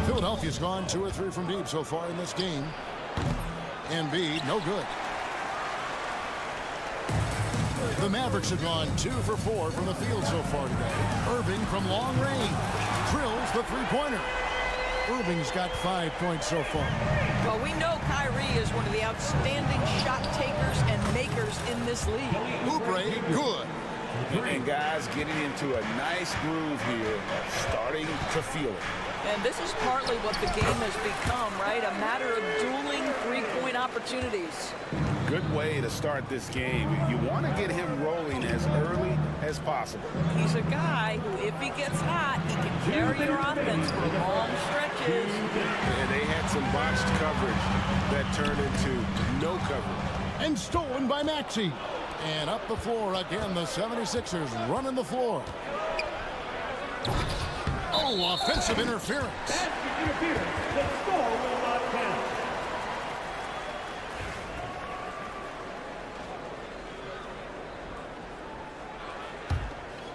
Philadelphia's gone 2 or 3 from deep so far in this game. Embiid, no good. The Mavericks have gone 2 for 4 from the field so far today. Irving from long range drills the three-pointer. Irving's got 5 points so far. Well, we know Kyrie is one of the outstanding shot takers and makers in this league. Oubre, good. And guys getting into a nice groove here, starting to feel it. And this is partly what the game has become, right? A matter of dueling three-point opportunities. Good way to start this game. You want to get him rolling as early as possible. He's a guy who, if he gets hot, he can carry your offense for long stretches. And they had some botched coverage that turned into no coverage. And stolen by Maxey. And up the floor again, the 76ers running the floor. Oh, offensive interference. The score will not count.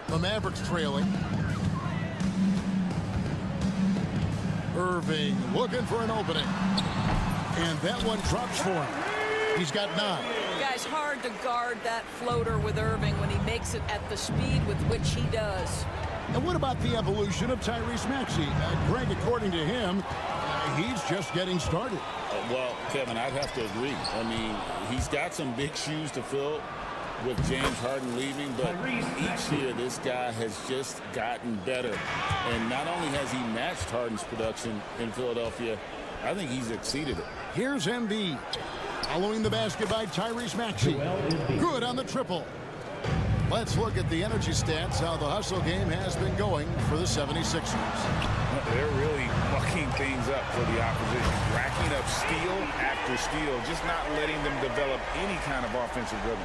The Mavericks trailing. Irving looking for an opening. And that one drops for him. He's got 9. Guys, hard to guard that floater with Irving when he makes it at the speed with which he does. And what about the evolution of Tyrese Maxey? Greg, according to him, he's just getting started. Well, Kevin, I'd have to agree. I mean, he's got some big shoes to fill with James Harden leaving, but each year this guy has just gotten better. And not only has he matched Harden's production in Philadelphia, I think he's exceeded it. Here's Embiid. Following the basket by Tyrese Maxey. Good on the triple. Let's look at the energy stats, how the hustle game has been going for the 76ers. They're really mucking things up for the opposition, racking up steal after steal, just not letting them develop any kind of offensive rhythm.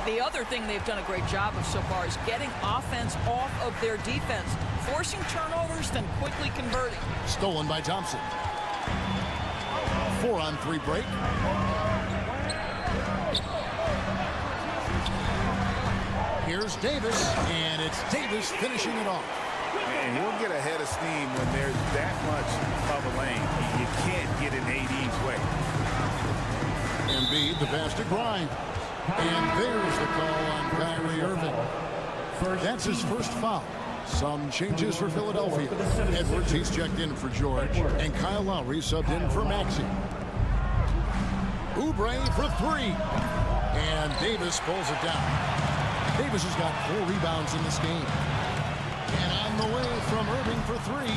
The other thing they've done a great job of so far is getting offense off of their defense, forcing turnovers, then quickly converting. Stolen by Thompson. 4-on-3 break. Here's Davis, and it's Davis finishing it off. And he'll get ahead of steam when there's that much of a lane. You can't get in AD's way. Embiid, the pass to Grimes. And there's the call on Kyrie Irving. That's his first foul. Some changes for Philadelphia. Edwards, he's checked in for George. And Kyle Lowry subbed in for Maxey. Oubre for three. And Davis pulls it down. Davis has got 4 rebounds in this game. And on the way from Irving for three.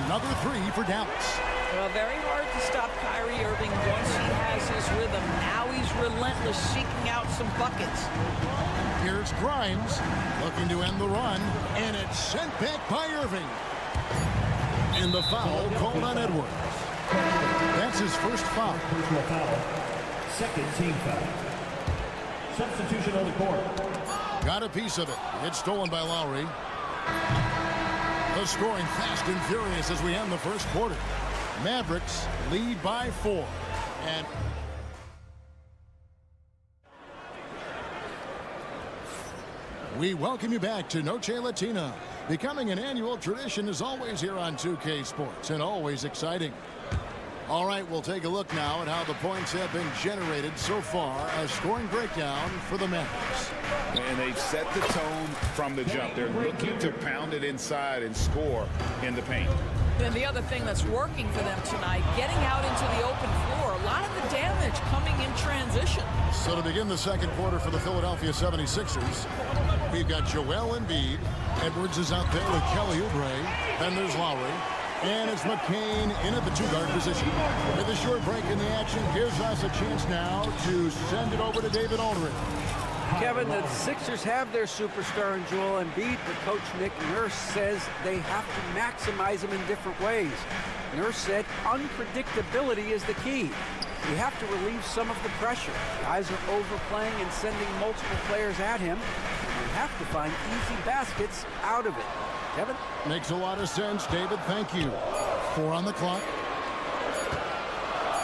Another three for Dallas. Well, very hard to stop Kyrie Irving once he has his rhythm. Now he's relentless, seeking out some buckets. Here's Grimes looking to end the run, and it's sent back by Irving. And the foul called on Edwards. That's his first foul. Personal foul. Second team foul. Substitution on the court. Got a piece of it. It's stolen by Lowry. The scoring fast and furious as we end the first quarter. Mavericks lead by 4. And we welcome you back to Noche Latina. Becoming an annual tradition is always here on 2K Sports and always exciting. All right, we'll take a look now at how the points have been generated so far. A scoring breakdown for the Mavericks. And they've set the tone from the jump. They're looking to pound it inside and score in the paint. And the other thing that's working for them tonight, getting out into the open floor. A lot of the damage coming in transition. So to begin the second quarter for the Philadelphia 76ers, we've got Joel Embiid. Edwards is out there with Kelly Oubre. Then there's Lowry. And it's McCain in at the 2-guard position. With a short break in the action gives us a chance now to send it over to David Aldridge. Kevin, the Sixers have their superstar in Joel Embiid, but Coach Nick Nurse says they have to maximize him in different ways. Nurse said unpredictability is the key. You have to relieve some of the pressure. Guys are overplaying and sending multiple players at him. You have to find easy baskets out of it. Kevin? Makes a lot of sense, David. Thank you. 4 on the clock.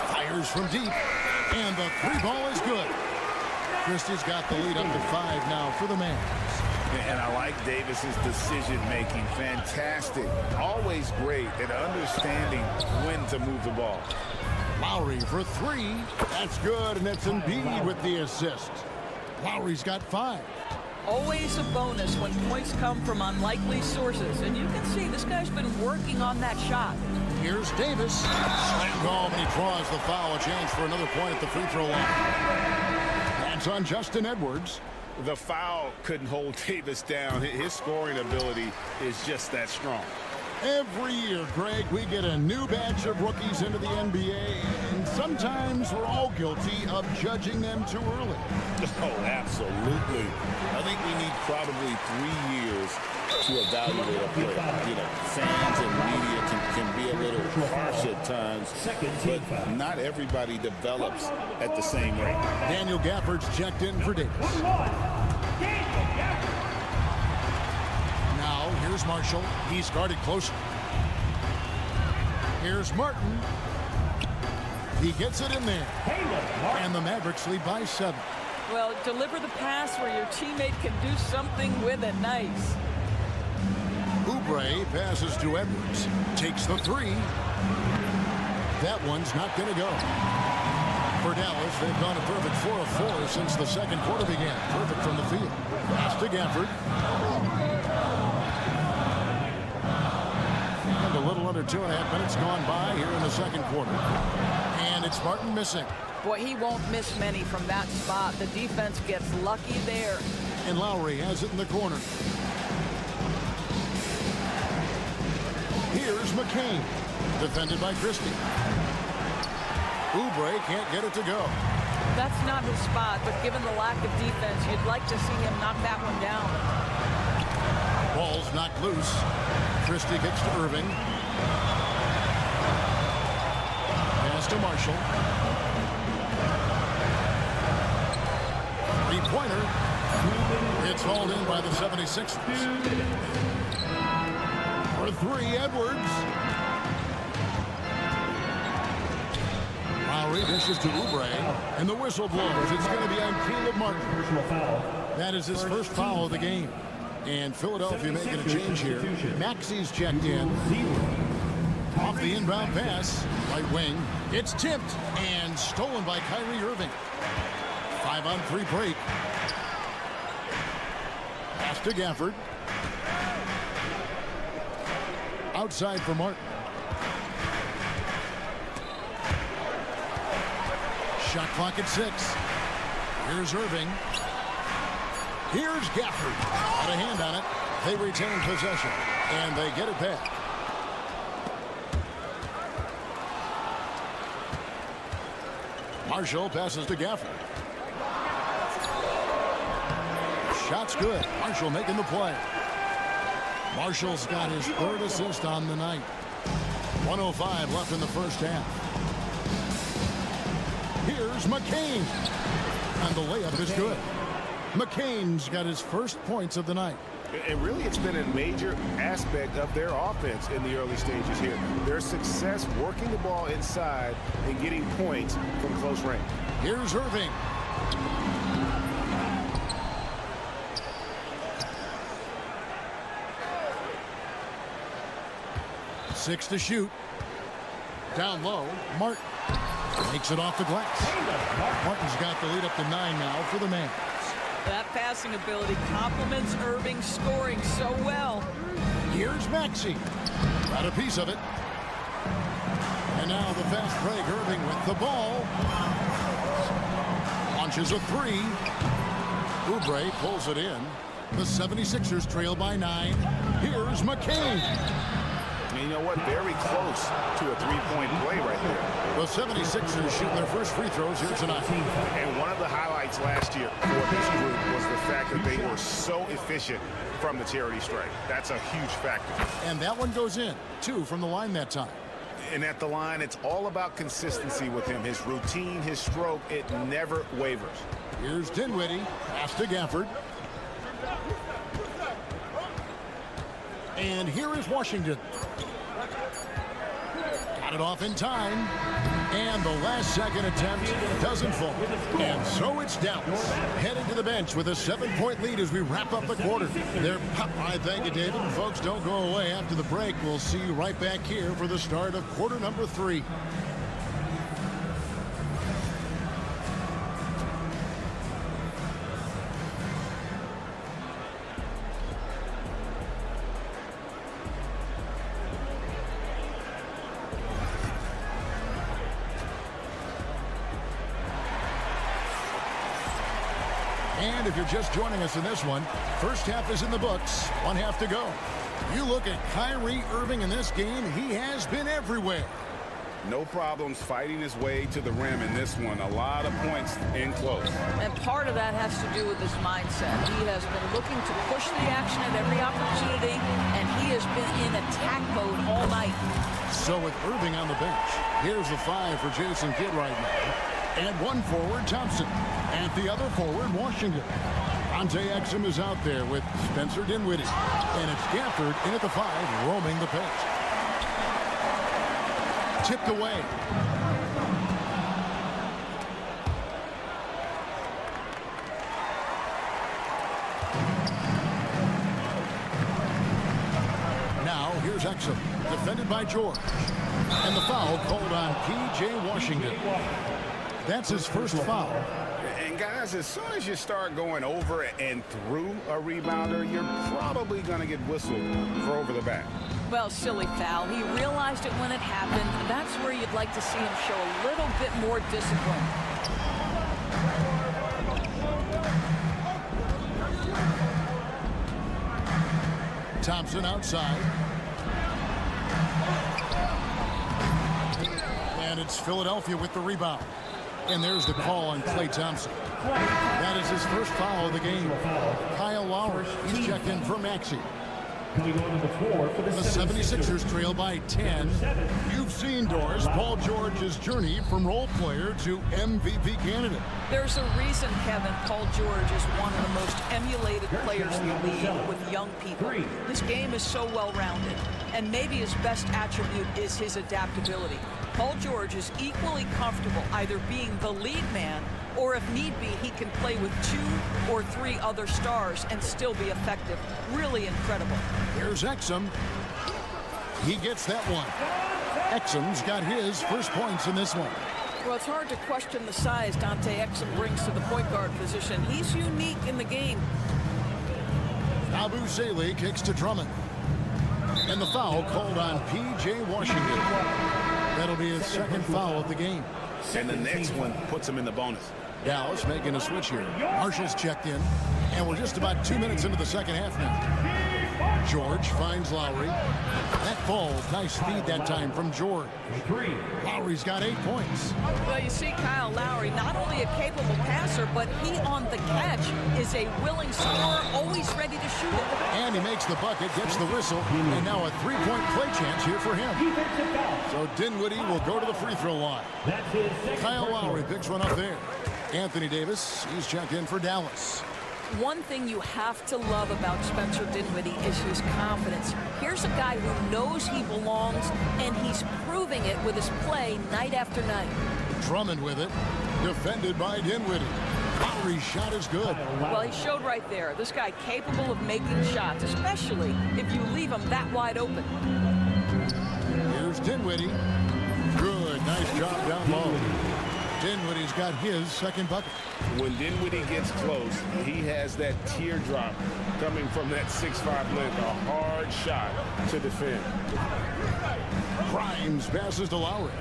Fires from deep. And the 3 ball is good. Christie's got the lead up to 5 now for the Mavs. And I like Davis's decision-making. Fantastic. Always great at understanding when to move the ball. Lowry for 3. That's good, and it's Embiid with the assist. Lowry's got 5. Always a bonus when points come from unlikely sources. And you can see this guy's been working on that shot. Here's Davis. Slam home, and he draws the foul. A chance for another point at the free throw line. That's on Justin Edwards. The foul couldn't hold Davis down. His scoring ability is just that strong. Every year, Greg, we get a new batch of rookies into the NBA, and sometimes we're all guilty of judging them too early. Oh, absolutely. I think we need probably 3 years to evaluate a player. You know, fans and media can be a little harsh at times, but not everybody develops at the same rate. Daniel Gafford's checked in for Davis. Now, here's Marshall. He's guarded closer. Here's Martin. He gets it in there. And the Mavericks lead by 7. Well, deliver the pass where your teammate can do something with it. Nice. Oubre passes to Edwards. Takes the 3. That one's not going to go. For Dallas, they've gone a perfect 4 of 4 since the second quarter began. Perfect from the field. Pass to Gafford. And a little under 2.5 minutes gone by here in the second quarter. And it's Martin missing. Boy, he won't miss many from that spot. The defense gets lucky there. And Lowry has it in the corner. Here's McCain. Defended by Christie. Oubre can't get it to go. That's not his spot, but given the lack of defense, you'd like to see him knock that one down. Ball's knocked loose. Christie kicks to Irving. Pass to Marshall. Three-pointer. It's hauled in by the 76ers. For 3, Edwards. Lowry dishes to Oubre, and the whistle blows. It's going to be on Caleb Martin. Personal foul. That is his first foul of the game. And Philadelphia making a change here. Maxi's checked in. Off the inbound pass, right wing. It's tipped and stolen by Kyrie Irving. 5-on-3 break. Pass to Gafford. Outside for Martin. Shot clock at 6. Here's Irving. Here's Gafford. Got a hand on it. They retain possession, and they get it back. Marshall passes to Gafford. Shot's good. Marshall making the play. Marshall's got his 3rd assist on the night. 1:05 left in the first half. Here's McCain. And the layup is good. McCain's got his first points of the night. And really, it's been a major aspect of their offense in the early stages here. Their success working the ball inside and getting points from close range. Here's Irving. Six to shoot. Down low, Martin makes it off the glass. Martin's got the lead up to 9 now for the Mavs. That passing ability complements Irving's scoring so well. Here's Maxey. Got a piece of it. And now the fast break. Irving with the ball. Launches a 3. Oubre pulls it in. The 76ers trail by 9. Here's McCain. And you know what? Very close to a 3-point play right there. The 76ers shooting their first free throws here tonight. And one of the highlights last year for this group was the fact that they were so efficient from the charity stripe. That's a huge factor. And that one goes in. 2 from the line that time. And at the line, it's all about consistency with him. His routine, his stroke, it never wavers. Here's Dinwiddie. Pass to Gafford. And here is Washington. Got it off in time. And the last second attempt doesn't fall. And so it's Dallas heading to the bench with a 7-point lead as we wrap up the quarter. I thank you, David. And folks, don't go away after the break. We'll see you right back here for the start of quarter number 3. And if you're just joining us in this one, first half is in the books. 1 half to go. You look at Kyrie Irving in this game, he has been everywhere. No problems fighting his way to the rim in this one. A lot of points in close. And part of that has to do with his mindset. He has been looking to push the action at every opportunity, and he has been in attack mode all night. So with Irving on the bench, here's the 5 for Jason Kidd right now. And one forward, Thompson. And the other forward, Washington. Ante Exum is out there with Spencer Dinwiddie. And it's Gafford in at the 5, roaming the pitch. Tipped away. Now, here's Exum, defended by George. And the foul called on P.J. Washington. That's his first foul. And guys, as soon as you start going over and through a rebounder, you're probably going to get whistled for over the back. Well, silly foul. He realized it when it happened. That's where you'd like to see him show a little bit more discipline. Thompson outside. And it's Philadelphia with the rebound. And there's the call on Klay Thompson. That is his first foul of the game. Kyle Lowry, he's checked in for Maxey. The 76ers trail by 10. You've seen, Doris, Paul George's journey from role player to MVP candidate. There's a reason, Kevin, Paul George is one of the most emulated players in the league with young people. His game is so well-rounded, and maybe his best attribute is his adaptability. Paul George is equally comfortable either being the lead man or if need be, he can play with 2 or 3 other stars and still be effective. Really incredible. Here's Exum. He gets that one. Exum's got his first points in this one. Well, it's hard to question the size Dante Exum brings to the point guard position. He's unique in the game. Abu Zayle kicks to Drummond. And the foul called on P.J. Washington. That'll be his second foul of the game. And the next one puts him in the bonus. Dallas making a switch here. Marshall's checked in. And we're just about 2 minutes into the second half now. George finds Lowry. That falls. Nice speed that time from George. Lowry's got 8 points. Well, you see Kyle Lowry, not only a capable passer, but he on the catch is a willing scorer, always ready to shoot it. And he makes the bucket, gets the whistle, and now a 3-point play chance here for him. So Dinwiddie will go to the free throw line. Kyle Lowry picks one up there. Anthony Davis, he's checked in for Dallas. One thing you have to love about Spencer Dinwiddie is his confidence. Here's a guy who knows he belongs, and he's proving it with his play night after night. Drummond with it, defended by Dinwiddie. Lowry's shot is good. Well, he showed right there. This guy capable of making shots, especially if you leave him that wide open. Here's Dinwiddie. Good, nice job down low. Dinwiddie's got his second bucket. When Dinwiddie gets close, he has that teardrop coming from that 6'5" length. A hard shot to defend. Grimes passes to Lowry.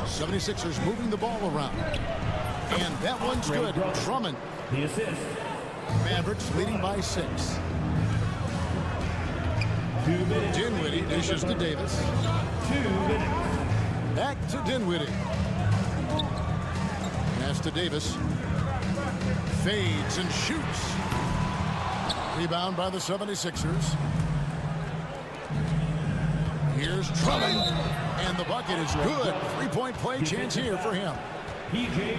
76ers moving the ball around. And that one's good. Drummond. The assist. Mavericks leading by 6. Dinwiddie dishes to Davis. 2 minutes. Back to Dinwiddie. Pass to Davis. Fades and shoots. Rebound by the 76ers. Here's Drummond. And the bucket is good. 3-point play chance here for him.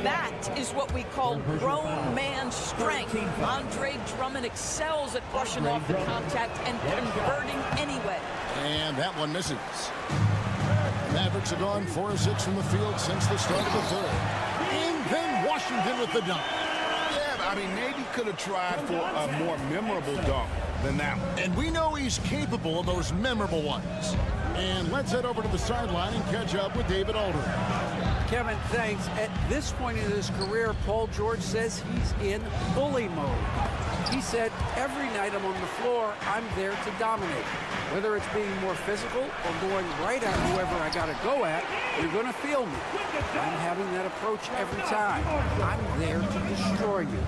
That is what we call grown man strength. Andre Drummond excels at brushing off the contact and converting anyway. And that one misses. Mavericks have gone 4 of 6 from the field since the start of the third. And then Washington with the dunk. Yeah, I mean, maybe could have tried for a more memorable dunk than that one. And we know he's capable of those memorable ones. And let's head over to the sideline and catch up with David Aldridge. Kevin, thanks. At this point in his career, Paul George says he's in bully mode. He said, every night I'm on the floor, I'm there to dominate. Whether it's being more physical or going right at whoever I got to go at, you're going to feel me. I'm having that approach every time. I'm there to destroy you.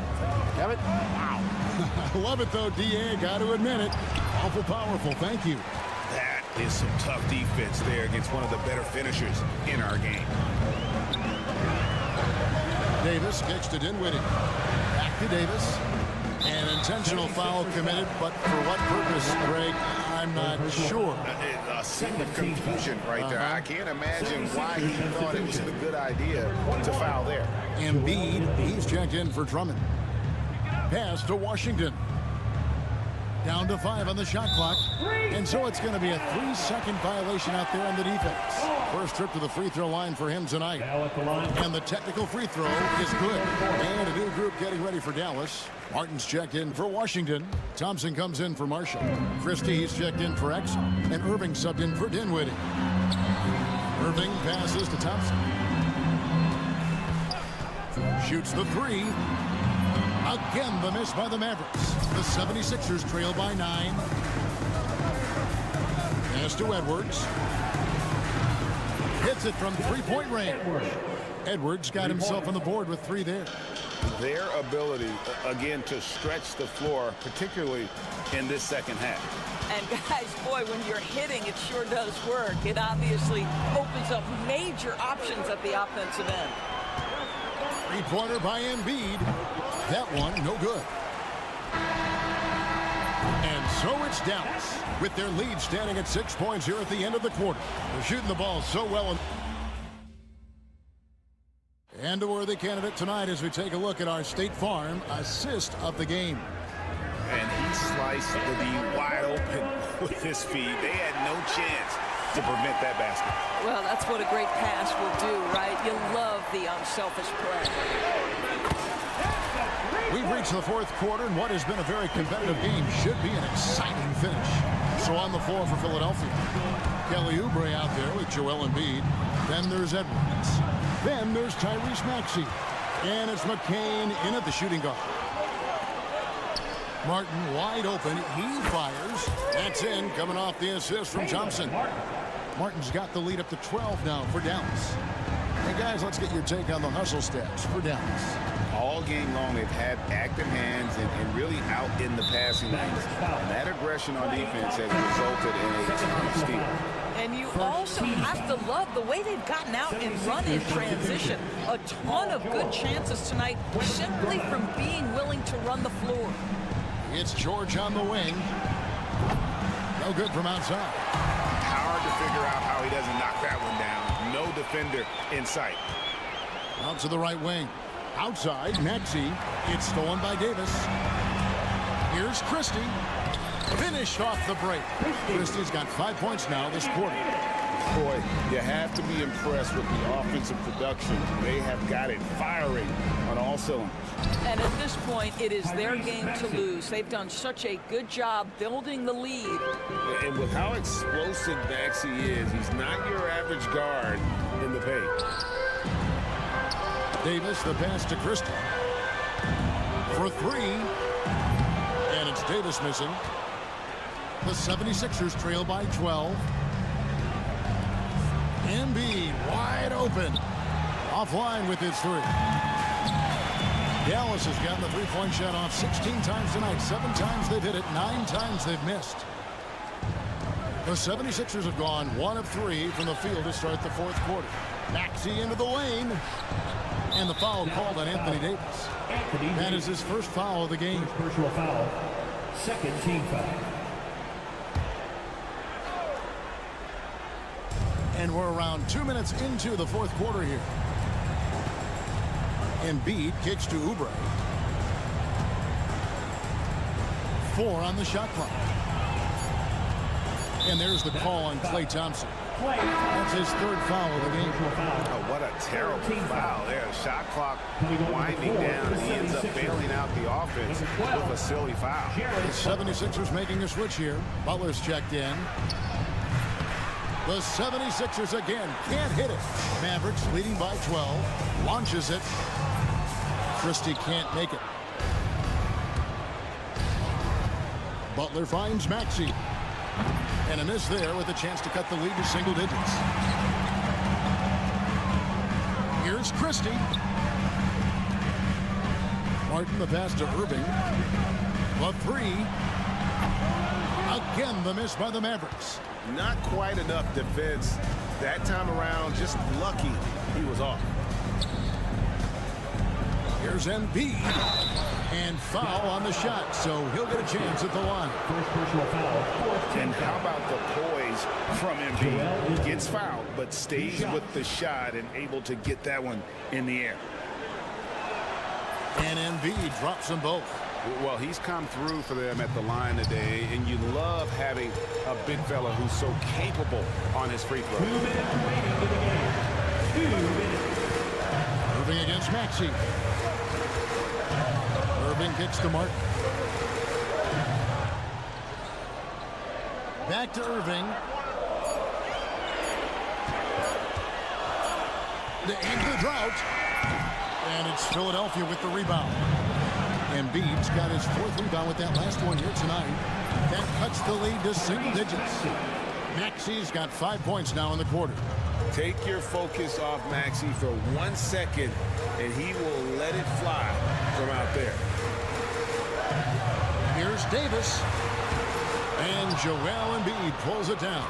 Kevin? Wow. I love it, though, D.A. Got to admit it. Awful powerful. Thank you. That is some tough defense there against one of the better finishers in our game. Davis kicks to Dinwiddie. Back to Davis. An intentional foul committed, but for what purpose, Greg, I'm not sure. A scene of confusion right there. I can't imagine why he thought it was a good idea to foul there. Embiid, he's checked in for Drummond. Pass to Washington. Down to 5 on the shot clock. And so it's going to be a 3-second violation out there on the defense. First trip to the free throw line for him tonight. And the technical free throw is good. And a new group getting ready for Dallas. Martin's checked in for Washington. Thompson comes in for Marshall. Christie, he's checked in for Exum. And Irving subbed in for Dinwiddie. Irving passes to Thompson. Shoots the 3. Again, the miss by the Mavericks. The 76ers trail by 9. Pass to Edwards. Hits it from 3-point range. Edwards got himself on the board with 3 there. Their ability, again, to stretch the floor, particularly in this second half. And guys, boy, when you're hitting, it sure does work. It obviously opens up major options at the offensive end. 3-pointer by Embiid. That one, no good. And so it's Dallas, with their lead standing at 6 points here at the end of the quarter. They're shooting the ball so well. And a worthy candidate tonight as we take a look at our State Farm assist of the game. And he sliced the D wide open with his feet. They had no chance to prevent that basket. Well, that's what a great pass will do, right? You love the unselfish play. We've reached the fourth quarter, and what has been a very competitive game should be an exciting finish. So on the floor for Philadelphia, Kelly Oubre out there with Joel Embiid. Then there's Edwards. Then there's Tyrese Maxey. And it's McCain in at the shooting guard. Martin wide open. He fires. That's in, coming off the assist from Thompson. Martin's got the lead up to 12 now for Dallas. Hey, guys, let's get your take on the hustle stats for Dallas. All game long, they've had active hands and really out in the passing lanes. And that aggression on defense has resulted in a ton of steal. And you also have to love the way they've gotten out and run in transition. A ton of good chances tonight simply from being willing to run the floor. It's George on the wing. No good from outside. Hard to figure out how he doesn't knock that one down. No defender in sight. Out to the right wing. Outside, Maxey. It's stolen by Davis. Here's Christie. Finished off the break. Christie's got 5 points now this quarter. Boy, you have to be impressed with the offensive production. They have got it firing on all cylinders. And at this point, it is their game to lose. They've done such a good job building the lead. And with how explosive Maxey is, he's not your average guard in the paint. Davis, the pass to Christie. For three. And it's Davis missing. The 76ers trail by 12. Embiid wide open. Offline with his three. Dallas has gotten the three-point shot off 16 times tonight. 7 times they've hit it. 9 times they've missed. The 76ers have gone 1 of 3 from the field to start the fourth quarter. Maxey into the lane. And the foul called on Anthony Davis. That is his first foul of the game. First personal foul. Second team foul. And we're around 2 minutes into the fourth quarter here. Embiid kicks to Oubre. 4 on the shot clock. And there's the call on Klay Thompson. That's his third foul of the game. Oh, what a terrible foul there. Shot clock winding down, and he ends up bailing out the offense with a silly foul. The 76ers making a switch here. Butler's checked in. The 76ers again can't hit it. Mavericks leading by 12. Launches it. Christie can't make it. Butler finds Maxey. And a miss there with a chance to cut the lead to single digits. Here's Christie. Martin the pass to Irving. The three. Again the miss by the Mavericks. Not quite enough defense that time around. Just lucky he was off. Here's Embiid. And foul on the shot, so he'll get a chance at the line. First personal foul. And how about the poise from Embiid? Gets fouled, but stays with the shot and able to get that one in the air. And Embiid drops them both. Well, he's come through for them at the line today, and you love having a big fella who's so capable on his free throw. 2 minutes remaining in the game. 2 minutes. Irving against Maxey. Irving kicks to Martin. Back to Irving. Into the drought. And it's Philadelphia with the rebound. Embiid's got his 4th rebound with that last one here tonight. That cuts the lead to single digits. Maxey's got 5 points now in the quarter. Take your focus off Maxey for 1 second, and he will let it fly from out there. Here's Davis. And Joel Embiid pulls it down.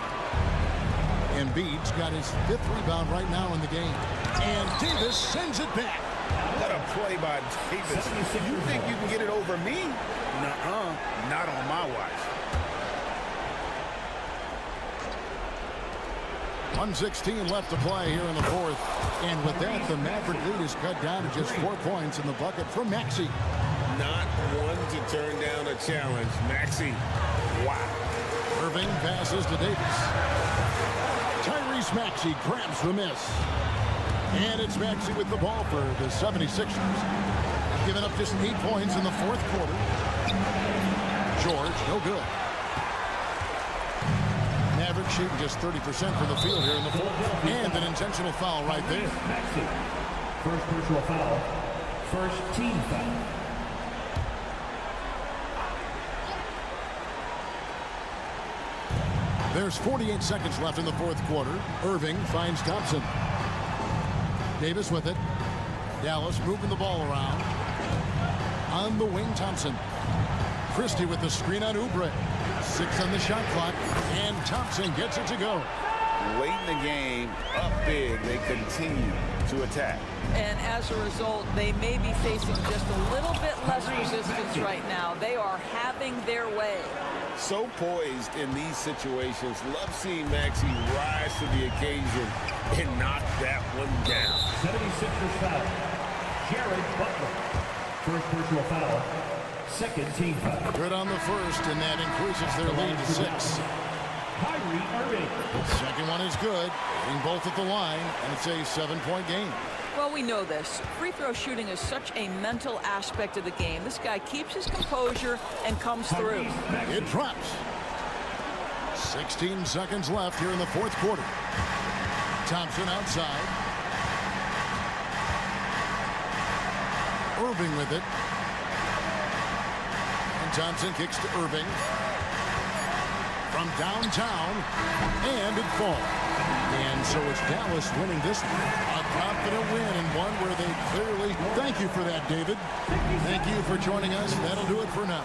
Embiid's got his 5th rebound right now in the game. And Davis sends it back. What a play by Davis. You think you can get it over me? Nuh-uh. Not on my watch. 1:16 left to play here in the fourth. And with that, the Maverick lead is cut down to just 4 points in the bucket from Maxey. Not one to turn down a challenge. Maxey, wow. Irving passes to Davis. Tyrese Maxey grabs the miss. And it's Maxey with the ball for the 76ers. Giving up just 8 points in the fourth quarter. George, no good. Mavericks shooting just 30% from the field here in the fourth. And an intentional foul right there. First personal foul. First team foul. There's 48 seconds left in the fourth quarter. Irving finds Thompson. Davis with it. Dallas moving the ball around. On the wing, Thompson. Christie with the screen on Oubre. 6 on the shot clock. And Thompson gets it to go. Late in the game, up big, they continue to attack. And as a result, they may be facing just a little bit less resistance right now. They are having their way. So poised in these situations. Love seeing Maxey rise to the occasion and knock that one down. 76ers foul. Jared Butler. First personal foul. Second team foul. Good on the first, and that increases their lead to 6. Kyrie Irving. Second one is good. Hitting both at the line, and it's a 7-point game. Well, we know this. Free throw shooting is such a mental aspect of the game. This guy keeps his composure and comes through. It drops. 16 seconds left here in the fourth quarter. Thompson outside. Irving with it. And Thompson kicks to Irving. From downtown. And it falls. And so it's Dallas winning this one. A confident win and one where they clearly... Thank you for that, David. Thank you for joining us. That'll do it for now.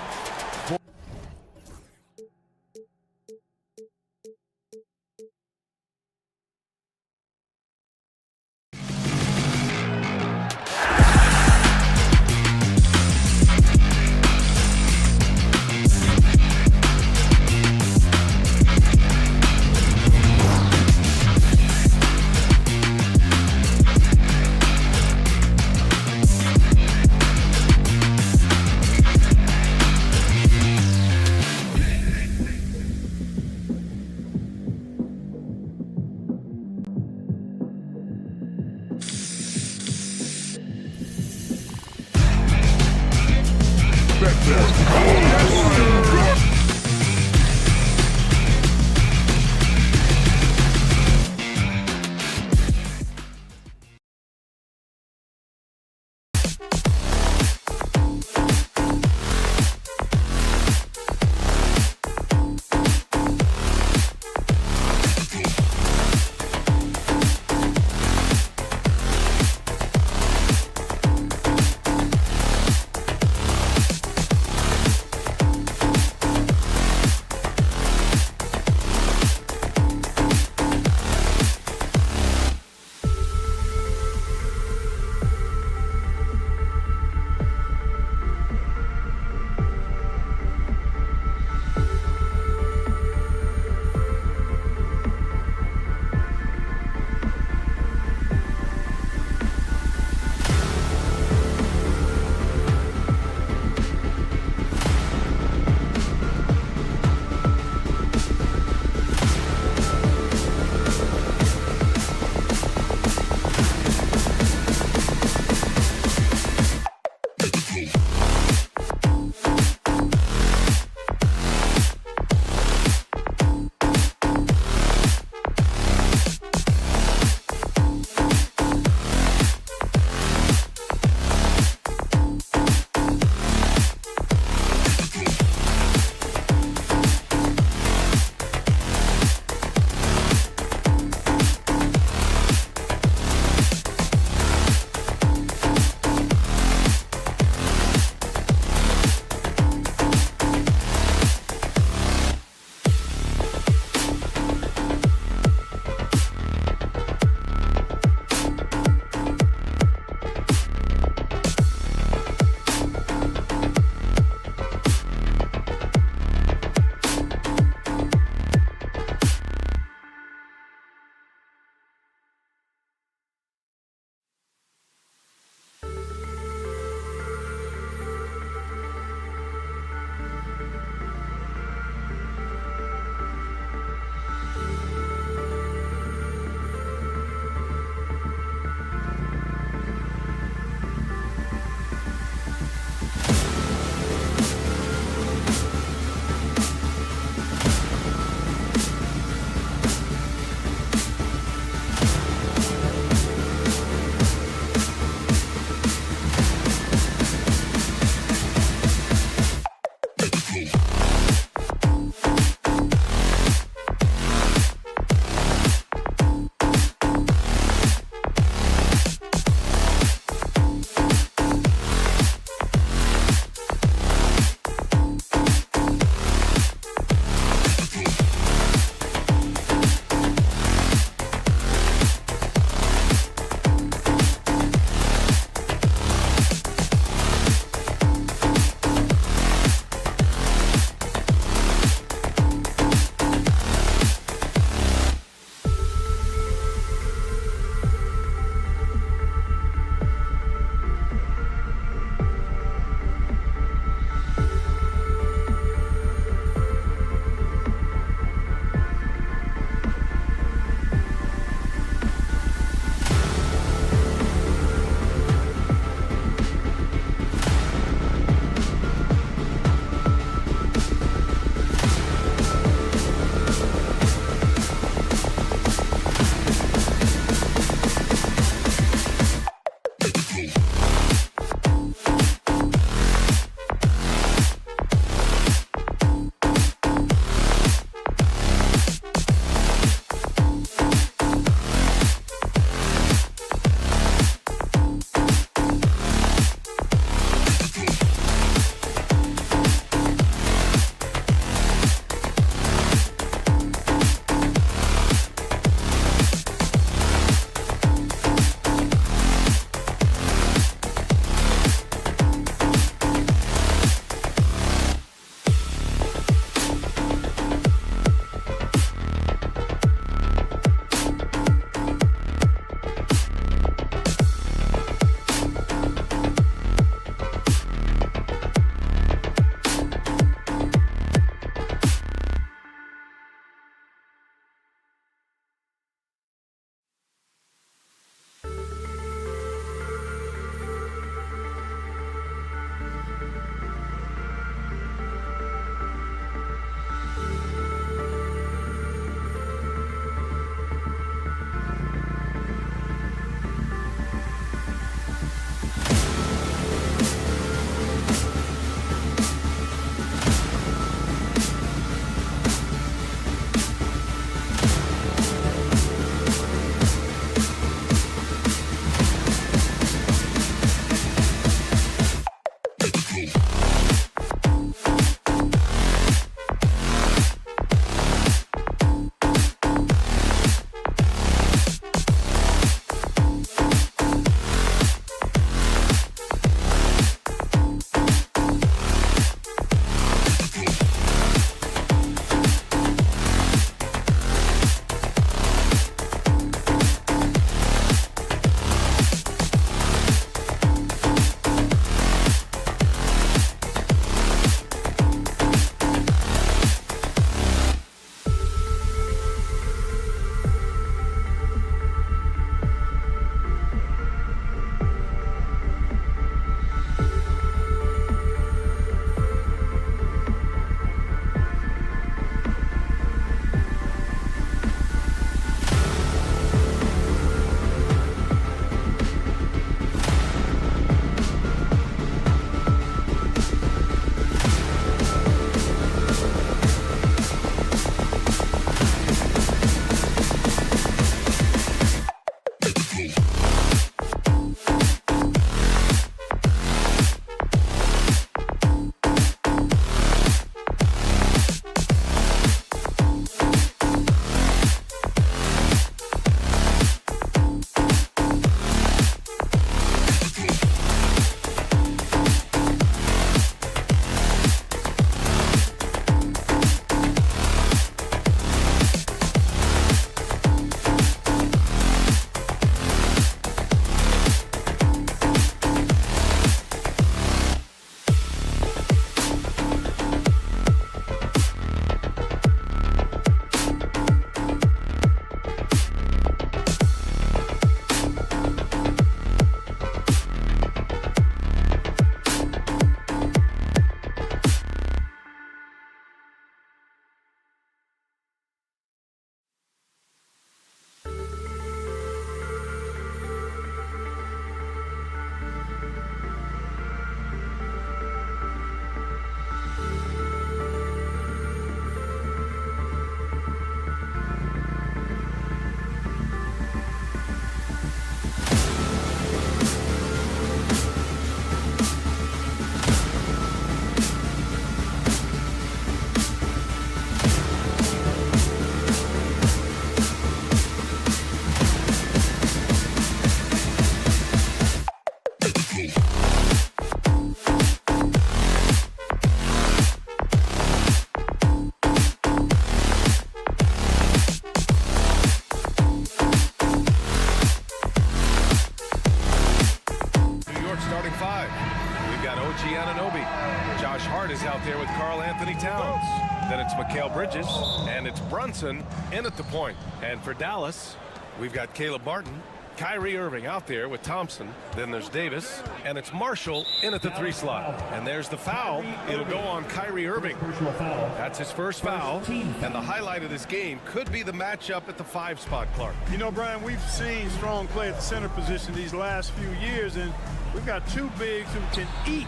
Hart is out there with Karl Anthony Towns. Then it's Mikal Bridges, and it's Brunson in at the point. And for Dallas, we've got Caleb Martin, Kyrie Irving out there with Thompson. Then there's Davis, and it's Marshall in at the 3 slot. And there's the foul. It'll go on Kyrie Irving. That's his first foul. And the highlight of this game could be the matchup at the 5 spot, Clark. You know, Brian, we've seen strong play at the center position these last few years, and we've got 2 bigs who can each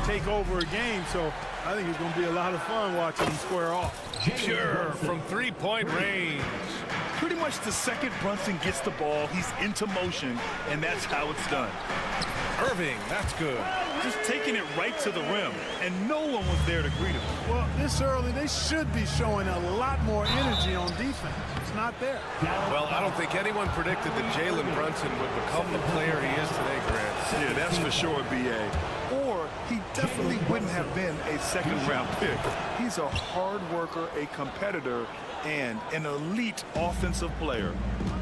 take over a game. So I think it's going to be a lot of fun watching them square off. Sure, from 3-point range. Pretty much the second Brunson gets the ball, he's into motion, and that's how it's done. Irving, that's good. Just taking it right to the rim, and no one was there to greet him. Well, this early, they should be showing a lot more energy on defense. It's not there. Well, I don't think anyone predicted that Jalen Brunson would become the player he is today, Grant. Yeah, that's for sure, B.A. Or he definitely wouldn't have been a second-round pick. He's a hard worker, a competitor, and an elite offensive player.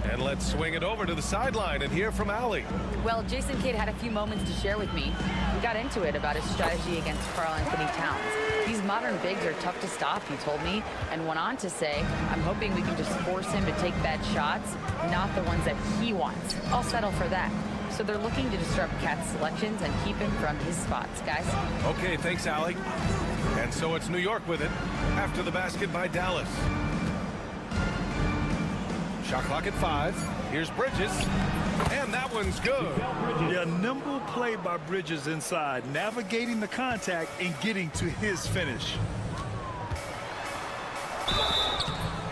And let's swing it over to the sideline and hear from Allie. Well, Jason Kidd had a few moments to share with me. We got into it about his strategy against Karl Anthony Towns. These modern bigs are tough to stop, he told me, and went on to say, I'm hoping we can just force him to take bad shots, not the ones that he wants. I'll settle for that. So they're looking to disrupt Cat's selections and keep him from his spots, guys. Okay, thanks, Allie. And so it's New York with it after the basket by Dallas. Shot clock at 5. Here's Bridges, and that one's good. Yeah, nimble play by Bridges inside, navigating the contact and getting to his finish.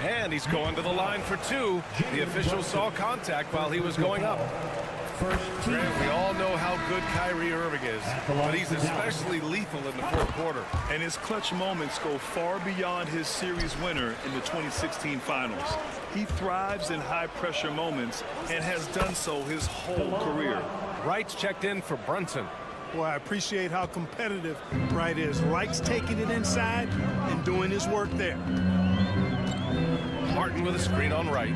And he's going to the line for 2. The official saw contact while he was going up. Grant, we all know how good Kyrie Irving is, but he's especially lethal in the 4th quarter. And his clutch moments go far beyond his series winner in the 2016 finals. He thrives in high-pressure moments and has done so his whole career. Wright's checked in for Brunson. Boy, I appreciate how competitive Wright is. Likes taking it inside and doing his work there. Martin with a screen on Wright.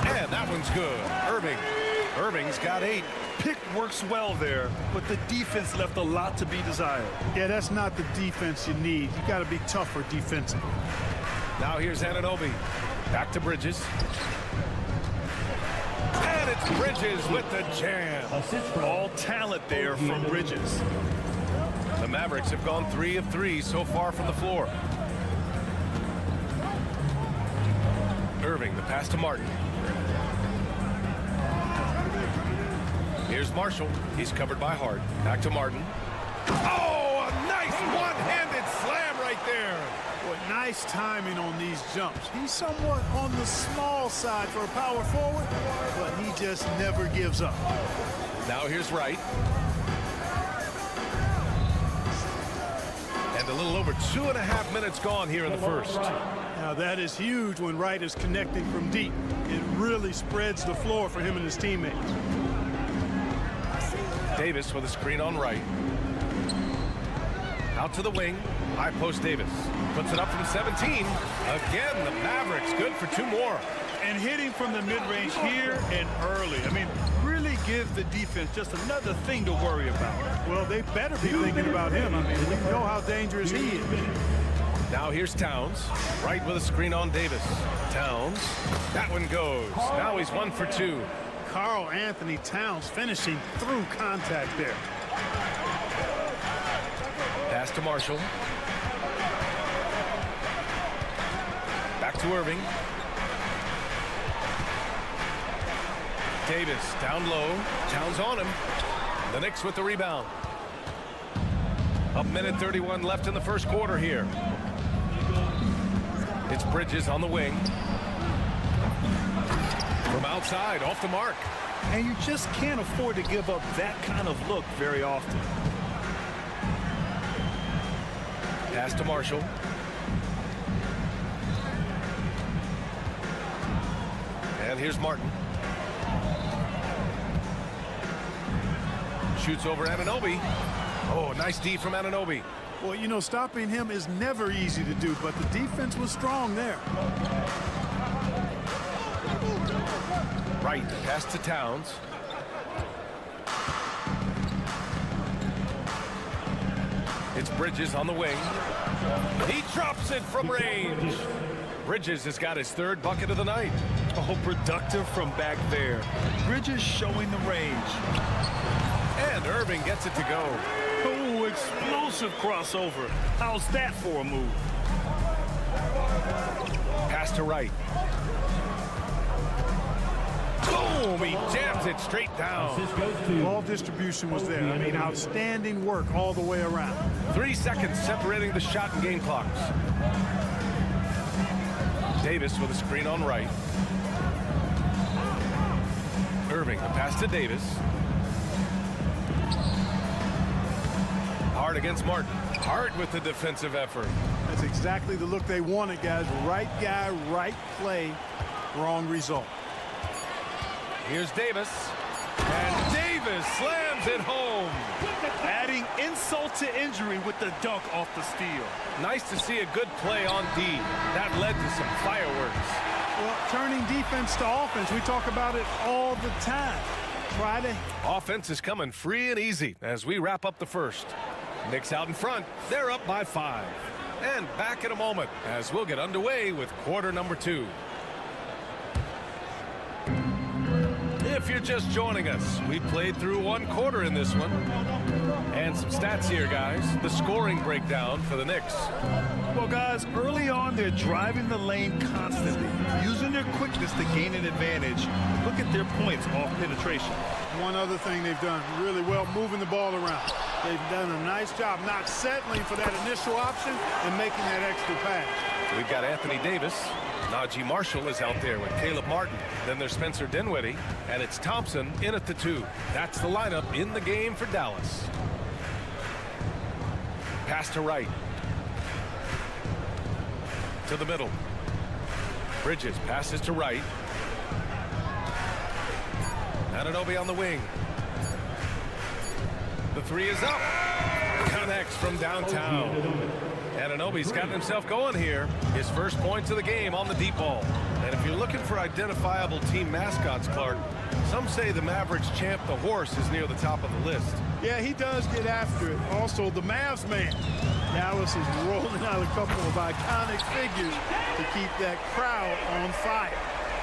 And that one's good. Irving's got 8. Pick works well there, but the defense left a lot to be desired. Yeah, that's not the defense you need. You got to be tougher defensively. Now here's Anunoby. Back to Bridges. And it's Bridges with the jam. All talent there from Bridges. The Mavericks have gone 3 of 3 so far from the floor. Irving, the pass to Martin. Here's Marshall. He's covered by Hart. Back to Martin. Oh, a nice one-handed slam right there. Boy, nice timing on these jumps. He's somewhat on the small side for a power forward, but he just never gives up. Now here's Wright. And a little over 2.5 minutes gone here in the first. Now that is huge when Wright is connecting from deep. It really spreads the floor for him and his teammates. Davis with a screen on Wright. Out to the wing. High post Davis. Puts it up from 17. Again, the Mavericks good for 2 more. And hitting from the mid-range here and early. I mean, really give the defense just another thing to worry about. Well, they better be thinking about him. I mean, you know how dangerous he is. Now here's Towns. Wright with a screen on Davis. Towns. That one goes. Now he's 1 for 2. Karl Anthony Towns finishing through contact there. Pass to Marshall. Back to Irving. Davis down low. Towns on him. The Knicks with the rebound. A minute 31 left in the first quarter here. It's Bridges on the wing. From outside, off the mark. And you just can't afford to give up that kind of look very often. Pass to Marshall. And here's Martin. Shoots over Anunoby. Oh, nice D from Anunoby. Well, you know, stopping him is never easy to do, but the defense was strong there. Right, pass to Towns. It's Bridges on the wing. He drops it from range. Bridges has got his third bucket of the night. Oh, productive from back there. Bridges showing the range. And Irving gets it to go. Oh, explosive crossover. How's that for a move? Pass to Wright. Boom! He jams it straight down. Ball distribution was there. I mean, outstanding work all the way around. 3 seconds separating the shot and game clocks. Davis with a screen on Wright. Irving, the pass to Davis. Hard against Martin. Hard with the defensive effort. That's exactly the look they wanted, guys. Right guy, right play, wrong result. Here's Davis. And Davis slams it home. Adding insult to injury with the dunk off the steal. Nice to see a good play on D. That led to some fireworks. Well, turning defense to offense, we talk about it all the time. Try to... Offense is coming free and easy as we wrap up the first. Knicks out in front. They're up by 5. And back in a moment as we'll get underway with quarter number 2. If you're just joining us, we played through 1 quarter in this one. And some stats here, guys. The scoring breakdown for the Knicks. Well, guys, early on, they're driving the lane constantly, using their quickness to gain an advantage. Look at their points off penetration. One other thing they've done really well, moving the ball around. They've done a nice job not settling for that initial option and making that extra pass. We've got Anthony Davis. Najee Marshall is out there with Caleb Martin. Then there's Spencer Dinwiddie. And it's Thompson in at the 2. That's the lineup in the game for Dallas. Pass to Wright. To the middle. Bridges passes to Wright. Anunoby on the wing. The 3 is up. Connects from downtown. Anunoby's gotten himself going here. His first points of the game on the deep ball. And if you're looking for identifiable team mascots, Clark, some say the Mavericks champ, the horse, is near the top of the list. Yeah, he does get after it. Also, the Mavs man. Dallas is rolling out a couple of iconic figures to keep that crowd on fire.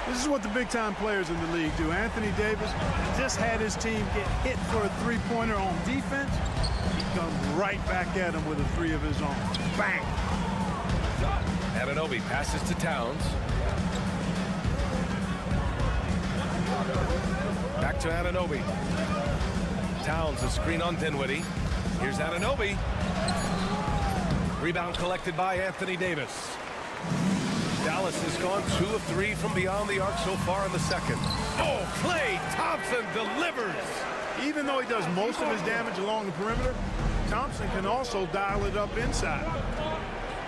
This is what the big-time players in the league do. Anthony Davis just had his team get hit for a three-pointer on defense. He comes right back at him with a 3 of his own. Bang! Anunoby passes to Towns. Back to Anunoby. Towns, a screen on Dinwiddie. Here's Anunoby. Rebound collected by Anthony Davis. Dallas has gone 2 of 3 from beyond the arc so far in the second. Oh, Klay Thompson delivers. Even though he does most of his damage along the perimeter, Thompson can also dial it up inside.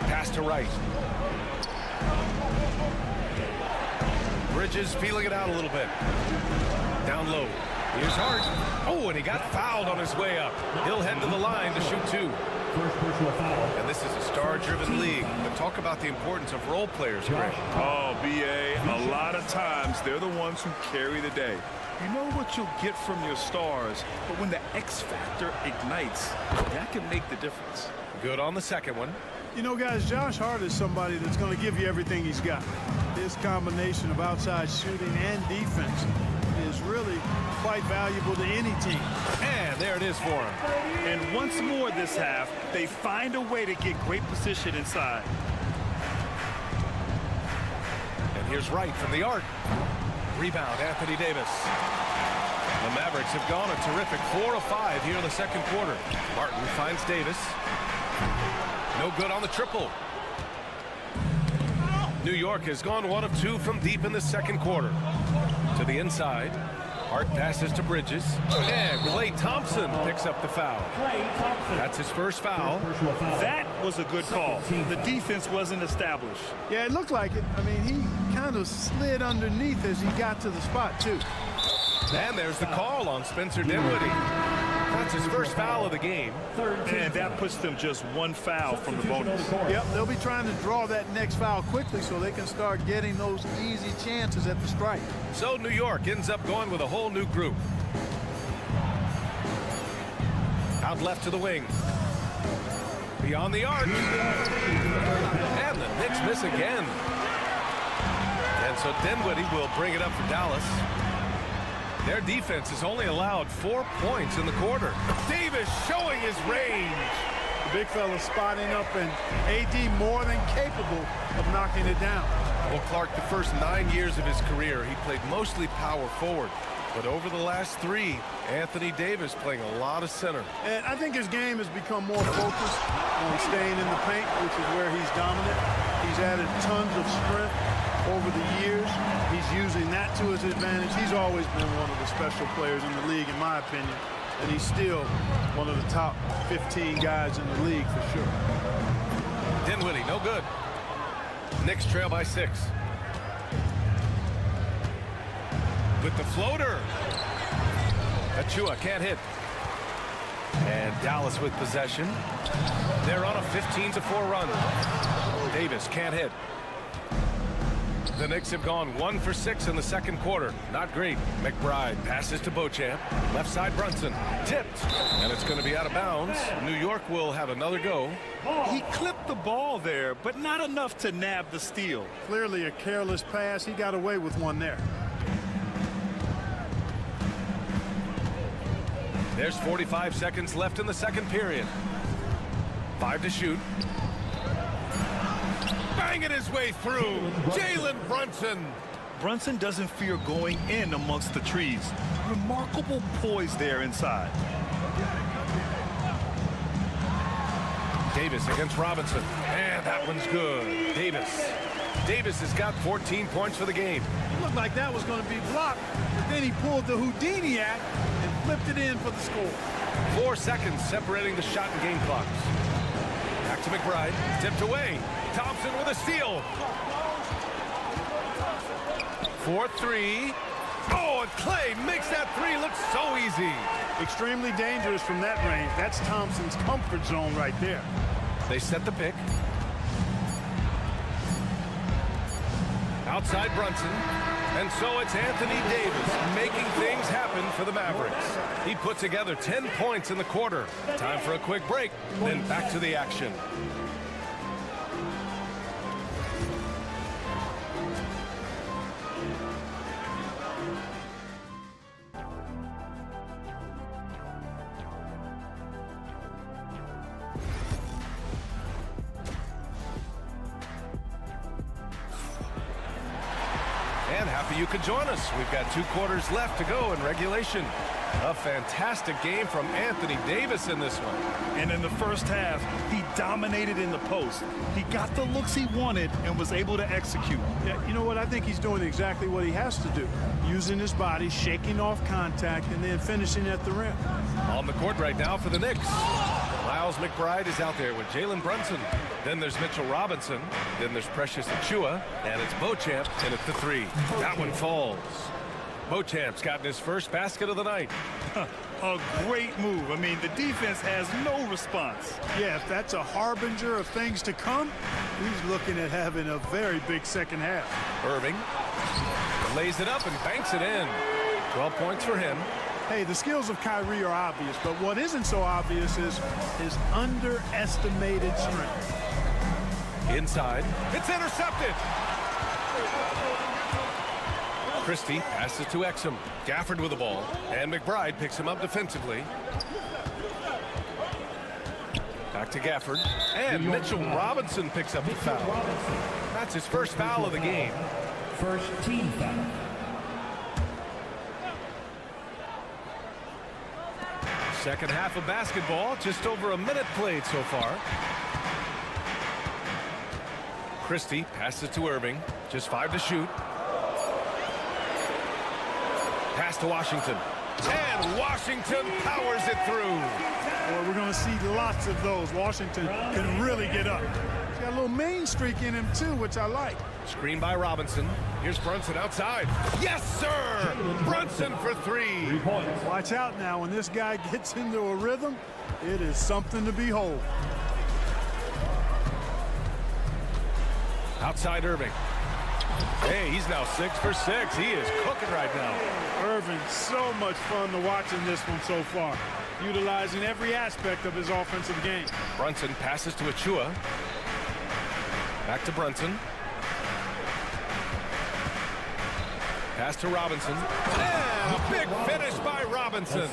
Pass to Wright. Bridges feeling it out a little bit. Down low. Here's Hart. Oh, and he got fouled on his way up. He'll head to the line to shoot 2. First personal foul. And this is a star-driven league. But talk about the importance of role players, Greg. Oh, B.A., a lot of times they're the ones who carry the day. You know what you'll get from your stars, but when the X factor ignites, that can make the difference. Good on the second one. You know, guys, Josh Hart is somebody that's going to give you everything he's got. His combination of outside shooting and defense is really quite valuable to any team. And there it is for him. And once more this half, they find a way to get great position inside. And here's Wright from the arc. Rebound, Anthony Davis. The Mavericks have gone a terrific 4 of 5 here in the second quarter. Martin finds Davis. No good on the triple. New York has gone 1 of 2 from deep in the second quarter. To the inside. Hart passes to Bridges. And Klay Thompson picks up the foul. That's his first foul. That was a good call. The defense wasn't established. Yeah, it looked like it. I mean, he kind of slid underneath as he got to the spot, too. And there's the call on Spencer Dinwiddie. That's his first foul of the game. And that puts them just 1 foul from the bonus. Yep, they'll be trying to draw that next foul quickly so they can start getting those easy chances at the strike. So New York ends up going with a whole new group. Out left to the wing. Beyond the arc. And the Knicks miss again. And so Dinwiddie will bring it up for Dallas. Their defense has only allowed 4 points in the quarter. Davis showing his range. The big fella spotting up, and AD more than capable of knocking it down. Well, Clark, the first 9 years of his career, he played mostly power forward. But over the last 3, Anthony Davis playing a lot of center. And I think his game has become more focused on staying in the paint, which is where he's dominant. He's added tons of strength over the years. He's using that to his advantage. He's always been one of the special players in the league, in my opinion. And he's still one of the top 15 guys in the league for sure. Dinwiddie, no good. Knicks trail by 6. With the floater. Achua can't hit. And Dallas with possession. They're on a 15-4 run. Davis can't hit. The Knicks have gone 1 for 6 in the second quarter. Not great. McBride passes to Beauchamp. Left side Brunson. Tipped. And it's going to be out of bounds. New York will have another go. He clipped the ball there, but not enough to nab the steal. Clearly a careless pass. He got away with one there. There's 45 seconds left in the second period. 5 to shoot. Banging his way through. Jalen Brunson. Brunson doesn't fear going in amongst the trees. Remarkable poise there inside. Davis against Robinson. And that one's good. Davis has got 14 points for the game. It looked like that was going to be blocked, but then he pulled the Houdini act and flipped it in for the score. 4 seconds separating the shot and game clocks. Back to McBride. Tipped away. Thompson with a steal. 4-3. Oh, and Clay makes that 3 look so easy. Extremely dangerous from that range. That's Thompson's comfort zone right there. They set the pick. Outside Brunson. And so it's Anthony Davis making things happen for the Mavericks. He put together 10 points in the quarter. Time for a quick break, then back to the action. And happy you could join us. We've got 2 quarters left to go in regulation. A fantastic game from Anthony Davis in this one. And in the first half, he dominated in the post. He got the looks he wanted and was able to execute. Yeah, you know what? I think he's doing exactly what he has to do. Using his body, shaking off contact, and then finishing at the rim. On the court right now for the Knicks. Miles McBride is out there with Jalen Brunson. Then there's Mitchell Robinson. Then there's Precious Achua. And it's Beauchamp in at the 3. That one falls. Beauchamp's gotten his first basket of the night. A great move. I mean, the defense has no response. Yeah, if that's a harbinger of things to come, he's looking at having a very big second half. Irving lays it up and banks it in. 12 points for him. Hey, the skills of Kyrie are obvious, but what isn't so obvious is his underestimated strength. Inside. It's intercepted. Christie passes to Exum. Gafford with the ball. And McBride picks him up defensively. Back to Gafford. And Mitchell Robinson picks up the foul. That's his first foul of the game. First team foul. Second half of basketball. Just over a minute played so far. Christie passes to Irving. Just 5 to shoot. Pass to Washington. And Washington powers it through. Boy, we're going to see lots of those. Washington can really get up. He's got a little main streak in him, too, which I like. Screen by Robinson. Here's Brunson outside. Yes, sir! Brunson for 3. Watch out now. When this guy gets into a rhythm, it is something to behold. Outside Irving. Hey, he's now 6 for 6. He is cooking right now. Irving, so much fun to watch in this one so far. utilizing every aspect of his offensive game. Brunson passes to Achua. Back to Brunson. Pass to Robinson. And a big finish by Robinson.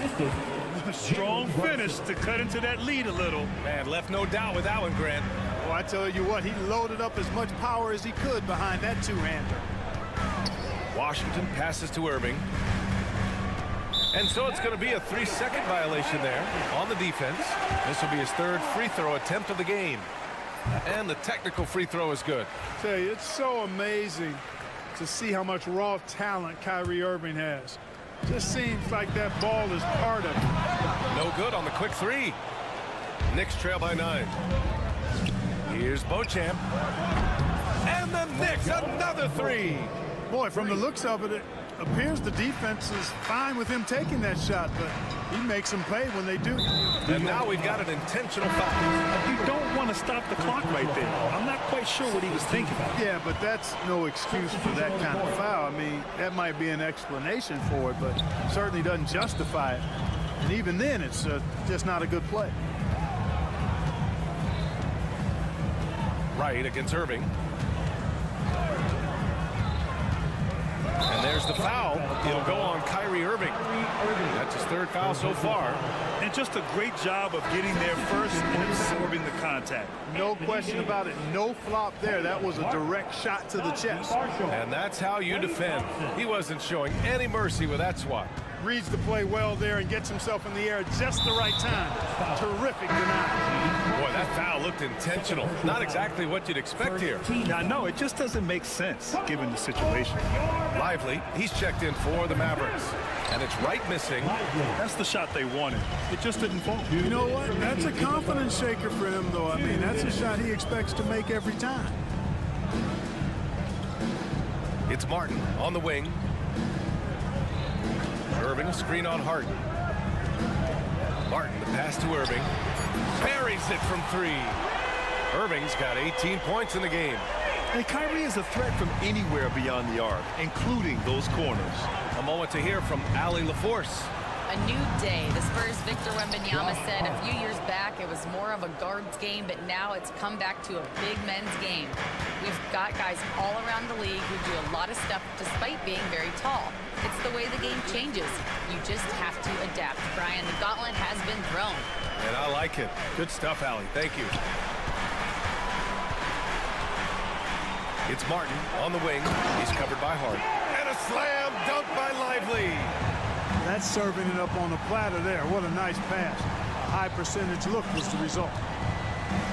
A strong finish to cut into that lead a little. Man, left no doubt with that one, Grant. Well, I tell you what, he loaded up as much power as he could behind that two-hander. Washington passes to Irving. And so it's going to be a 3-second violation there on the defense. This will be his third free throw attempt of the game. And the technical free throw is good. I tell you, it's so amazing to see how much raw talent Kyrie Irving has. Just seems like that ball is part of it. No good on the quick three. Knicks trail by 9. Here's Beauchamp. And the Knicks, another three. Boy, from the looks of it, it appears the defense is fine with him taking that shot, but he makes them pay when they do. And now we've got an intentional foul. You don't want to stop the clock right there. I'm not quite sure what he was thinking. Yeah, but that's no excuse for that kind of foul. I mean, that might be an explanation for it, but certainly doesn't justify it. And even then, it's just not a good play. Right against Irving. And there's the foul. It'll go on Kyrie Irving. That's his third foul so far. And just a great job of getting there first and absorbing the contact. No question about it. No flop there. That was a direct shot to the chest. And that's how you defend. He wasn't showing any mercy with that swat. Reads the play well there and gets himself in the air at just the right time. Terrific denial. Boy, that foul looked intentional. Not exactly what you'd expect here. Now, no, it just doesn't make sense given the situation. Lively, he's checked in for the Mavericks. And it's right missing. That's the shot they wanted. It just didn't fall. You know what? That's a confidence shaker for him, though. I mean, that's a shot he expects to make every time. It's Martin on the wing. Irving, screen on Harden. Martin, the pass to Irving. Buries it from 3. Irving's got 18 points in the game. And Kyrie is a threat from anywhere beyond the arc, including those corners. A moment to hear from Allie LaForce. A new day. The Spurs' Victor Wembanyama said a few years back it was more of a guards game, but now it's come back to a big men's game. We've got guys all around the league who do a lot of stuff despite being very tall. It's the way the game changes. You just have to adapt. Brian, the gauntlet has been thrown. And I like it. Good stuff, Allie. Thank you. It's Martin on the wing. He's covered by Hart. And a slam dunk by Lively. That's serving it up on a platter there. What a nice pass. A high percentage look was the result.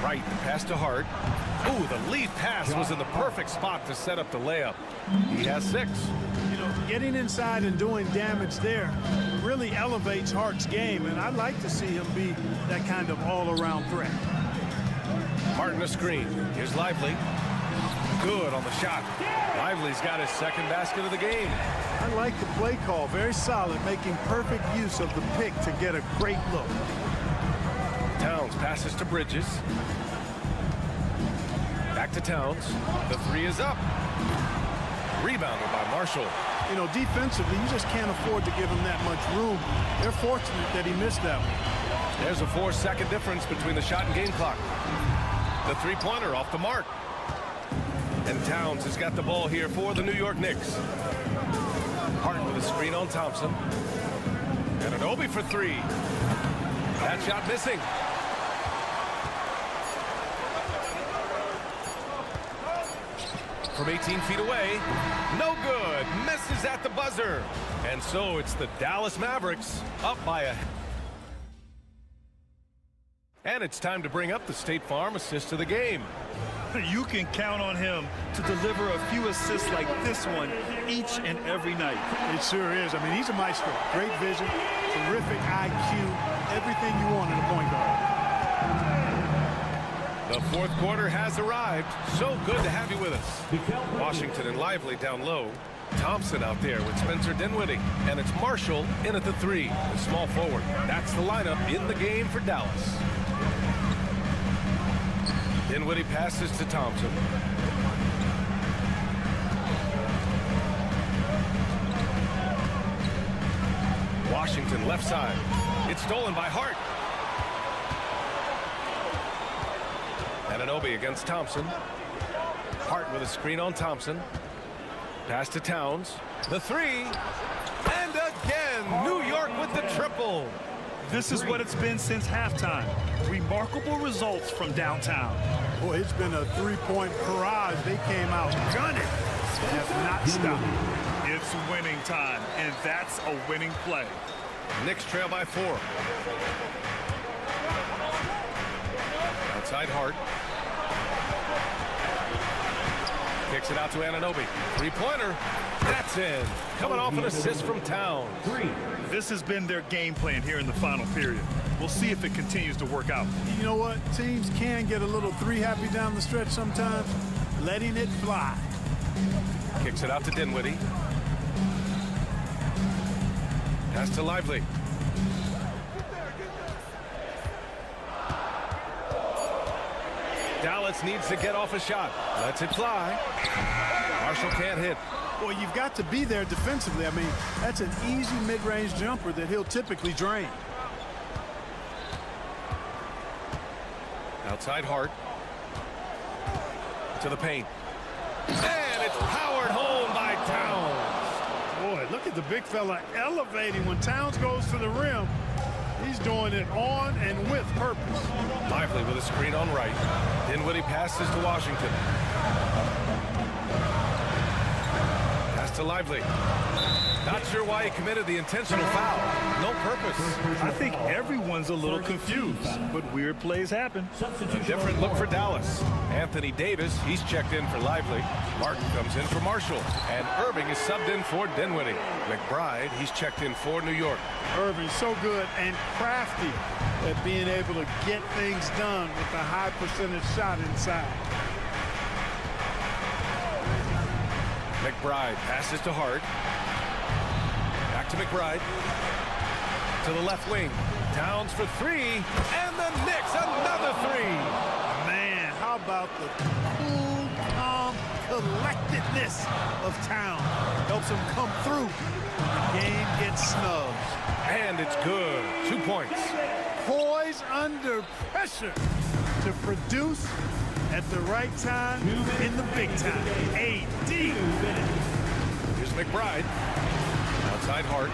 Right, the pass to Hart. Ooh, the lead pass was in the perfect spot to set up the layup. He has 6. You know, getting inside and doing damage there really elevates Hart's game, and I'd like to see him be that kind of all-around threat. Martin a screen. Here's Lively. Good on the shot. Lively's got his second basket of the game. I like the play call. Very solid, making perfect use of the pick to get a great look. Towns passes to Bridges. Back to Towns. The 3 is up. Rebounded by Marshall. You know, defensively, you just can't afford to give him that much room. They're fortunate that he missed that one. There's a 4-second difference between the shot and game clock. The three-pointer off the mark. And Towns has got the ball here for the New York Knicks. Hart with a screen on Thompson. And an Obi for 3. That shot missing. From 18 feet away. No good. Misses at the buzzer. And so it's the Dallas Mavericks up by a... And it's time to bring up the State Farm assist of the game. You can count on him to deliver a few assists like this one each and every night. It sure is. I mean, he's a maestro. Great vision, terrific IQ, everything you want in a point guard. The fourth quarter has arrived. So good to have you with us. Washington and Lively down low. Thompson out there with Spencer Dinwiddie. And it's Marshall in at the 3, the small forward. That's the lineup in the game for Dallas. Dinwiddie passes to Thompson. Washington left side. It's stolen by Hart. Anunoby against Thompson. Hart with a screen on Thompson. Pass to Towns. The three. And again, New York with the triple. This is what it's been since halftime. Remarkable results from downtown. Boy, it's been a three-point barrage. They came out gunning. Have not stopped. It's winning time, and that's a winning play. Knicks trail by 4. Outside Hart. Kicks it out to Anunoby. Three-pointer. That's in. Coming off an assist from Towns. This has been their game plan here in the final period. We'll see if it continues to work out. You know what? Teams can get a little three-happy down the stretch sometimes. Letting it fly. Kicks it out to Dinwiddie. Pass to Lively. Dallas needs to get off a shot. Lets it fly. Marshall can't hit. Well, you've got to be there defensively. I mean, that's an easy mid-range jumper that he'll typically drain. Outside Hart. To the paint. And it's powered home by Towns. Boy, look at the big fella elevating when Towns goes to the rim. He's doing it on and with purpose. Lively with a screen on right. Dinwiddie passes to Washington. Pass to Lively. Not sure why he committed the intentional foul. No purpose. I think everyone's a little confused, but weird plays happen. A different look for Dallas. Anthony Davis, he's checked in for Lively. Martin comes in for Marshall. And Irving is subbed in for Dinwiddie. McBride, he's checked in for New York. Irving's so good and crafty at being able to get things done with a high percentage shot inside. McBride passes to Hart. Back to McBride. To the left wing. Towns for three. And the Knicks, another three. Man, how about the cool, calm collectedness of Towns? Helps him come through. The game gets snubbed. And it's good. 2 points. Poised under pressure to produce at the right time in the big time. AD. Here's McBride. Outside Hart.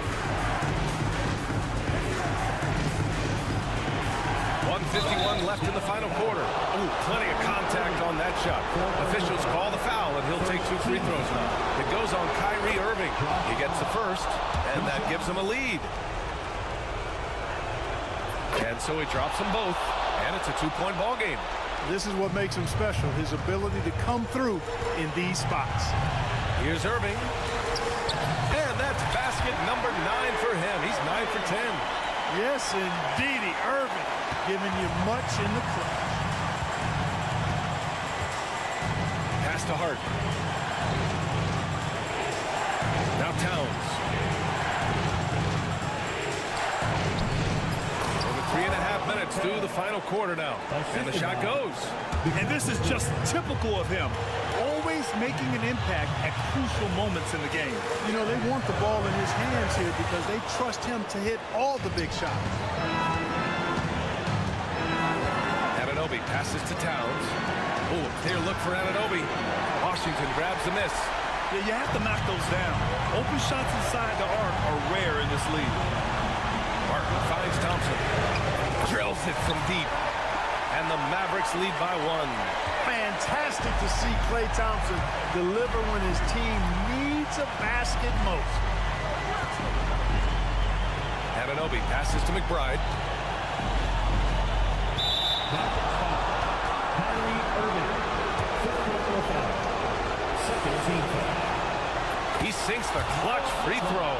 1:51 left in the final quarter. Ooh, plenty of contact on that shot. Officials call the foul, and he'll take 2 free throws now. It goes on Kyrie Irving. He gets the first, and that gives him a lead. And so he drops them both, and it's a 2-point ball game. This is what makes him special, his ability to come through in these spots. Here's Irving. And that's basket number 9 for him. He's 9 for 10. Yes, indeedy. Irving giving you much in the clutch. Pass to Hart. Now Towns. Over 3.5 minutes through the final quarter now. And the shot goes. And this is just typical of him. Always making an impact at crucial moments in the game. You know, they want the ball in his hands here because they trust him to hit all the big shots. Anunoby passes to Towns. Oh, clear look for Anunoby. Washington grabs the miss. Yeah, you have to knock those down. Open shots inside the arc are rare in this league. Martin finds Thompson. Drills it from deep. And the Mavericks lead by 1. Fantastic to see Klay Thompson deliver when his team needs a basket most. Anunoby passes to McBride. He sinks the clutch free throw.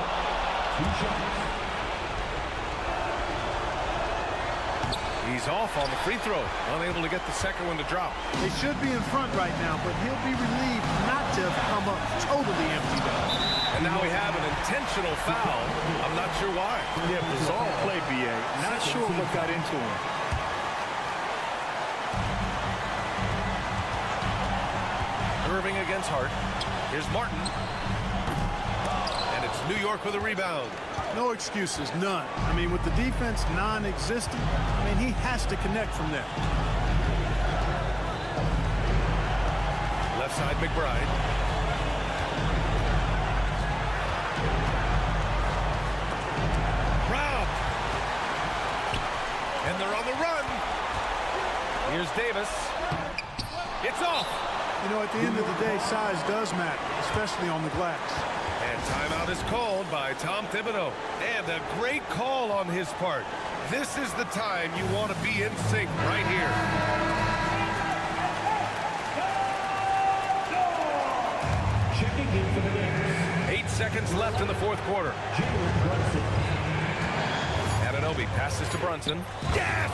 He's off on the free throw, unable to get the second one to drop. They should be in front right now, but he'll be relieved not to have come up totally empty though. And now we have an intentional foul. I'm not sure why. Yeah, bizarre play, BA. Not sure what got into him. Irving against Hart. Here's Martin. And it's New York with a rebound. No excuses, none. I mean, with the defense non-existent, I mean, he has to connect from there. Left side, McBride. Brown. And they're on the run. Here's Davis. It's off. You know, at the end of the day, size does matter, especially on the glass. And timeout is called by Tom Thibodeau. And a great call on his part. This is the time you want to be in sync right here. Checking in for the Knicks. 8 seconds left in the fourth quarter. Anunoby passes to Brunson. Yes!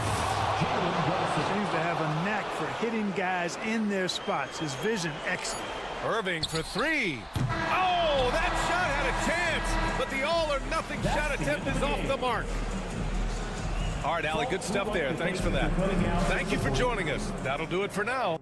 Seems to have a knack for hitting guys in their spots. His vision, excellent. Irving for three. Oh, that shot had a chance, but the all-or-nothing shot attempt is off the mark. All right, Allie, good stuff there. Thanks for that. Thank you for joining us. That'll do it for now.